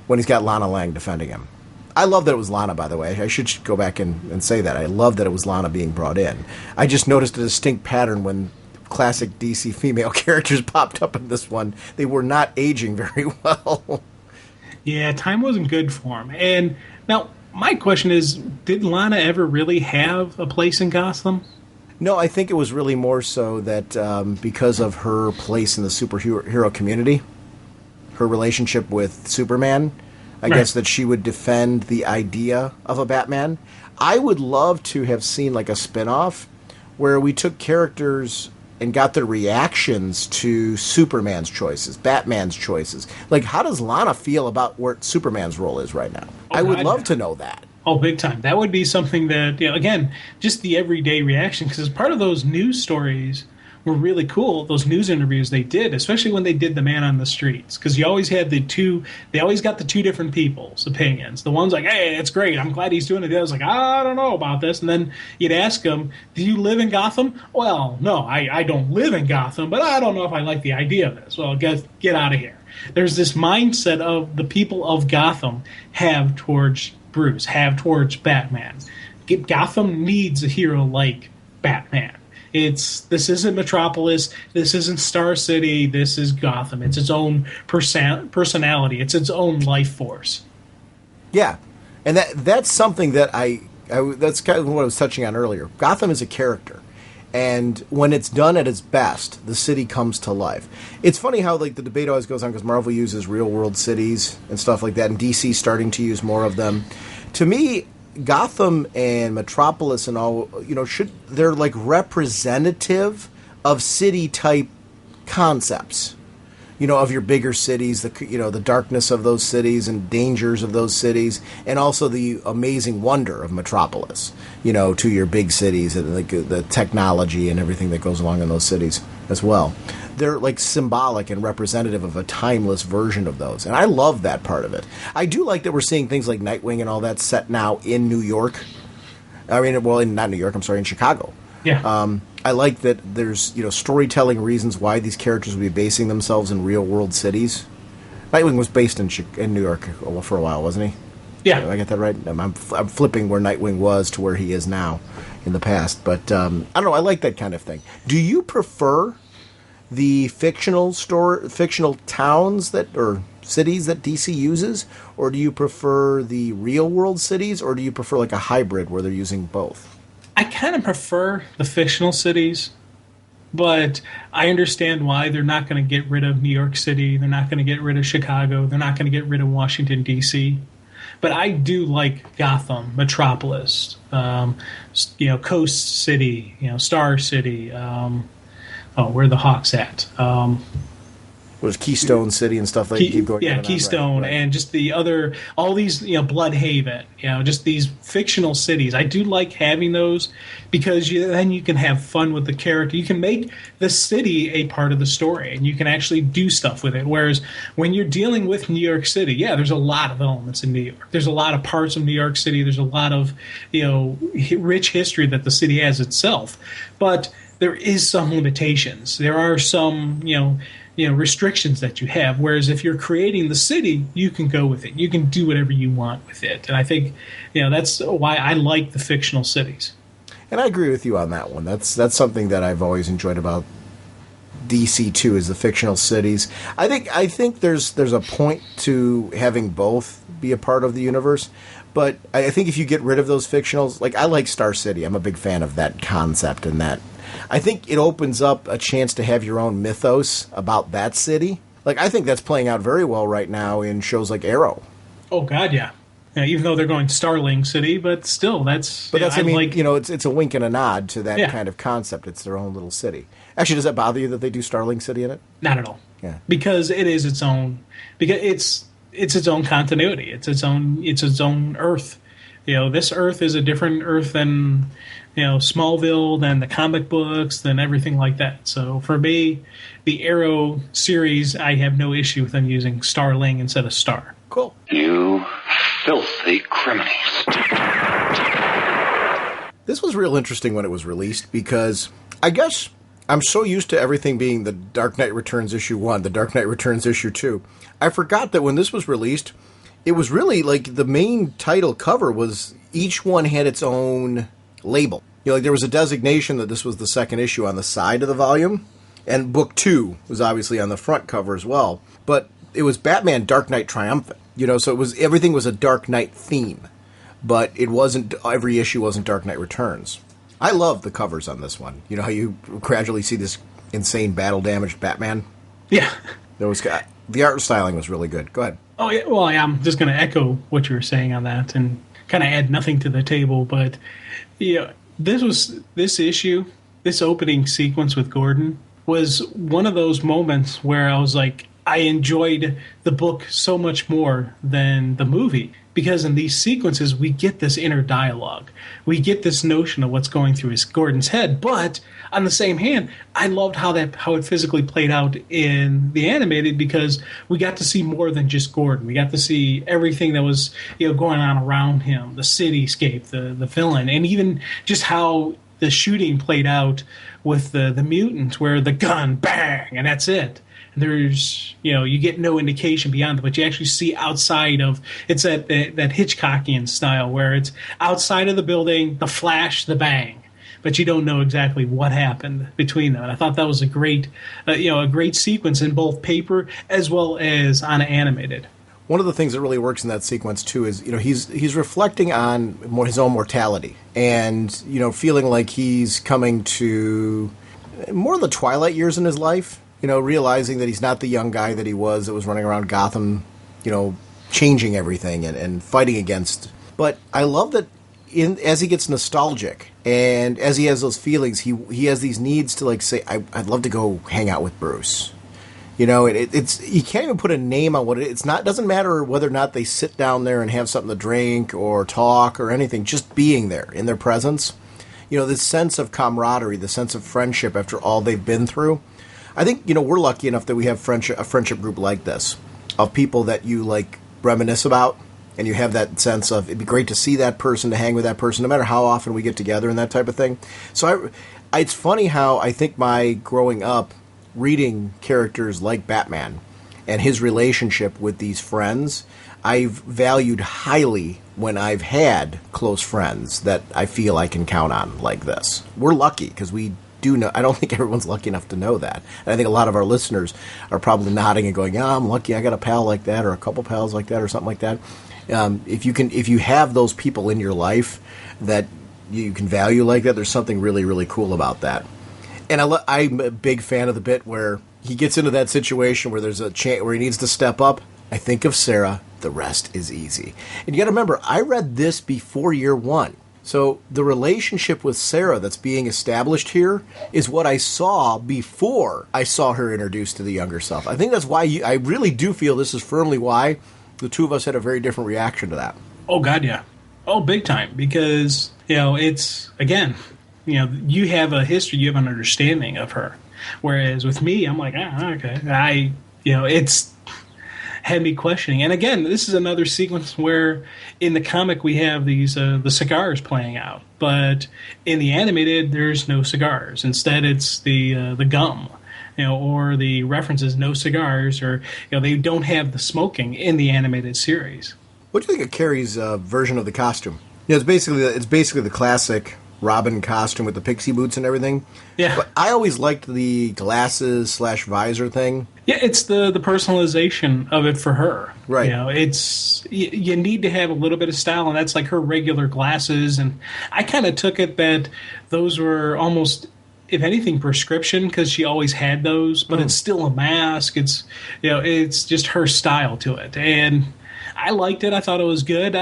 when he's got Lana Lang defending him. I love that it was Lana, by the way. I should go back and say that. I love that it was Lana being brought in. I just noticed a distinct pattern when classic DC female characters popped up in this one. They were not aging very well. Yeah, time wasn't good for him. And now, my question is, did Lana ever really have a place in Gotham? No, I think it was really more so that because of her place in the superhero community, her relationship with Superman, I guess that she would defend the idea of a Batman. I would love to have seen like a spin-off where we took characters and got their reactions to Superman's choices, Batman's choices. Like, how does Lana feel about where Superman's role is right now? I would love to know that. Oh, big time. That would be something that, again, just the everyday reaction, because as part of those news stories were really cool, those news interviews they did, especially when they did the man on the streets, because you always had they always got the two different people's opinions. The one's like, hey, it's great, I'm glad he's doing it. The other's like, I don't know about this. And then you'd ask them, do you live in Gotham? Well, no, I don't live in Gotham, but I don't know if I like the idea of this. Well, get out of here. There's this mindset of the people of Gotham have towards Bruce, have towards Batman. Gotham needs a hero like Batman. This isn't Metropolis, this isn't Star City, this is Gotham. It's its own personality, it's its own life force. Yeah, and that's something that that's kind of what I was touching on earlier. Gotham is a character, and when it's done at its best, the city comes to life. It's funny how like the debate always goes on because Marvel uses real-world cities and stuff like that, and DC's starting to use more of them. To me, Gotham and Metropolis and all, they're like representative of city-type concepts, of your bigger cities, the darkness of those cities and dangers of those cities, and also the amazing wonder of Metropolis, to your big cities and like the technology and everything that goes along in those cities as well. They're like symbolic and representative of a timeless version of those. And I love that part of it. I do like that we're seeing things like Nightwing and all that set now in New York. I mean, well, not New York, I'm sorry, in Chicago. Yeah. I like that there's, storytelling reasons why these characters would be basing themselves in real-world cities. Nightwing was based in New York for a while, wasn't he? Yeah. I got that right? I'm flipping where Nightwing was to where he is now in the past. But I don't know. I like that kind of thing. Do you prefer the fictional towns or cities that DC uses, or do you prefer the real world cities, or do you prefer like a hybrid where they're using both? I kind of prefer the fictional cities, but I understand why they're not going to get rid of New York City. They're not going to get rid of Chicago. They're not going to get rid of Washington, D.C. But I do like Gotham, Metropolis, Coast City, Star City. Where are the Hawks at? Was Keystone City and stuff like that. Keep going. Yeah, Keystone, right. And just all these, Bloodhaven, just these fictional cities. I do like having those because then you can have fun with the character. You can make the city a part of the story, and you can actually do stuff with it. Whereas when you're dealing with New York City, there's a lot of elements in New York. There's a lot of parts of New York City. There's a lot of, rich history that the city has itself. But there is some limitations. There are some, restrictions that you have. Whereas if you're creating the city, you can go with it. You can do whatever you want with it. And I think, that's why I like the fictional cities. And I agree with you on that one. That's something that I've always enjoyed about DC too, is the fictional cities. I think there's a point to having both be a part of the universe. But I think if you get rid of those fictionals, like I like Star City. I'm a big fan of that concept and that. I think it opens up a chance to have your own mythos about that city. Like, I think that's playing out very well right now in shows like Arrow. Oh, God, yeah. Even though they're going to Starling City, but still, that's... But it's a wink and a nod to that kind of concept. It's their own little city. Actually, does that bother you that they do Starling City in it? Not at all. Yeah. Because it is its own... Because it's its own continuity. It's its own Earth. This Earth is a different Earth than... Smallville, than the comic books, than everything like that. So for me, the Arrow series, I have no issue with them using Starling instead of Star. Cool. You filthy criminals. This was real interesting when it was released because I guess I'm so used to everything being the Dark Knight Returns issue 1, the Dark Knight Returns issue 2. I forgot that when this was released, it was really like the main title cover was each one had its own label. There was a designation that this was the second issue on the side of the volume, and book 2 was obviously on the front cover as well. But it was Batman Dark Knight Triumphant, so everything was a Dark Knight theme, but it wasn't, every issue wasn't Dark Knight Returns. I love the covers on this one. How you gradually see this insane battle-damaged Batman? Yeah. The art styling was really good. Go ahead. Oh, yeah. Well, I'm just going to echo what you were saying on that and kind of add nothing to the table, but... This issue, this opening sequence with Gordon was one of those moments where I was like, I enjoyed the book so much more than the movie. Because in these sequences, we get this inner dialogue. We get this notion of what's going through Gordon's head. But on the same hand, I loved how it physically played out in the animated because we got to see more than just Gordon. We got to see everything that was going on around him, the cityscape, the villain, and even just how the shooting played out with the mutant, where the gun, bang, and that's it. There's, you get no indication beyond it, but you actually see outside of, it's that Hitchcockian style where it's outside of the building, the flash, the bang, but you don't know exactly what happened between them. And I thought that was a great sequence in both paper as well as on animated. One of the things that really works in that sequence too is, he's reflecting on his own mortality and, feeling like he's coming to more of the twilight years in his life. Realizing that he's not the young guy that he was that was running around Gotham, changing everything and fighting against. But I love that as he gets nostalgic and as he has those feelings, he has these needs to say, I'd love to go hang out with Bruce. It's you can't even put a name on what it's not. It doesn't matter whether or not they sit down there and have something to drink or talk or anything. Just being there in their presence, this sense of camaraderie, the sense of friendship after all they've been through. I think, we're lucky enough that we have a friendship group like this, of people that you, reminisce about, and you have that sense of, it'd be great to see that person, to hang with that person, no matter how often we get together and that type of thing. So it's funny how I think my growing up, reading characters like Batman, and his relationship with these friends, I've valued highly when I've had close friends that I feel I can count on like this. We're lucky because we do know. I don't think everyone's lucky enough to know that. And I think a lot of our listeners are probably nodding and going, "Yeah, I'm lucky. I got a pal like that, or a couple pals like that, or something like that." If you have those people in your life that you can value like that, there's something really, really cool about that. And I'm a big fan of the bit where he gets into that situation where there's a chance where he needs to step up. I think of Sarah. The rest is easy. And you got to remember, I read this before year one. So the relationship with Sarah that's being established here is what I saw before I saw her introduced to the younger self. I think that's why I really do feel this is firmly why the two of us had a very different reaction to that. Oh, God, yeah. Oh, big time. Because, it's, again, you have a history, you have an understanding of her. Whereas with me, I'm like, okay. It's had me questioning. And again, this is another sequence where in the comic we have these the cigars playing out, but in the animated there's no cigars. Instead, it's the gum, or the references no cigars, or they don't have the smoking in the animated series. What do you think of Carrie's version of the costume? It's basically the classic Robin costume with the pixie boots and everything. Yeah. But I always liked the glasses/visor thing. Yeah, it's the personalization of it for her. Right. It's you need to have a little bit of style, and that's like her regular glasses. And I kind of took it that those were almost, if anything, prescription, because she always had those, but it's still a mask. It's it's just her style to it, and I liked it. I thought it was good.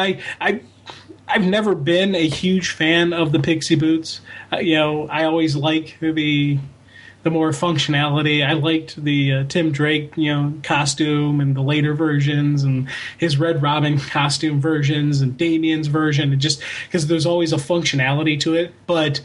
I've never been a huge fan of the pixie boots. I always like the more functionality. I liked the Tim Drake, costume and the later versions, and his Red Robin costume versions, and Damien's version, and just because there's always a functionality to it. But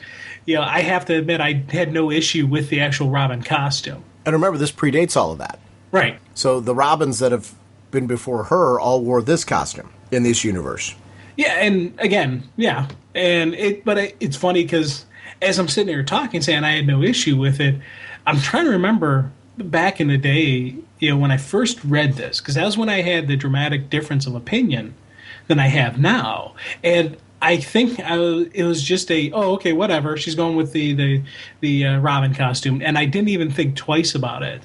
I have to admit, I had no issue with the actual Robin costume. And remember, this predates all of that. Right. So the Robins that have been before her all wore this costume in this universe. Yeah, and again, yeah, and it's funny because as I'm sitting here talking, saying I had no issue with it, I'm trying to remember back in the day, when I first read this, because that was when I had the dramatic difference of opinion than I have now, and I think it was just okay, whatever. She's going with the Robin costume, and I didn't even think twice about it,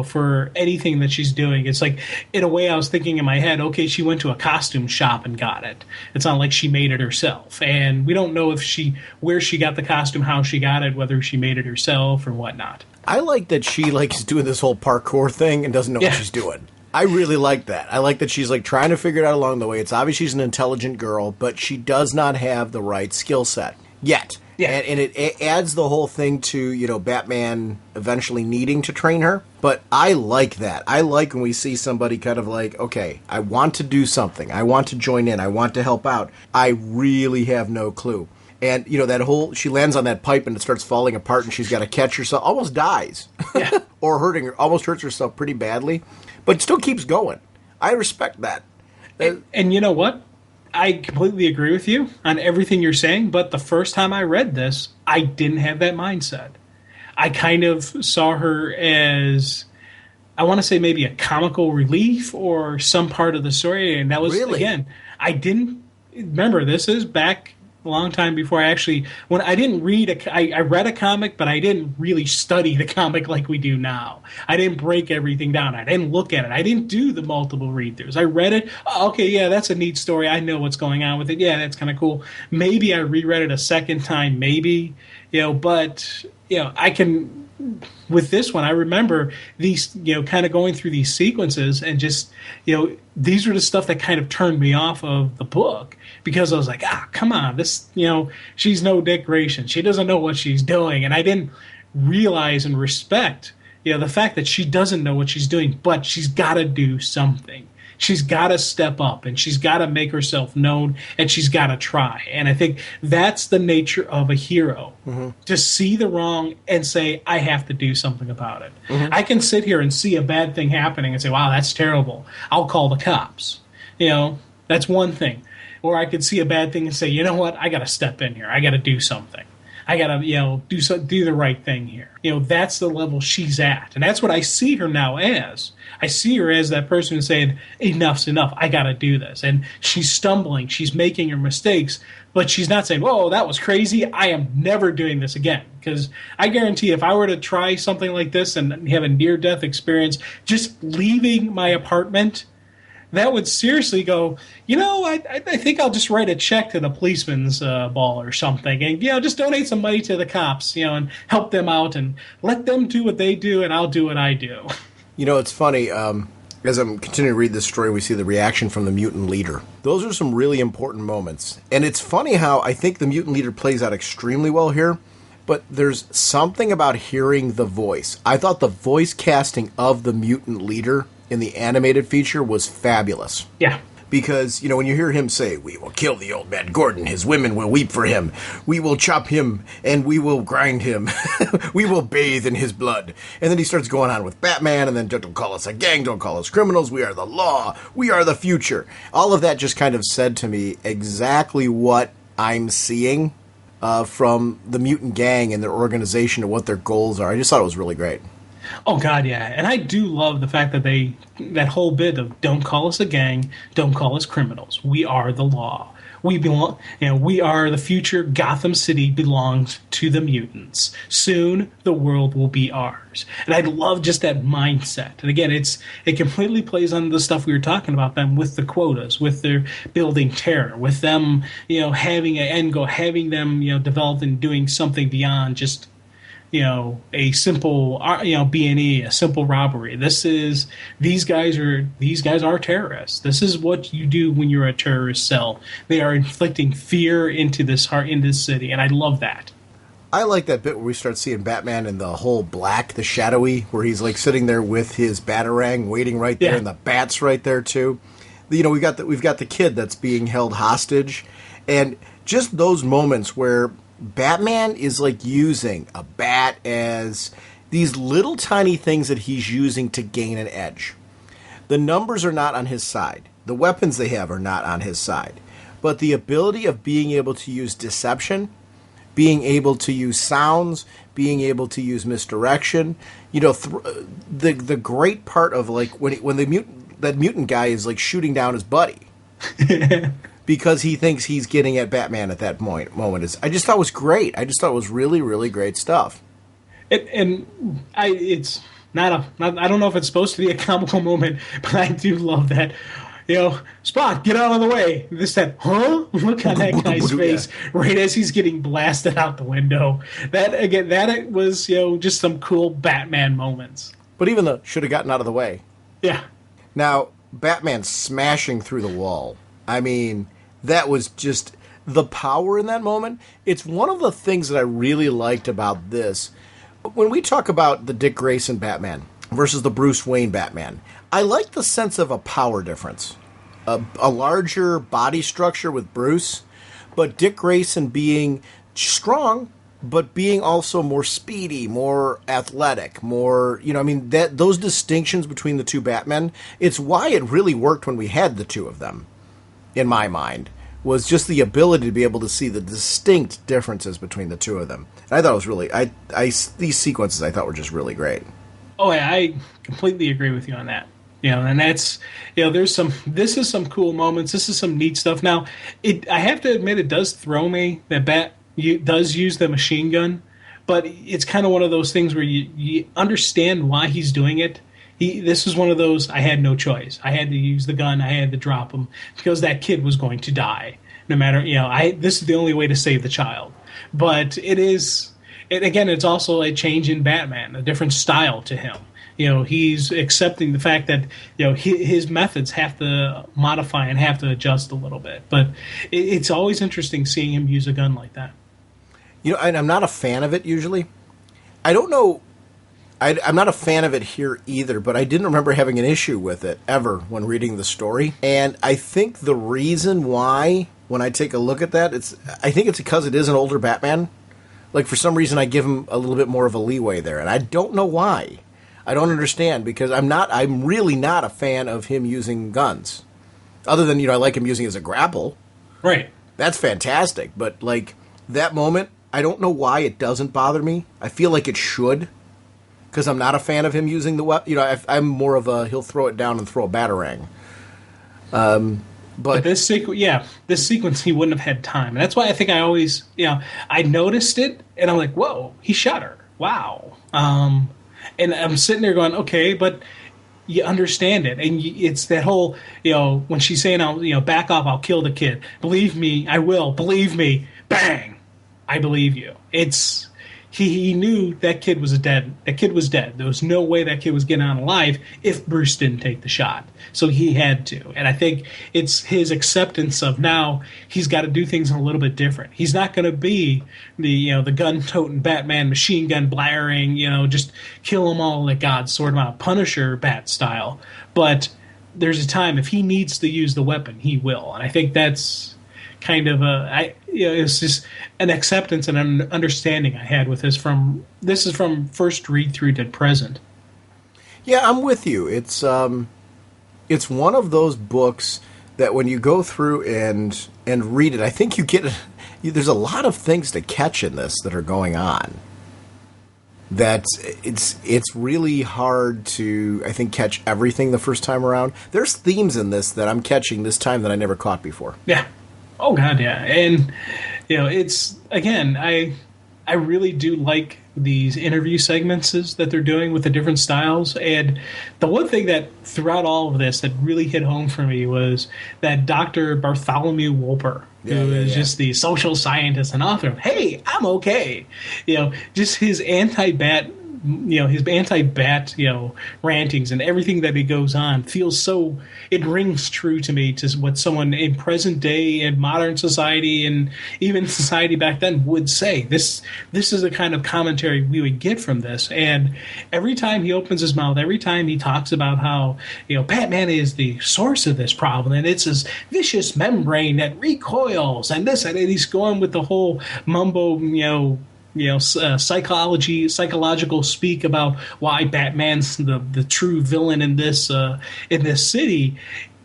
for anything that she's doing. It's like, in a way, I was thinking in my head, okay, she went to a costume shop and got it. It's not like she made it herself, and we don't know where she got the costume, how she got it, whether she made it herself or whatnot. I like that she is doing this whole parkour thing and doesn't know what she's doing. I really like that. I like that she's trying to figure it out along the way. It's obvious she's an intelligent girl, but she does not have the right skill set yet. Yeah. And it adds the whole thing to, Batman eventually needing to train her. But I like that. I like when we see somebody kind of okay, I want to do something. I want to join in. I want to help out. I really have no clue. And, she lands on that pipe and it starts falling apart and she's got to catch herself, almost dies. Yeah. Or almost hurts herself pretty badly. But still keeps going. I respect that. And you know what? I completely agree with you on everything you're saying, but the first time I read this, I didn't have that mindset. I kind of saw her as, I want to say maybe a comical relief or some part of the story, and that was, again, I didn't, remember, this is back a long time before when I didn't read I read a comic, but I didn't really study the comic like we do now. I didn't break everything down. I didn't look at it. I didn't do the multiple read-throughs. I read it. Oh, okay, yeah, that's a neat story. I know what's going on with it. Yeah, that's kind of cool. Maybe I reread it a second time, maybe, but I can, with this one, I remember these, kind of going through these sequences and just, these were the stuff that kind of turned me off of the book, because I was like, come on, this, she's no Dick Grayson. She doesn't know what she's doing. And I didn't realize and respect, the fact that she doesn't know what she's doing, but she's got to do something. She's got to step up, and she's got to make herself known, and she's got to try. And I think that's the nature of a hero, to see the wrong and say, I have to do something about it. I can sit here and see a bad thing happening and say, wow, that's terrible. I'll call the cops. That's one thing. Or I could see a bad thing and say, you know what, I got to step in here. I got to do something. I gotta, do the right thing here. That's the level she's at. And that's what I see her now as. I see her as that person who's saying, enough's enough. I gotta do this. And she's stumbling. She's making her mistakes. But she's not saying, whoa, that was crazy. I am never doing this again. Because I guarantee if I were to try something like this and have a near-death experience, just leaving my apartment, that would seriously go, I think I'll just write a check to the policeman's ball or something. And, just donate some money to the cops, and help them out and let them do what they do and I'll do what I do. It's funny. As I'm continuing to read this story, we see the reaction from the mutant leader. Those are some really important moments. And it's funny how I think the mutant leader plays out extremely well here, but there's something about hearing the voice. I thought the voice casting of the mutant leader in the animated feature was fabulous. Yeah. Because, when you hear him say, we will kill the old man Gordon, his women will weep for him, we will chop him, and we will grind him, we will bathe in his blood. And then he starts going on with Batman, and then don't call us a gang, don't call us criminals, we are the law, we are the future. All of that just kind of said to me exactly what I'm seeing from the mutant gang and their organization and what their goals are. I just thought it was really great. Oh, God, yeah. And I do love the fact that that whole bit of don't call us a gang, don't call us criminals. We are the law. We belong, we are the future. Gotham City belongs to the mutants. Soon the world will be ours. And I love just that mindset. And again, it completely plays on the stuff we were talking about them with the quotas, with their building terror, with them, having an end goal, having them, developed and doing something beyond just a simple, B&E, a simple robbery. These guys are terrorists. This is what you do when you're a terrorist cell. They are inflicting fear into this city, and I love that. I like that bit where we start seeing Batman in the whole black, the shadowy, where he's like sitting there with his Batarang waiting right there, and the bat's right there too. We've got the kid that's being held hostage, and just those moments where Batman is like using a bat as these little tiny things that he's using to gain an edge. The numbers are not on his side. The weapons they have are not on his side. But the ability of being able to use deception, being able to use sounds, being able to use misdirection, the great part of like when that mutant guy is like shooting down his buddy. Because he thinks he's getting at Batman at that moment. I just thought it was great. I just thought it was really, really great stuff. It's not I don't know if it's supposed to be a comical moment, but I do love that. Spot, get out of the way. This that, huh? Look on that guy's face right as he's getting blasted out the window. That was just some cool Batman moments. But even should have gotten out of the way. Yeah. Now Batman smashing through the wall. I mean, that was just the power in that moment. It's one of the things that I really liked about this. When we talk about the Dick Grayson Batman versus the Bruce Wayne Batman, I like the sense of a power difference. A larger body structure with Bruce, but Dick Grayson being strong, but being also more speedy, more athletic, more, those distinctions between the two Batmen, it's why it really worked when we had the two of them. In my mind, was just the ability to be able to see the distinct differences between the two of them. And I thought it was really, these sequences I thought were just really great. Oh, yeah, I completely agree with you on that. And that's, this is some cool moments. This is some neat stuff. Now, I have to admit, it does throw me that Bat does use the machine gun, but it's kind of one of those things where you understand why he's doing it. This was one of those, I had no choice. I had to use the gun. I had to drop him because that kid was going to die. No matter, this is the only way to save the child. But it's also a change in Batman, a different style to him. He's accepting the fact that, his methods have to modify and have to adjust a little bit. But it's always interesting seeing him use a gun like that. And I'm not a fan of it usually. I don't know. I'm not a fan of it here either, but I didn't remember having an issue with it ever when reading the story. And I think the reason why, when I take a look at that, I think it's because it is an older Batman. Like, for some reason, I give him a little bit more of a leeway there, and I don't know why. I don't understand, because I'm really not a fan of him using guns. Other than, I like him using it as a grapple. Right. That's fantastic. But, like, that moment I don't know why it doesn't bother me. I feel like it should, because I'm not a fan of him using the weapon. You know, I'm more of a he'll throw it down and throw a batarang. But this sequence he wouldn't have had time. And that's why I think I always, I noticed it and I'm like, whoa, he shot her. Wow. And I'm sitting there going, okay, but you understand it. And it's that whole, when she's saying, I'll, back off, I'll kill the kid. Believe me, I will. Believe me. Bang. I believe you. It's, he knew that kid was dead. That kid was dead. There was no way that kid was getting out alive if Bruce didn't take the shot. So he had to. And I think it's his acceptance of now he's got to do things a little bit different. He's not going to be the gun-toting Batman, machine gun blaring, just kill them all like God, sort of out Punisher Bat style. But there's a time if he needs to use the weapon, he will. And I think that's kind of it's just an acceptance and an understanding I had with this is from first read through to present. Yeah, I'm with you. It's one of those books that when you go through and read it, I think you get there's a lot of things to catch in this that are going on. That it's really hard to, I think, catch everything the first time around. There's themes in this that I'm catching this time that I never caught before. Yeah. Oh God, yeah. And it's again, I really do like these interview segments that they're doing with the different styles. And the one thing that throughout all of this that really hit home for me was that Dr. Bartholomew Wolper, who is just the social scientist and author of Hey, I'm Okay. Just his anti-bat rantings and everything that he goes on feels so, it rings true to me to what someone in present day and modern society and even society back then would say. This is the kind of commentary we would get from this. And every time he opens his mouth, every time he talks about how, Batman is the source of this problem and it's this vicious membrane that recoils and this, and he's going with the whole mumbo, psychological speak about why Batman's the true villain in this city.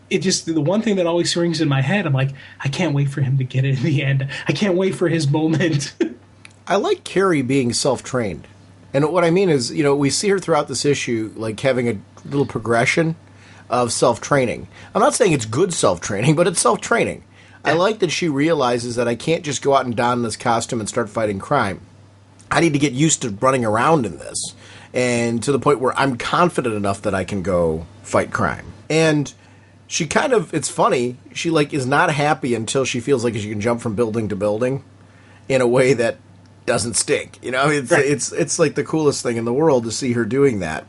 It just, the one thing that always rings in my head, I'm like, I can't wait for him to get it in the end. I can't wait for his moment. I like Carrie being self-trained. And what I mean is, we see her throughout this issue, like having a little progression of self-training. I'm not saying it's good self-training, but it's self-training. I like that she realizes that I can't just go out and don this costume and start fighting crime. I need to get used to running around in this, and to the point where I'm confident enough that I can go fight crime. And she kind of, it's funny, she is not happy until she feels like she can jump from building to building in a way that doesn't stink. It's like the coolest thing in the world to see her doing that.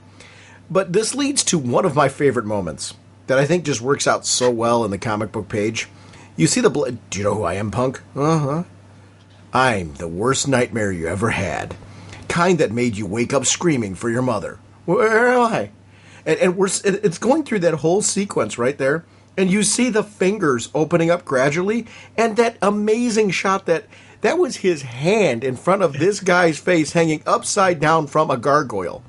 But this leads to one of my favorite moments that I think just works out so well in the comic book page. You see the blood. Do you know who I am, punk? Uh-huh. I'm the worst nightmare you ever had. Kind that made you wake up screaming for your mother. Where am I? And it's going through that whole sequence right there. And you see the fingers opening up gradually. And that amazing shot that was his hand in front of this guy's face hanging upside down from a gargoyle.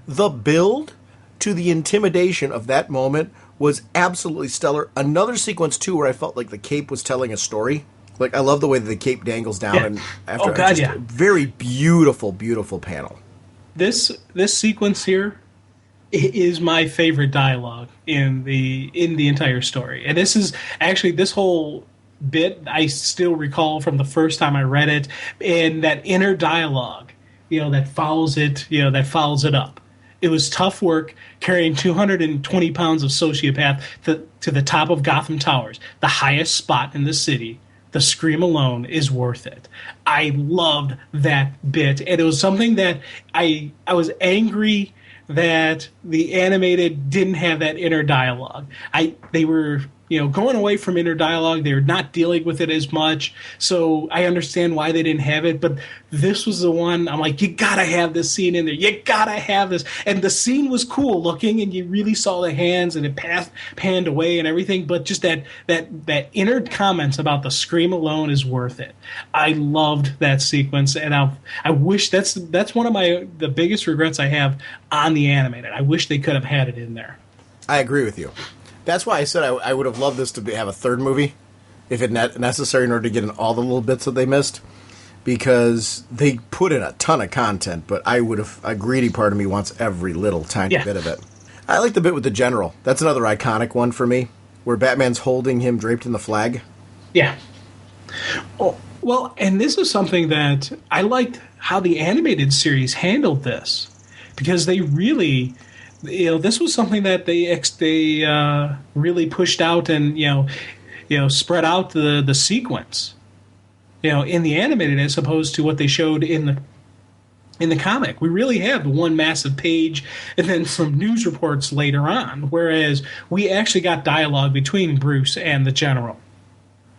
The build to the intimidation of that moment was absolutely stellar. Another sequence, too, where I felt like the cape was telling a story. I love the way that the cape dangles down, and after very beautiful, beautiful panel. This sequence here is my favorite dialogue in the entire story, and this is actually this whole bit I still recall from the first time I read it, and that inner dialogue, that follows it up. It was tough work carrying 220 pounds of sociopath to the top of Gotham Towers, the highest spot in the city. The scream alone is worth it. I loved that bit. And it was something that I was angry that the animated didn't have that inner dialogue. They were going away from inner dialogue. They're not dealing with it as much. So I understand why they didn't have it. But this was the one I'm like, you got to have this scene in there. You got to have this. And the scene was cool looking, and you really saw the hands, and it panned away and everything. But just that inner comments about the scream alone is worth it. I loved that sequence, and I wish that's one of the biggest regrets I have on the animated. I wish they could have had it in there. I agree with you. That's why I said I would have loved this to have a third movie, if it necessary, in order to get in all the little bits that they missed. because they put in a ton of content, but a greedy part of me wants every little tiny bit of it. I like the bit with the general. That's another iconic one for me, where Batman's holding him draped in the flag. Yeah. Oh, well, and this is something that I liked how the animated series handled this, because they really, this was something that they really pushed out and spread out the sequence, in the animated as opposed to what they showed in the comic. We really have one massive page and then some news reports later on, whereas we actually got dialogue between Bruce and the General.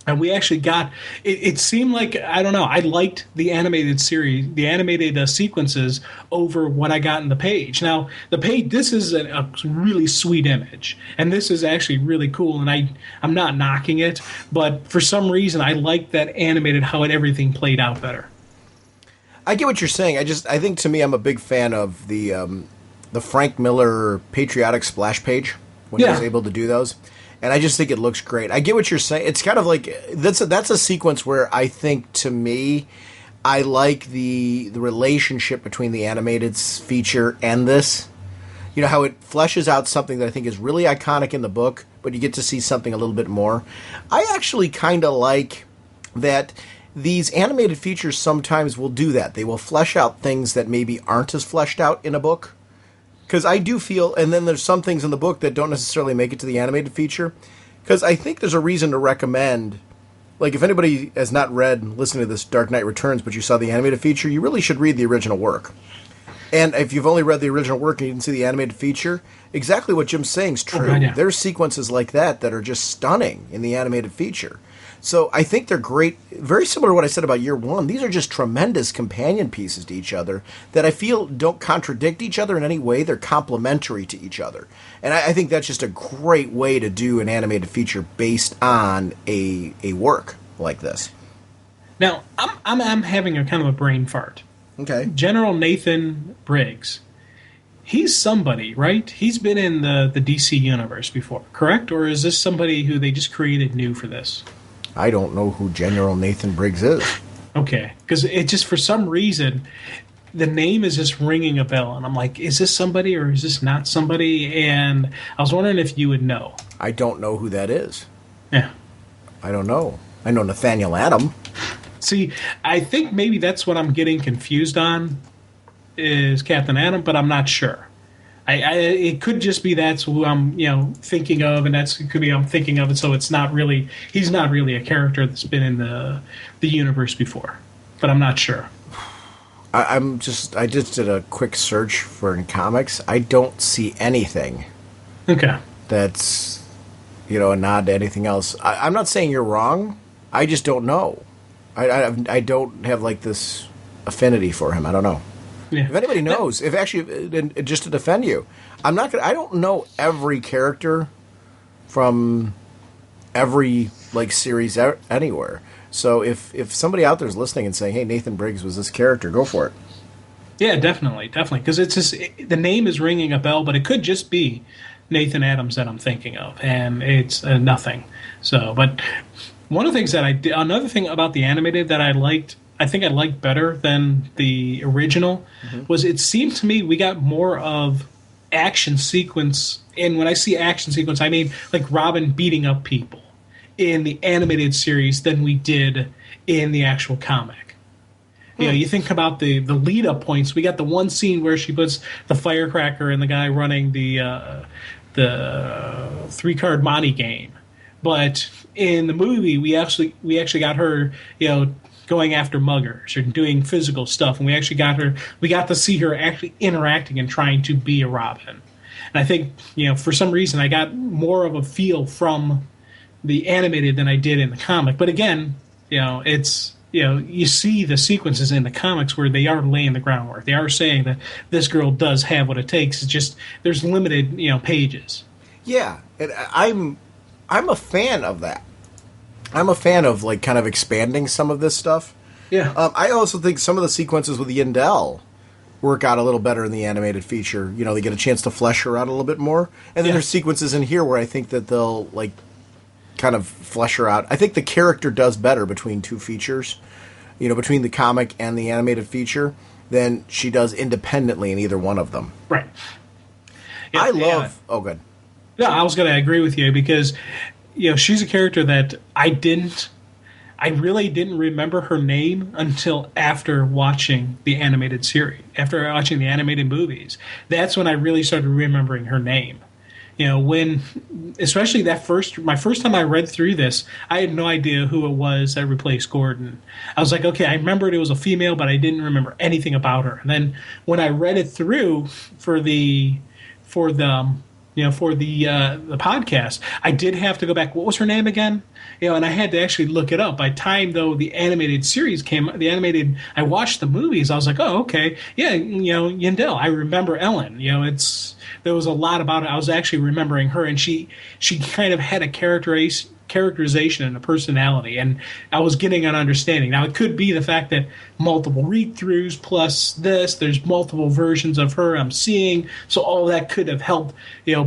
And we actually got, it seemed like, I don't know, I liked the animated series, the animated sequences over what I got in the page. Now, the page, this is a really sweet image, and this is actually really cool, and I'm not knocking it, but for some reason I liked that animated, how everything played out better. I get what you're saying. I think to me, I'm a big fan of the Frank Miller patriotic splash page when he was able to do those. And I just think it looks great. I get what you're saying. It's kind of like that's a sequence where I think, to me, I like the relationship between the animated feature and this. How it fleshes out something that I think is really iconic in the book, but you get to see something a little bit more. I actually kind of like that these animated features sometimes will do that. They will flesh out things that maybe aren't as fleshed out in a book. Because I do feel, and then there's some things in the book that don't necessarily make it to the animated feature. Because I think there's a reason to recommend, like if anybody has not read and listened to this Dark Knight Returns, but you saw the animated feature, you really should read the original work. And if you've only read the original work and you didn't see the animated feature, exactly what Jim's saying is true. Okay, yeah. There's sequences like that are just stunning in the animated feature. So I think they're great. Very similar to what I said about Year One. These are just tremendous companion pieces to each other that I feel don't contradict each other in any way. They're complementary to each other. And I think that's just a great way to do an animated feature based on a work like this. Now, I'm having a kind of a brain fart. Okay. General Nathan Briggs. He's somebody, right? He's been in the DC universe before, correct? Or is this somebody who they just created new for this? I don't know who General Nathan Briggs is. Okay, because it just, for some reason, the name is just ringing a bell, and I'm like, is this somebody or is this not somebody? And I was wondering if you would know. I don't know who that is. Yeah. I don't know. I know Nathaniel Adam. See, I think maybe that's what I'm getting confused on, is Captain Adam, but I'm not sure. It could just be that's who I'm, thinking of, and it could be I'm thinking of it. So he's not really a character that's been in the universe before, but I'm not sure. I just did a quick search for in comics. I don't see anything. Okay. That's, a nod to anything else. I'm not saying you're wrong. I just don't know. I don't have like this affinity for him. I don't know. Yeah. If anybody knows, just to defend you, I don't know every character from every series anywhere. So if somebody out there is listening and saying, "Hey, Nathan Briggs was this character," go for it. Yeah, definitely, because it's just the name is ringing a bell, but it could just be Nathan Adams that I'm thinking of, and it's nothing. So, but one of the things another thing about the animated that I think I liked better than the original was it seemed to me we got more of action sequence. And when I see action sequence, I mean like Robin beating up people in the animated series than we did in the actual comic. You think about the lead up points. We got the one scene where she puts the firecracker and the guy running the 3-card Monte game. But in the movie, we actually got her, going after muggers or doing physical stuff, and we got to see her actually interacting and trying to be a Robin. And I think, for some reason I got more of a feel from the animated than I did in the comic. But again, it's, you see the sequences in the comics where they are laying the groundwork. They are saying that this girl does have what it takes. It's just there's limited, pages. Yeah, and I'm a fan of that. I'm a fan of kind of expanding some of this stuff. Yeah. I also think some of the sequences with Yindel work out a little better in the animated feature. They get a chance to flesh her out a little bit more. And then there's sequences in here where I think that they'll kind of flesh her out. I think the character does better between two features. between the comic and the animated feature than she does independently in either one of them. Right. Yeah, I love... Oh, good. No, I was going to agree with you because, she's a character that I really didn't remember her name until after watching the animated series, after watching the animated movies. That's when I really started remembering her name. Especially my first time I read through this, I had no idea who it was that replaced Gordon. I was like, okay, I remembered it was a female, but I didn't remember anything about her. And then when I read it through for the podcast, I did have to go back. What was her name again? And I had to actually look it up. By the time, though, the animated series I watched the movies, I was like, oh, okay. Yeah, Yandel. I remember Ellen. There was a lot about it. I was actually remembering her, and she kind of had a characterization and a personality, and I was getting an understanding. Now, it could be the fact that multiple read-throughs plus there's multiple versions of her I'm seeing, so all that could have helped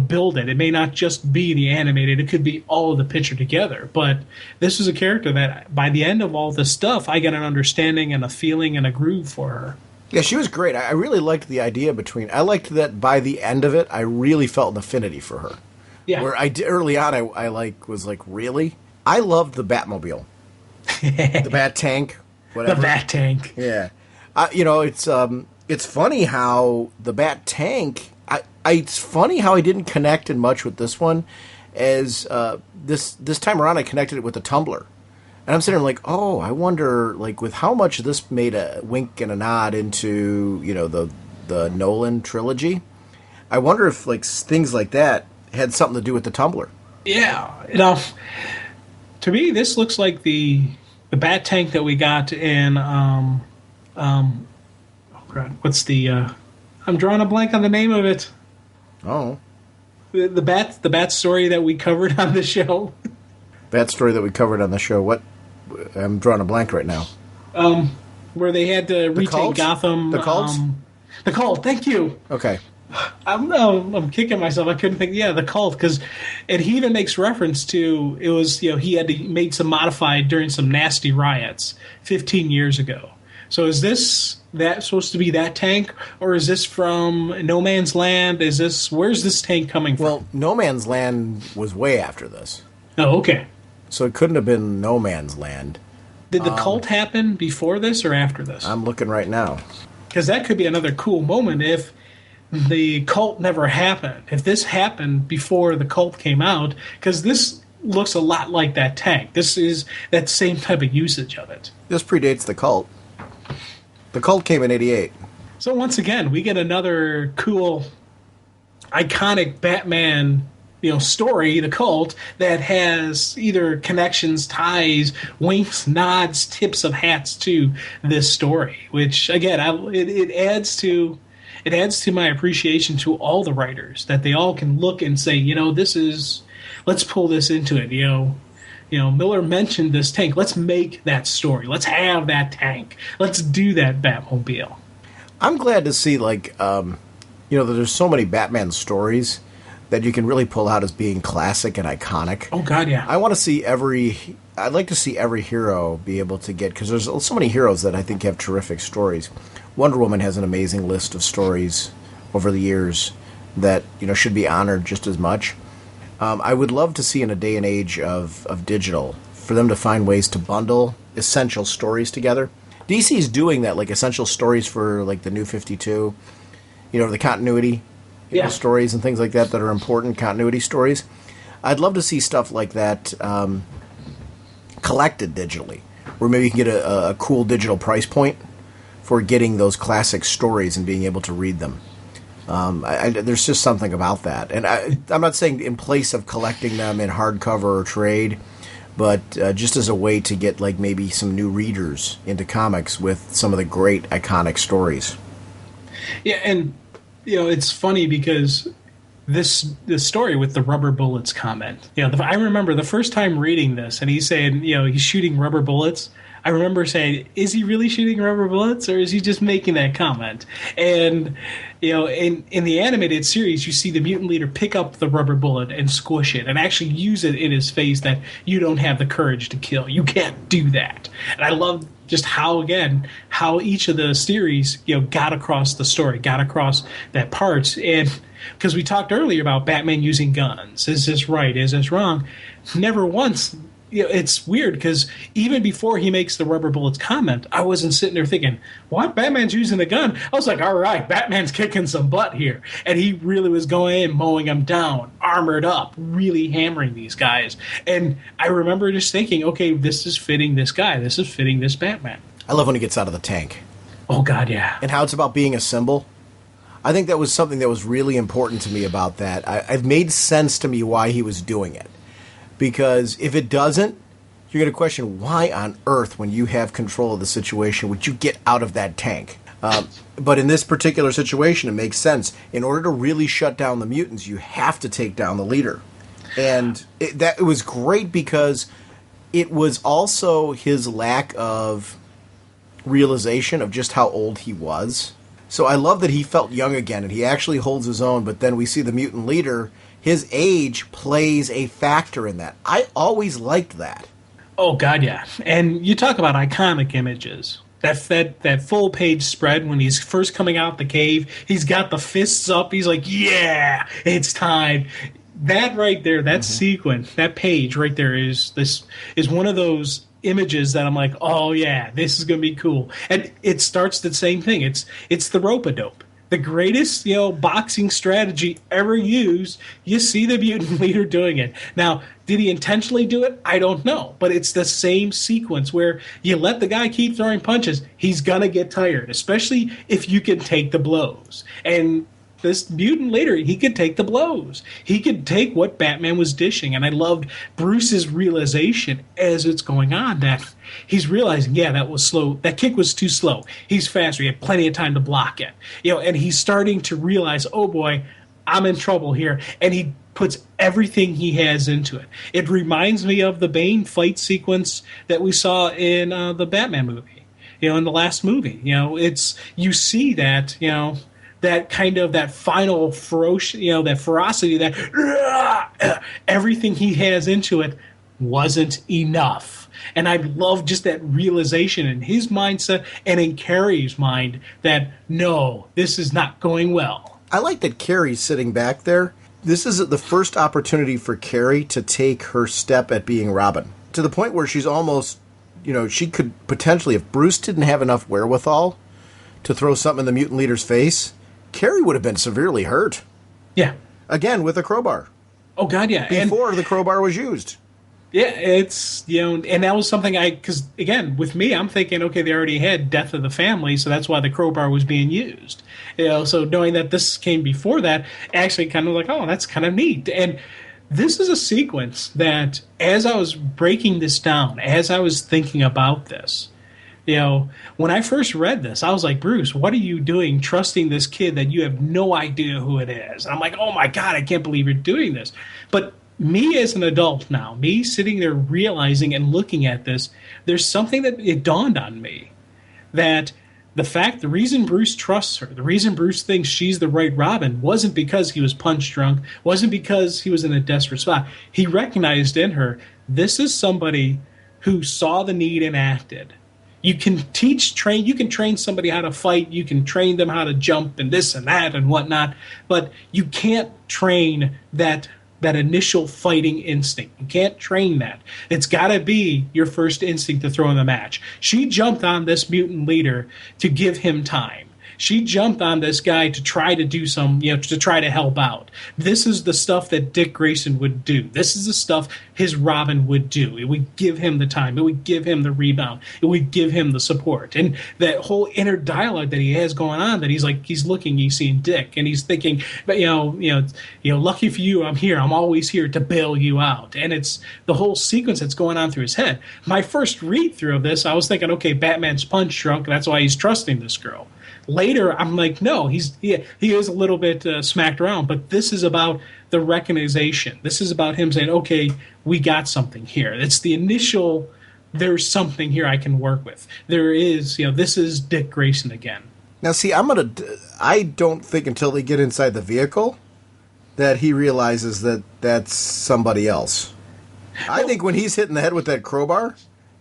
build it. It may not just be the animated, it could be all of the picture together, but this is a character that by the end of all this stuff, I got an understanding and a feeling and a groove for her. Yeah, she was great. I really liked the idea I liked that by the end of it, I really felt an affinity for her. Yeah. Where early on, I was like, really? I loved the Batmobile, the Bat Tank, whatever. The Bat Tank. Yeah, it's funny how the Bat Tank. It's funny how I didn't connect in much with this one, as this time around I connected it with the Tumbler, and I'm sitting there like, oh, I wonder with how much this made a wink and a nod into the Nolan trilogy. I wonder if things like that had something to do with the Tumbler. Yeah. To me, this looks like the Bat Tank that we got in oh God, what's the I'm drawing a blank on the name of it. Oh. The bat story that we covered on the show. Bat story that we covered on the show. What? I'm drawing a blank right now. Where they had to retake Gotham. The Cult? The Cult, thank you. Okay. I'm kicking myself. I couldn't think. Yeah, the Cult, and he even makes reference to it was he had to made some modified during some nasty riots 15 years ago. So is this supposed to be that tank, or is this from No Man's Land? Where's this tank coming from? Well, No Man's Land was way after this. Oh, okay. So it couldn't have been No Man's Land. Did the Cult happen before this or after this? I'm looking right now. Because that could be another cool moment if the Cult never happened. If this happened before the Cult came out, because this looks a lot like that tank. This is that same type of usage of it. This predates the Cult. The Cult came in 88. So once again, we get another cool, iconic Batman story, the Cult, that has either connections, ties, winks, nods, tips of hats to this story, which again, it adds to my appreciation to all the writers, that they all can look and say, let's pull this into it. Miller mentioned this tank. Let's make that story. Let's have that tank. Let's do that Batmobile. I'm glad to see that there's so many Batman stories that you can really pull out as being classic and iconic. Oh God, yeah. I'd like to see every hero be able to get, because there's so many heroes that I think have terrific stories. Wonder Woman has an amazing list of stories over the years that should be honored just as much. I would love to see in a day and age of digital for them to find ways to bundle essential stories together. DC's doing that, essential stories for the New 52, the continuity stories and things like that are important continuity stories. I'd love to see stuff like that collected digitally, where maybe you can get a cool digital price point for getting those classic stories and being able to read them. There's just something about that. And I'm not saying in place of collecting them in hardcover or trade, but just as a way to get maybe some new readers into comics with some of the great iconic stories. Yeah, and it's funny because this story with the rubber bullets comment. I remember the first time reading this, and he's saying he's shooting rubber bullets. I I remember saying, is he really shooting rubber bullets or is he just making that comment? And, in the animated series, you see the mutant leader pick up the rubber bullet and squish it and actually use it in his face that you don't have the courage to kill. You can't do that. And I love just how each of the series, got across the story, got across that part. And because we talked earlier about Batman using guns. Is this right? Is this wrong? Never once. It's weird because even before he makes the rubber bullets comment, I wasn't sitting there thinking, what? Batman's using a gun? I was like, all right, Batman's kicking some butt here. And he really was going in, mowing them down, armored up, really hammering these guys. And I remember just thinking, okay, this is fitting this guy. This is fitting this Batman. I love when he gets out of the tank. Oh, God, yeah. And how it's about being a symbol. I think that was something that was really important to me about that. It made sense to me why he was doing it. Because if it doesn't, you're going to question why on earth, when you have control of the situation, would you get out of that tank? But in this particular situation, it makes sense. In order to really shut down the mutants, you have to take down the leader. And it was great because it was also his lack of realization of just how old he was. So I love that he felt young again, and he actually holds his own, but then we see the mutant leader. His age plays a factor in that. I always liked that. Oh, God, yeah. And you talk about iconic images. That full page spread when he's first coming out the cave, he's got the fists up. He's like, yeah, it's time. That right there, that sequence, that page right there is one of those images that I'm like, oh, yeah, this is going to be cool. And it starts the same thing. It's the rope-a-dope. The greatest, boxing strategy ever used. You see the mutant leader doing it. Now, did he intentionally do it? I don't know. But it's the same sequence where you let the guy keep throwing punches. He's going to get tired, especially if you can take the blows. And this mutant leader, he could take the blows. He could take what Batman was dishing. And I loved Bruce's realization as it's going on that he's realizing, yeah, that was slow. That kick was too slow. He's faster. He had plenty of time to block it. And he's starting to realize, oh boy, I'm in trouble here. And he puts everything he has into it. It reminds me of the Bane fight sequence that we saw in the Batman movie. In the last movie. You see that, that kind of that final that ferocity, that everything he has into it wasn't enough. And I love just that realization in his mindset and in Carrie's mind that, no, this is not going well. I like that Carrie's sitting back there. This is the first opportunity for Carrie to take her step at being Robin. To the point where she's almost, she could potentially, if Bruce didn't have enough wherewithal to throw something in the mutant leader's face, Carrie would have been severely hurt. Yeah. Again, with a crowbar. Oh, God, yeah. Before the crowbar was used. Yeah, it's, and that was something because, again, with me, I'm thinking, okay, they already had death of the family, so that's why the crowbar was being used. So knowing that this came before that, actually kind of like, oh, that's kind of neat. And this is a sequence that, as I was breaking this down, as I was thinking about this, when I first read this, I was like, Bruce, what are you doing trusting this kid that you have no idea who it is? And I'm like, oh, my God, I can't believe you're doing this. But me as an adult now, me sitting there realizing and looking at this, there's something that it dawned on me that the reason Bruce trusts her, the reason Bruce thinks she's the right Robin wasn't because he was punch drunk, wasn't because he was in a desperate spot. He recognized in her, this is somebody who saw the need and acted. You can train somebody how to fight, you can train them how to jump and this and that and whatnot, but you can't train that initial fighting instinct. You can't train that. It's got to be your first instinct to throw in the match. She jumped on this mutant leader to give him time. She jumped on this guy to try to do to try to help out. This is the stuff that Dick Grayson would do. This is the stuff his Robin would do. It would give him the time. It would give him the rebound. It would give him the support. And that whole inner dialogue that he has going on, that he's looking, he's seeing Dick, and he's thinking, but lucky for you, I'm here. I'm always here to bail you out. And it's the whole sequence that's going on through his head. My first read through of this, I was thinking, okay, Batman's punch drunk. That's why he's trusting this girl. Later, I'm like, no, he is a little bit smacked around, but this is about the recognition. This is about him saying, okay, we got something here. It's the initial there's something here I can work with. There is, this is Dick Grayson again. Now, see, I don't think until they get inside the vehicle that he realizes that that's somebody else. I think when he's hitting the head with that crowbar,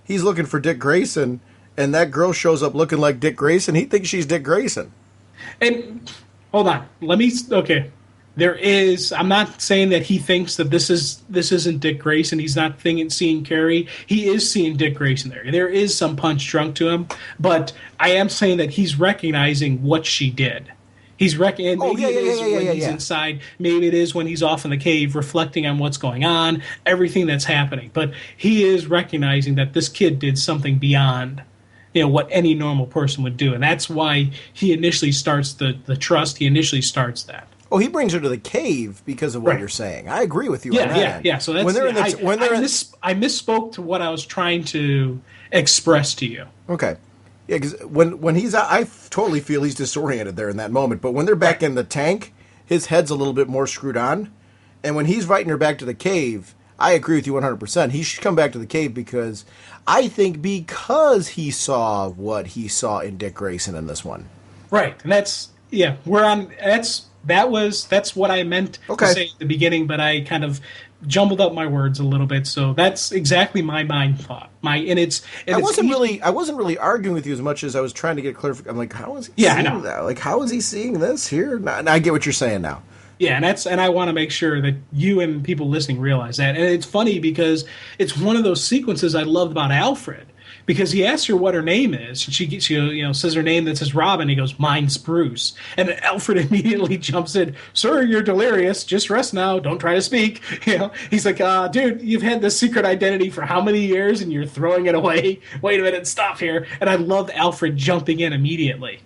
he's looking for Dick Grayson, and that girl shows up looking like Dick Grayson. He thinks she's Dick Grayson. And hold on, okay. I'm not saying that he thinks that this isn't Dick Grayson. He's not seeing Carrie. He is seeing Dick Grayson there. There is some punch drunk to him, but I am saying that he's recognizing what she did. He's recognizing. Maybe it is when he's inside. Maybe it is when he's off in the cave, reflecting on what's going on, everything that's happening. But he is recognizing that this kid did something beyond, what any normal person would do, and that's why he initially starts the trust. He initially starts that. Oh, he brings her to the cave because of what you're saying. I agree with you on that. Yeah. So that's I misspoke to what I was trying to express to you. Okay. Yeah, because when he's out, I totally feel he's disoriented there in that moment. But when they're back in the tank, his head's a little bit more screwed on. And when he's inviting her back to the cave, I agree with you 100%. He should come back to the cave because he saw what he saw in Dick Grayson in this one. Right. And that's what I meant to say at the beginning, but I kind of jumbled up my words a little bit. So that's exactly my mind thought. I wasn't really arguing with you as much as I was trying to get clarification. I'm like, how is he seeing that? Like, how is he seeing this here? And I get what you're saying now. Yeah, and I want to make sure that you and people listening realize that. And it's funny because it's one of those sequences I loved about Alfred. Because he asks her what her name is, and she says her name that says Robin. He goes, "Mine's Bruce," and Alfred immediately jumps in. "Sir, you're delirious. Just rest now. Don't try to speak." He's like, "Dude, you've had this secret identity for how many years, and you're throwing it away? Wait a minute, stop here!" And I loved Alfred jumping in immediately.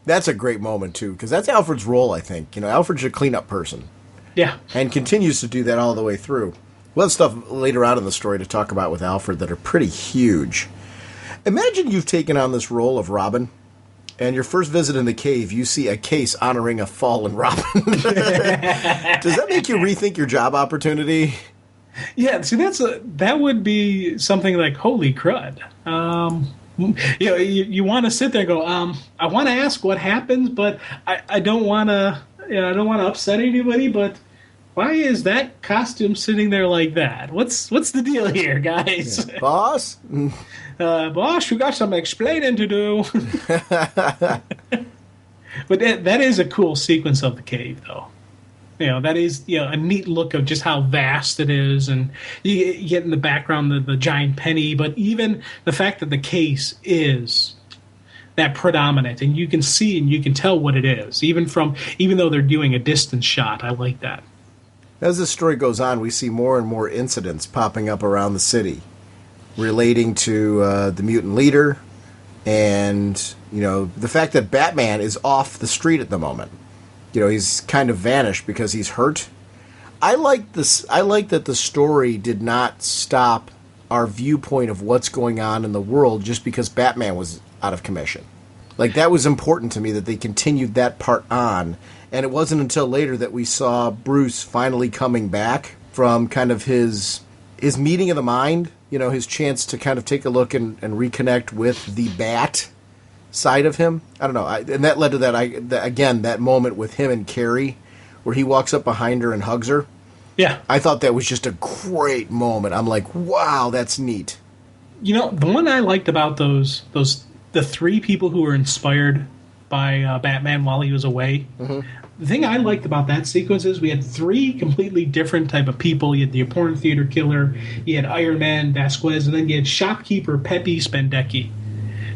That's a great moment too, because that's Alfred's role. I think Alfred's a cleanup person. Yeah, and continues to do that all the way through. We'll have stuff later on in the story to talk about with Alfred that are pretty huge. Imagine you've taken on this role of Robin, and your first visit in the cave, you see a case honoring a fallen Robin. Does that make you rethink your job opportunity? Yeah, see, that would be something like, holy crud. You want to sit there and go, I want to ask what happens, but I don't want to upset anybody, but why is that costume sitting there like that? What's the deal here, guys? Yeah. Boss? Boss, we got some explaining to do. But that is a cool sequence of the cave, though. That is a neat look of just how vast it is, and you get in the background the giant penny, but even the fact that the case is that predominant, and you can see and you can tell what it is, even though they're doing a distance shot. I like that. As the story goes on, we see more and more incidents popping up around the city relating to the mutant leader and, the fact that Batman is off the street at the moment. He's kind of vanished because he's hurt. I like that the story did not stop our viewpoint of what's going on in the world just because Batman was out of commission. Like, that was important to me that they continued that part on. And it wasn't until later that we saw Bruce finally coming back from kind of his meeting of the mind, his chance to kind of take a look and reconnect with the Bat side of him. I don't know. And that led to that moment with him and Carrie where he walks up behind her and hugs her. Yeah. I thought that was just a great moment. I'm like, wow, that's neat. The one I liked about the three people who were inspired by Batman while he was away. Mm-hmm. The thing I liked about that sequence is we had three completely different type of people. You had the porn theater killer, you had Iron Man Vasquez, and then you had shopkeeper Pepe Spendecki.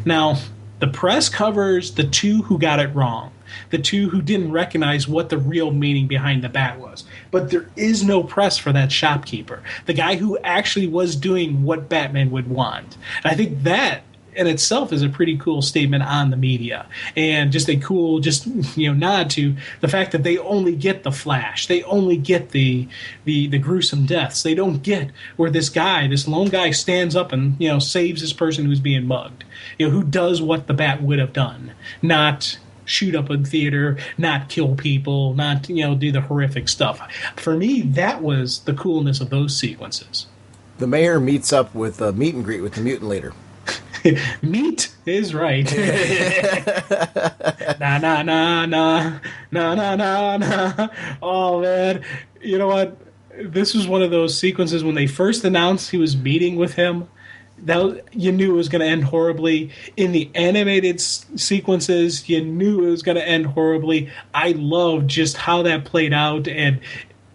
Now, the press covers the two who got it wrong, the two who didn't recognize what the real meaning behind the bat was. But there is no press for that shopkeeper, the guy who actually was doing what Batman would want. And I think that in itself is a pretty cool statement on the media, and just a cool nod to the fact that they only get the Flash, they only get the gruesome deaths. They don't get where this lone guy stands up and saves this person who's being mugged, who does what the Bat would have done, not shoot up a theater, not kill people, not do the horrific stuff. For me, that was the coolness of those sequences. The mayor meets up with a meet and greet with the mutant leader. Meat is right. Na na na na na na na na. Oh man, you know what? This was one of those sequences when they first announced he was meeting with him. That you knew it was going to end horribly. In the animated sequences, you knew it was going to end horribly. I loved just how that played out, and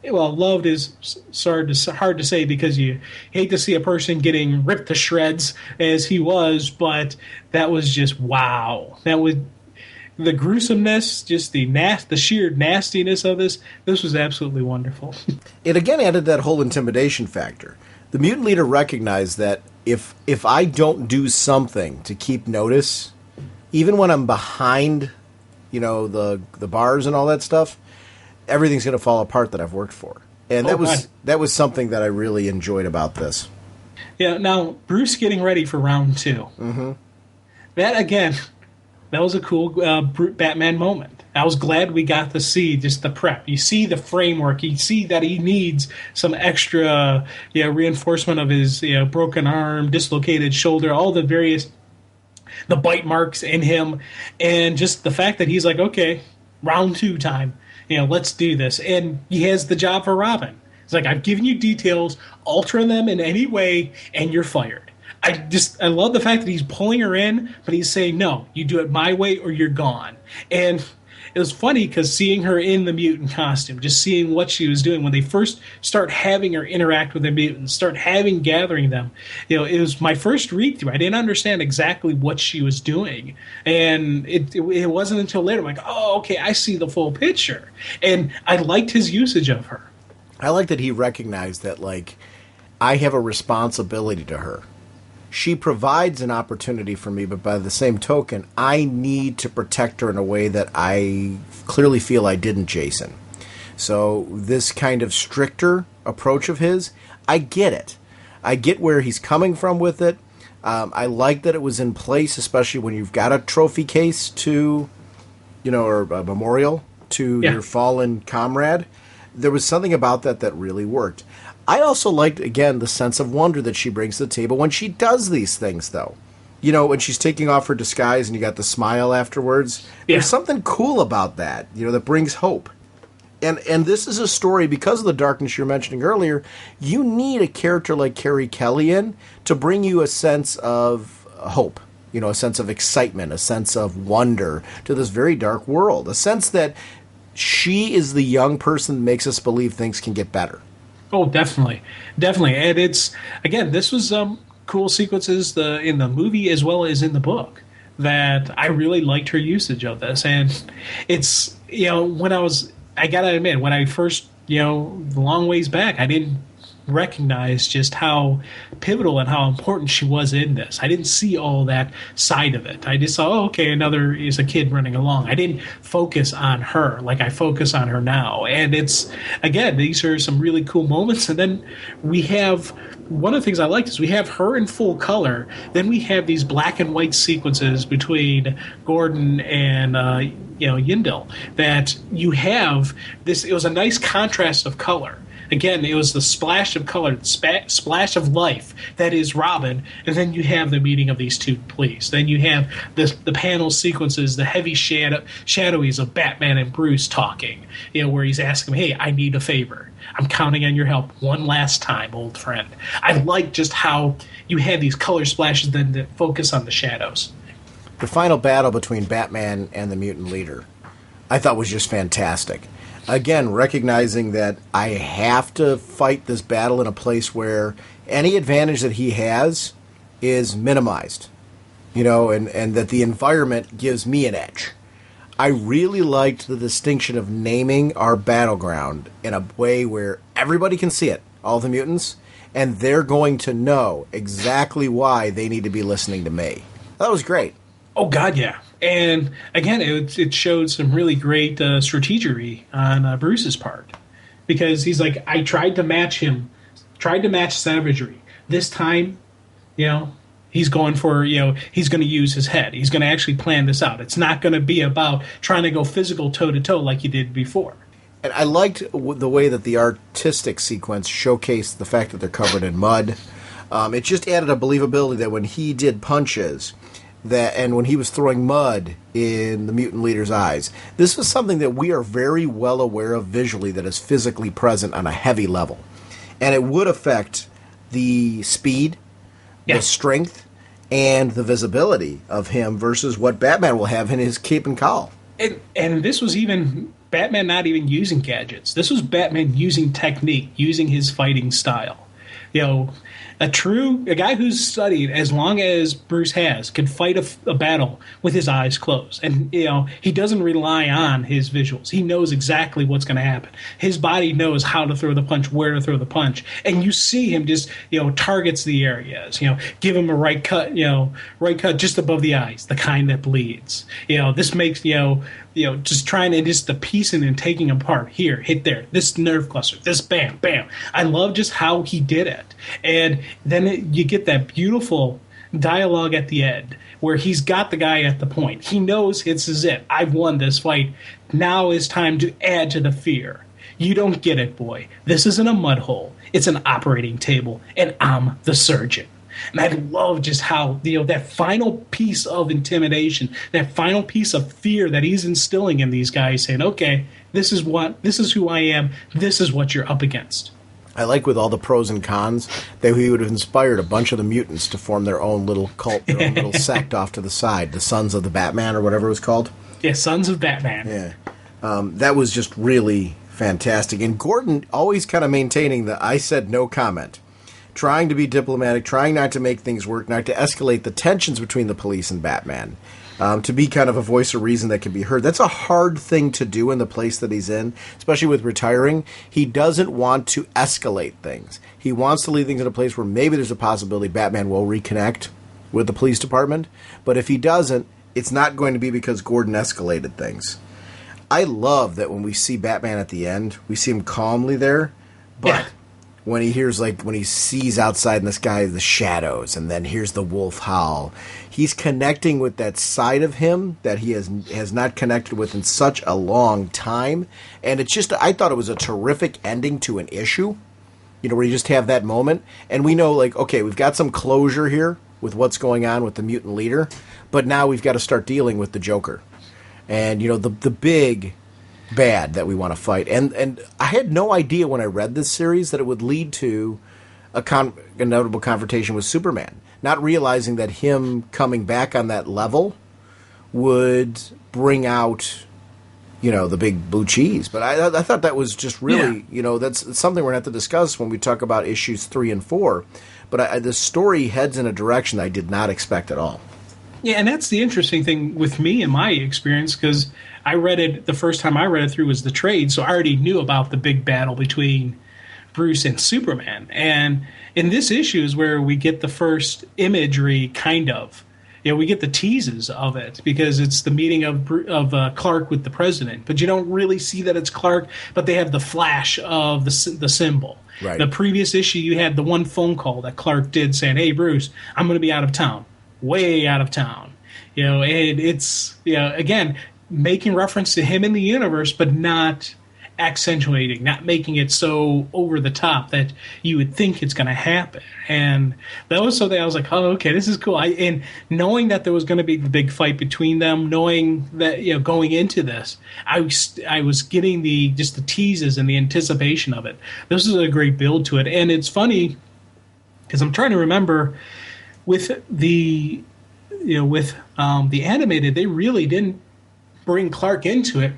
well, loved is hard to say because you hate to see a person getting ripped to shreds as he was, but that was just wow. That was the gruesomeness, just the sheer nastiness of this. This was absolutely wonderful. It again added that whole intimidation factor. The mutant leader recognized that if I don't do something to keep notice, even when I'm behind, the bars and all that stuff, everything's going to fall apart that I've worked for. And that was something that I really enjoyed about this. Yeah, now, Bruce getting ready for round 2. Mm-hmm. That was a cool Batman moment. I was glad we got to see just the prep. You see the framework. You see that he needs some extra reinforcement of his broken arm, dislocated shoulder, all the bite marks in him. And just the fact that he's like, okay, round 2 time. Let's do this. And he has the job for Robin. It's like, I've given you details, alter them in any way, and you're fired. I love the fact that he's pulling her in, but he's saying, no, you do it my way or you're gone. And it was funny because seeing her in the mutant costume, just seeing what she was doing when they first start having her interact with the mutants, gathering them, it was my first read through. I didn't understand exactly what she was doing. And it wasn't until later I'm like, oh, okay, I see the full picture. And I liked his usage of her. I like that he recognized that, I have a responsibility to her. She provides an opportunity for me, but by the same token, I need to protect her in a way that I clearly feel I didn't Jason. So this kind of stricter approach of his, I get it. I get where he's coming from with it. I like that it was in place, especially when you've got a trophy case to, or a memorial to your fallen comrade. There was something about that really worked. I also liked, again, the sense of wonder that she brings to the table when she does these things, though. When she's taking off her disguise and you got the smile afterwards. Yeah. There's something cool about that, that brings hope. And this is a story, because of the darkness you're mentioning earlier, you need a character like Carrie Kelly in to bring you a sense of hope, a sense of excitement, a sense of wonder to this very dark world, a sense that she is the young person that makes us believe things can get better. Oh, definitely. And it's, again, this was cool sequences in the movie as well as in the book that I really liked her usage of this. And it's, I got to admit, when I first, the long ways back, I didn't recognize just how pivotal and how important she was in this. I didn't see all that side of it. I just saw, another is a kid running along. I didn't focus on her like I focus on her now. And it's, again, these are some really cool moments. And then we have, one of the things I liked is we have her in full color. Then we have these black and white sequences between Gordon and, Yindel, that you have this, it was a nice contrast of color. Again, it was the splash of color, splash of life that is Robin, and then you have the meeting of these two police. Then you have the panel sequences, the heavy shadowies of Batman and Bruce talking, where he's asking him, hey, I need a favor. I'm counting on your help one last time, old friend. I like just how you had these color splashes then that focus on the shadows. The final battle between Batman and the mutant leader, I thought was just fantastic. Again, recognizing that I have to fight this battle in a place where any advantage that he has is minimized, and that the environment gives me an edge. I really liked the distinction of naming our battleground in a way where everybody can see it, all the mutants, and they're going to know exactly why they need to be listening to me. That was great. Oh, God, yeah. And again, it showed some really great strategery on Bruce's part, because he's like, I tried to match savagery. This time, he's going for, he's going to use his head. He's going to actually plan this out. It's not going to be about trying to go physical toe-to-toe like he did before. And I liked the way that the artistic sequence showcased the fact that they're covered in mud. It just added a believability that when he did punches, and when he was throwing mud in the mutant leader's eyes, this was something that we are very well aware of visually that is physically present on a heavy level. And it would affect the speed, the strength, and the visibility of him versus what Batman will have in his cape and cowl. And this was even Batman not even using gadgets. This was Batman using technique, using his fighting style. You know, a guy who's studied as long as Bruce has can fight a battle with his eyes closed. And, you know, he doesn't rely on his visuals. He knows exactly what's going to happen. His body knows how to throw the punch, where to throw the punch. And you see him just, you know, targets the areas, you know, give him a right cut just above the eyes, the kind that bleeds. You know, this makes, just trying to just the piecing and taking apart. Here, hit there. This nerve cluster. This bam, bam. I love just how he did it. And then you get that beautiful dialogue at the end where he's got the guy at the point. He knows this is it. I've won this fight. Now is time to add to the fear. You don't get it, boy. This isn't a mud hole. It's an operating table, and I'm the surgeon. And I love just how, that final piece of intimidation, that final piece of fear that he's instilling in these guys, saying, okay, this is who I am, this is what you're up against. I like with all the pros and cons that he would have inspired a bunch of the mutants to form their own little cult, their own little sect off to the side, the Sons of the Batman or whatever it was called. Yeah, Sons of Batman. Yeah. That was just really fantastic. And Gordon always kind of maintaining the I said no comment. Trying to be diplomatic, trying not to make things work, not to escalate the tensions between the police and Batman. To be kind of a voice of reason that can be heard. That's a hard thing to do in the place that he's in, especially with retiring. He doesn't want to escalate things. He wants to leave things in a place where maybe there's a possibility Batman will reconnect with the police department. But if he doesn't, it's not going to be because Gordon escalated things. I love that when we see Batman at the end, we see him calmly there, but when he sees outside in the sky the shadows and then hears the wolf howl, he's connecting with that side of him that he has not connected with in such a long time. And it's just, I thought it was a terrific ending to an issue, where you just have that moment. And we know, okay, we've got some closure here with what's going on with the mutant leader, but now we've got to start dealing with the Joker. And, the big bad that we want to fight. And I had no idea when I read this series that it would lead to a inevitable confrontation with Superman. Not realizing that him coming back on that level would bring out, the big blue cheese. But I thought that was just really, that's something we're going to have to discuss when we talk about issues 3 and 4. But the story heads in a direction I did not expect at all. Yeah, and that's the interesting thing with me and my experience, because I read it, the first time I read it through was the trade, so I already knew about the big battle between Bruce and Superman. And in this issue is where we get the first imagery, kind of. We get the teases of it, because it's the meeting of Clark with the president. But you don't really see that it's Clark, but they have the flash of the symbol. Right. The previous issue, you had the one phone call that Clark did saying, hey, Bruce, I'm going to be out of town. Way out of town, and it's again making reference to him in the universe, but not accentuating, not making it so over the top that you would think it's going to happen. And that was something I was like, oh, okay, this is cool. And knowing that there was going to be the big fight between them, knowing that going into this, I was getting the teases and the anticipation of it. This is a great build to it, and it's funny because I'm trying to remember. With the animated, they really didn't bring Clark into it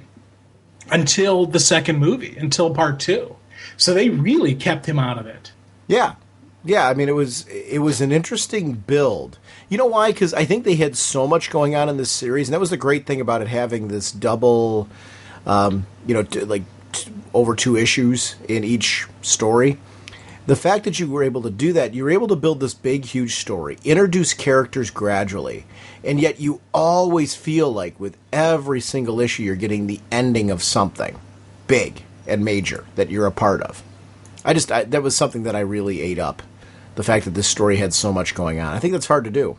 until the second movie, until part 2. So they really kept him out of it. Yeah. I mean, it was an interesting build. You know why? Because I think they had so much going on in this series, and that was the great thing about it having this double, over 2 issues in each story. The fact that you were able to do that, you were able to build this big, huge story, introduce characters gradually, and yet you always feel like with every single issue you're getting the ending of something big and major that you're a part of. That was something that I really ate up, the fact that this story had so much going on. I think that's hard to do.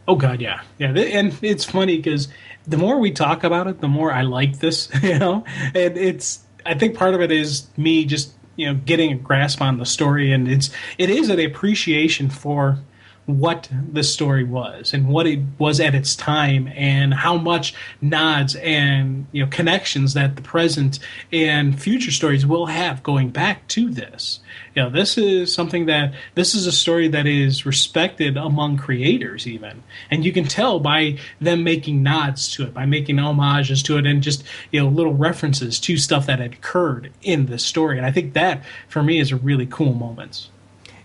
Oh, God, yeah. And it's funny because the more we talk about it, the more I like this, and I think part of it is me just getting a grasp on the story, and it is an appreciation for what the story was and what it was at its time, and how much nods and connections that the present and future stories will have going back to this. This is a story that is respected among creators even, and you can tell by them making nods to it, by making homages to it, and just little references to stuff that had occurred in this story. And I think that for me is a really cool moment.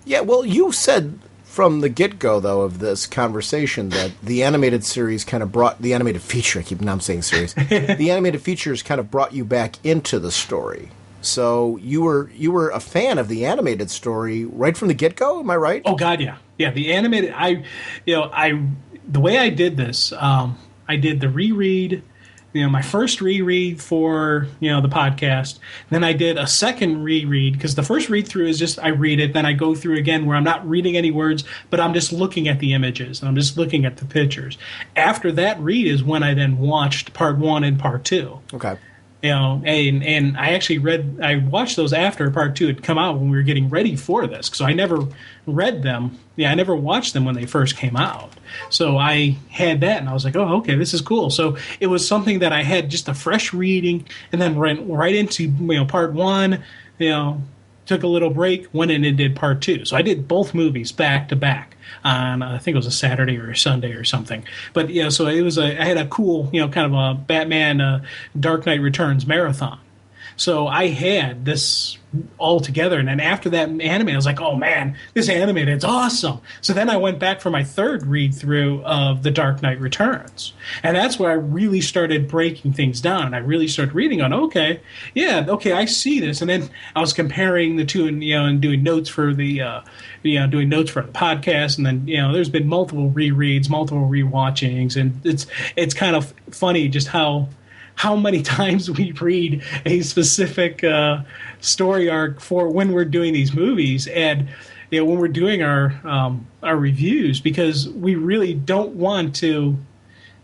Yeah, well, you said from the get-go, though, of this conversation that the animated series kind of brought the animated feature. I'm saying series. The animated features kind of brought you back into the story. So you were a fan of the animated story right from the get-go. Am I right? Oh God, yeah. The animated. The way I did this, I did the reread. My first reread for the podcast. Then I did a second reread, because the first read through is just I read it, then I go through again where I'm not reading any words, but I'm just looking at the images and I'm just looking at the pictures. After that read is when I then watched part 1 and part 2. Okay. And I watched those after part 2 had come out when we were getting ready for this. So I never read them. I never watched them when they first came out. So I had that, and I was like, oh, okay, this is cool. So it was something that I had just a fresh reading, and then went right into part 1. Took a little went in and did part 2. So I did both movies back to back on I think it was a Saturday or a Sunday or something. But so it was I had a cool kind of a Batman Dark Knight Returns marathon. So I had this all together, and then after that anime, I was like, oh man, this animated, it's awesome. So then I went back for my third read through of The Dark Knight Returns, and that's where I really started breaking things down, and I really started reading on, okay, I see this. And then I was comparing the two, and doing notes for the doing notes for the podcast, and then there's been multiple rereads, multiple rewatchings, and it's kind of funny just how many times we read a specific story arc for when we're doing these movies, and when we're doing our reviews, because we really don't want to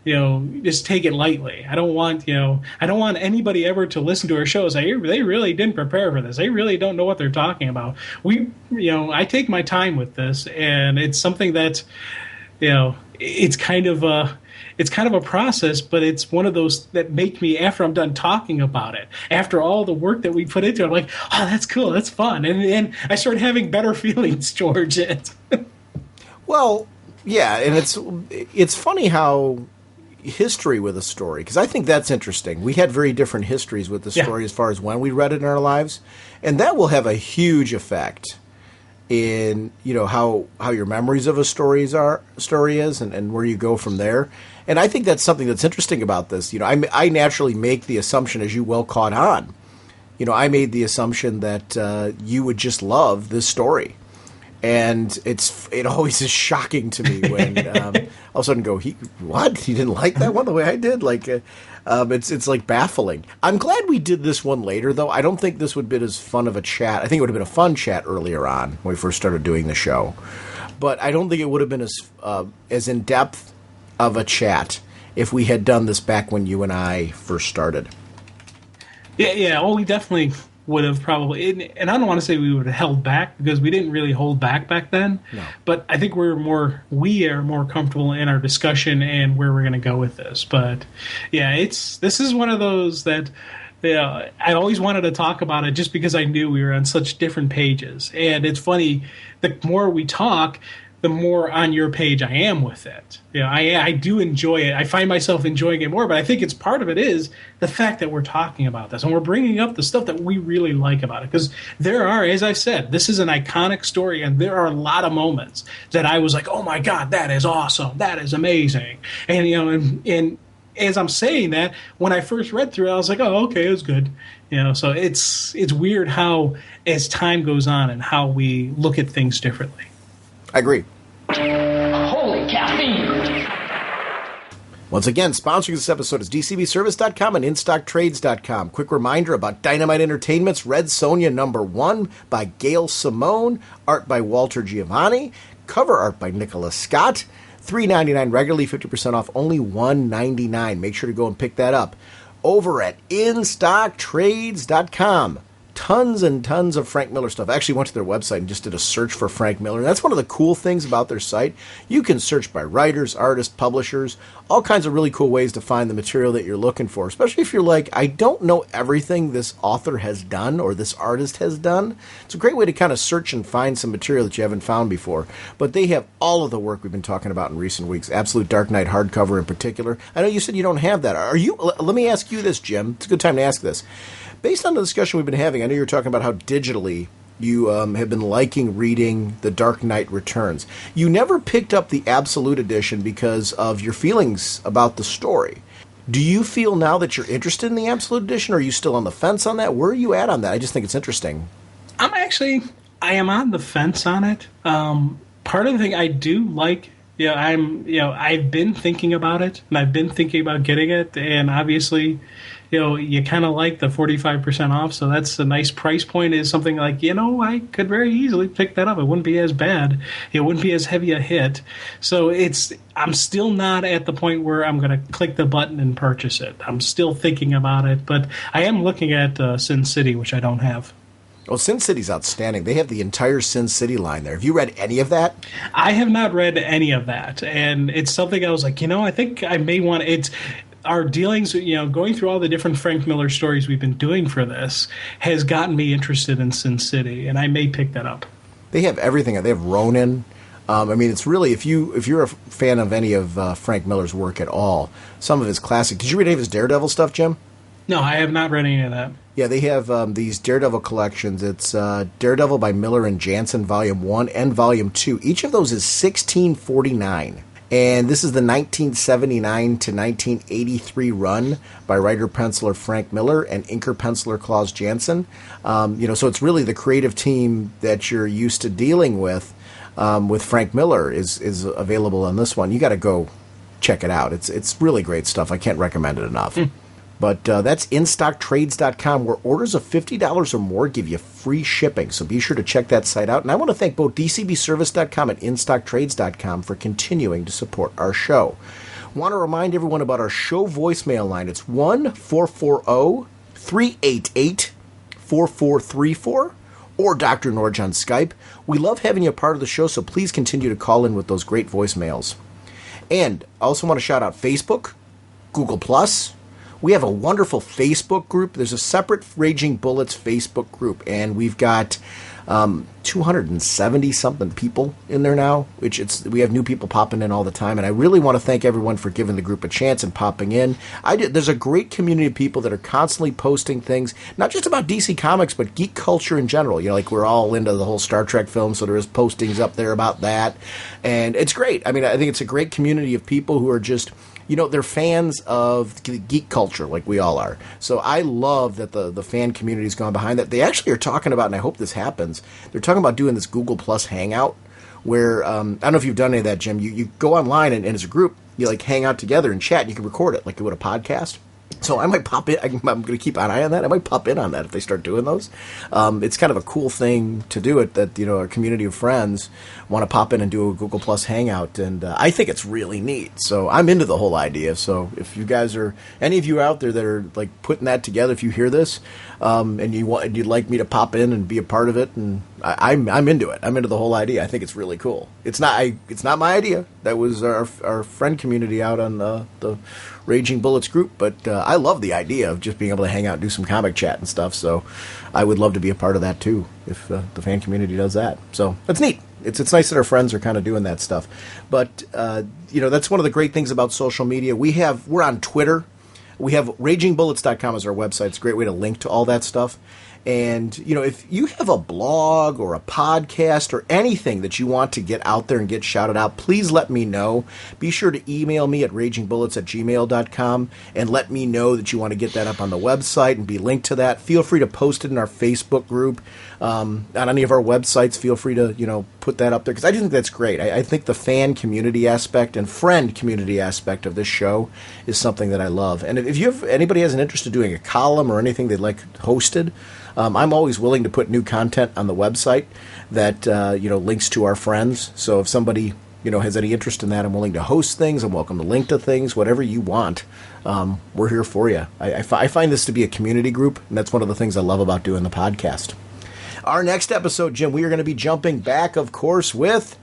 just take it lightly. I don't want anybody ever to listen to our show and say they really didn't prepare for this. They really don't know what they're talking about. I take my time with this, and it's something that it's kind of a process, but it's one of those that make me, after I'm done talking about it, after all the work that we put into it, I'm like, oh, that's cool, that's fun. And I start having better feelings towards it. Well, yeah, and it's funny how history with a story, because I think that's interesting. We had very different histories with the story as far as when we read it in our lives, and that will have a huge effect in how your memories of a story is and where you go from there. And I think that's something that's interesting about this. I naturally make the assumption, as you well caught on, I made the assumption that you would just love this story. And it always is shocking to me when all of a sudden go, what? He didn't like that one the way I did? It's like baffling. I'm glad we did this one later, though. I don't think this would have been as fun of a chat. I think it would have been a fun chat earlier on when we first started doing the show. But I don't think it would have been as in-depth of a chat if we had done this back when you and I first started. Yeah. Well, we definitely would have probably, and I don't want to say we would have held back, because we didn't really hold back then. No. But I think we are more comfortable in our discussion and where we're going to go with this. But yeah, this is one of those that I always wanted to talk about it, just because I knew we were on such different pages. And it's funny, the more we talk, the more on your page I am with it. I do enjoy it. I find myself enjoying it more, but I think it's part of it is the fact that we're talking about this and we're bringing up the stuff that we really like about it. Because there are, as I've said, this is an iconic story, and there are a lot of moments that I was like, oh my God, that is awesome. That is amazing. And, and as I'm saying that, when I first read through it, I was like, oh, okay, it was good. So it's weird how, as time goes on, and how we look at things differently. I agree. Holy caffeine! Once again, sponsoring this episode is DCBService.com and InStockTrades.com. Quick reminder about Dynamite Entertainment's Red Sonja #1 by Gail Simone, art by Walter Giovanni, cover art by Nicholas Scott, $3.99 regularly, 50% off, only $1.99. Make sure to go and pick that up. over at InStockTrades.com. Tons and tons of Frank Miller stuff. I actually went to their website and just did a search for Frank Miller. And that's one of the cool things about their site. You can search by writers, artists, publishers, all kinds of really cool ways to find the material that you're looking for, especially if you're like, I don't know everything this author has done or this artist has done. It's a great way to kind of search and find some material that you haven't found before. But they have all of the work we've been talking about in recent weeks, Absolute Dark Knight hardcover in particular. I know you said you don't have that. Are you? Let me ask you this, Jim. It's a good time to ask this. Based on the discussion we've been having, I know you're talking about how digitally you have been liking reading The Dark Knight Returns. You never picked up the Absolute Edition because of your feelings about the story. Do you feel now that you're interested in the Absolute Edition, or are you still on the fence on that? Where are you at on that? I just think it's interesting. I am on the fence on it. Part of the thing I do like, I've been thinking about it, and I've been thinking about getting it, and obviously, you kind of like the 45% off, so that's a nice price point. Is something like, I could very easily pick that up. It wouldn't be as bad. It wouldn't be as heavy a hit. So I'm still not at the point where I'm going to click the button and purchase it. I'm still thinking about it, but I am looking at Sin City, which I don't have. Well, Sin City's outstanding. They have the entire Sin City line there. Have you read any of that? I have not read any of that, and it's something I was like, I think I may want it. Our dealings, going through all the different Frank Miller stories we've been doing for this has gotten me interested in Sin City, and I may pick that up. They have everything. They have Ronin. It's really, if you're a fan of any of Frank Miller's work at all, some of his classic. Did you read any of his Daredevil stuff, Jim? No, I have not read any of that. Yeah, they have these Daredevil collections. It's Daredevil by Miller and Jansen, Volume 1 and Volume 2. Each of those is $16.49. And this is the 1979 to 1983 run by writer-penciler Frank Miller and inker-penciler Klaus Janson. So it's really the creative team that you're used to dealing with Frank Miller is available on this one. You got to go check it out. It's really great stuff. I can't recommend it enough. But that's InStockTrades.com, where orders of $50 or more give you free shipping. So be sure to check that site out. And I want to thank both DCBService.com and InStockTrades.com for continuing to support our show. Want to remind everyone about our show voicemail line. It's 1-440-388-4434 or Dr. Norge on Skype. We love having you a part of the show, so please continue to call in with those great voicemails. And I also want to shout out Facebook, Google+. We have a wonderful Facebook group. There's a separate Raging Bullets Facebook group, and we've got 270-something people in there now, we have new people popping in all the time, and I really want to thank everyone for giving the group a chance and popping in. There's a great community of people that are constantly posting things, not just about DC Comics, but geek culture in general. We're all into the whole Star Trek film, so there is postings up there about that, and it's great. I think it's a great community of people who are just... they're fans of geek culture like we all are. So I love that the fan community's gone behind that. They actually are talking about, and I hope this happens, they're talking about doing this Google Plus Hangout where, I don't know if you've done any of that, Jim. You go online and as a group, you hang out together and chat. And you can record it like you would a podcast. So I might pop in. I'm going to keep an eye on that. I might pop in on that if they start doing those. It's kind of a cool thing to do it that, a community of friends want to pop in and do a Google Plus Hangout. And I think it's really neat. So I'm into the whole idea. So if you guys are, any of you out there that are putting that together, if you hear this and you'd like me to pop in and be a part of it, and I'm into it. I'm into the whole idea. I think it's really cool. It's not my idea. That was our friend community out on the Raging Bullets group, but I love the idea of just being able to hang out and do some comic chat and stuff, so I would love to be a part of that too, if the fan community does that. So that's neat. It's nice that our friends are kind of doing that stuff. But, that's one of the great things about social media. We're on Twitter. We have RagingBullets.com as our website. It's a great way to link to all that stuff. And, if you have a blog or a podcast or anything that you want to get out there and get shouted out, please let me know. Be sure to email me at ragingbullets@gmail.com and let me know that you want to get that up on the website and be linked to that. Feel free to post it in our Facebook group. On any of our websites, feel free to, put that up there, because I think that's great. I think the fan community aspect and friend community aspect of this show is something that I love. And if anybody has an interest in doing a column or anything they'd like hosted, I'm always willing to put new content on the website that links to our friends. So if somebody has any interest in that, I'm willing to host things. I'm welcome to link to things, whatever you want. We're here for you. I find this to be a community group, and that's one of the things I love about doing the podcast. Our next episode, Jim, we are going to be jumping back, of course, with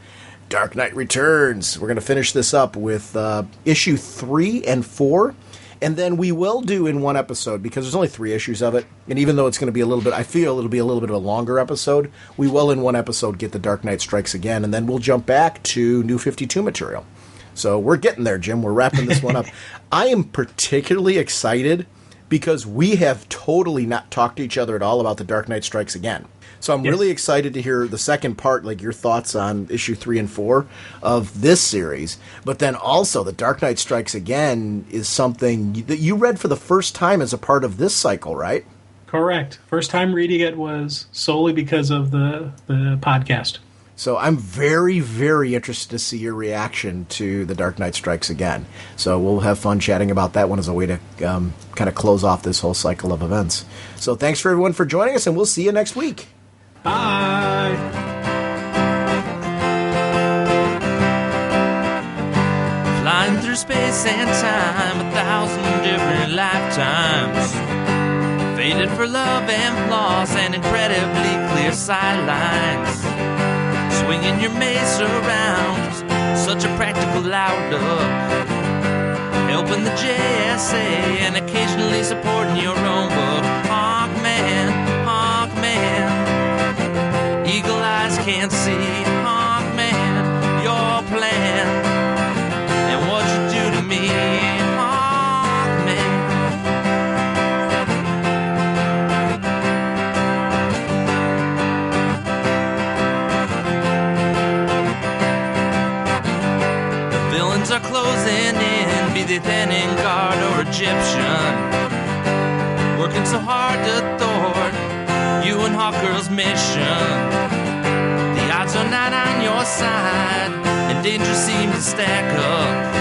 Dark Knight Returns. We're going to finish this up with issue 3 and 4. And then we will do in one episode, because there's only 3 issues of it, and even though it's going to be a little bit, I feel it'll be a little bit of a longer episode, we will in one episode get the Dark Knight Strikes Again, and then we'll jump back to New 52 material. So we're getting there, Jim. We're wrapping this one up. I am particularly excited because we have totally not talked to each other at all about the Dark Knight Strikes Again. So I'm really excited to hear the second part, like your thoughts on issue 3 and 4 of this series. But then also the Dark Knight Strikes Again is something that you read for the first time as a part of this cycle, right? Correct. First time reading it was solely because of the podcast. So I'm very, very interested to see your reaction to The Dark Knight Strikes Again. So we'll have fun chatting about that one as a way to kind of close off this whole cycle of events. So thanks for everyone for joining us, and we'll see you next week. Bye! Flying through space and time, 1,000 different lifetimes. Faded for love and loss and incredibly clear sightlines. Swinging your mace around, such a practical outlook. Helping the JSA and occasionally supporting your own book. Hawkman, Hawkman. Eagle eyes can't see, Hawkman, your plan. And what you do to me, Hawkman. Villains are closing in, be they Thanin Guard or Egyptian. Working so hard to thwart you and Hawkgirl's mission. The odds are not on your side, and danger seems to stack up.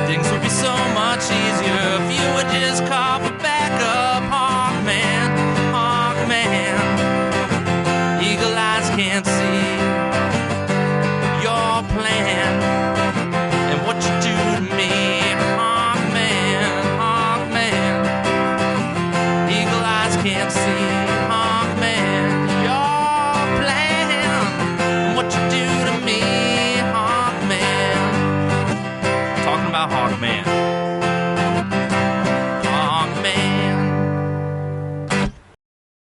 Things would be so much easier if you would just call for backup. Hawkman, Hawkman. Eagle eyes can't see your plan. And what you do to me, Hawkman, Hawkman. Eagle eyes can't see, Hawkman, your plan. And what you do to me, Hawkman. Talking about Hawkman.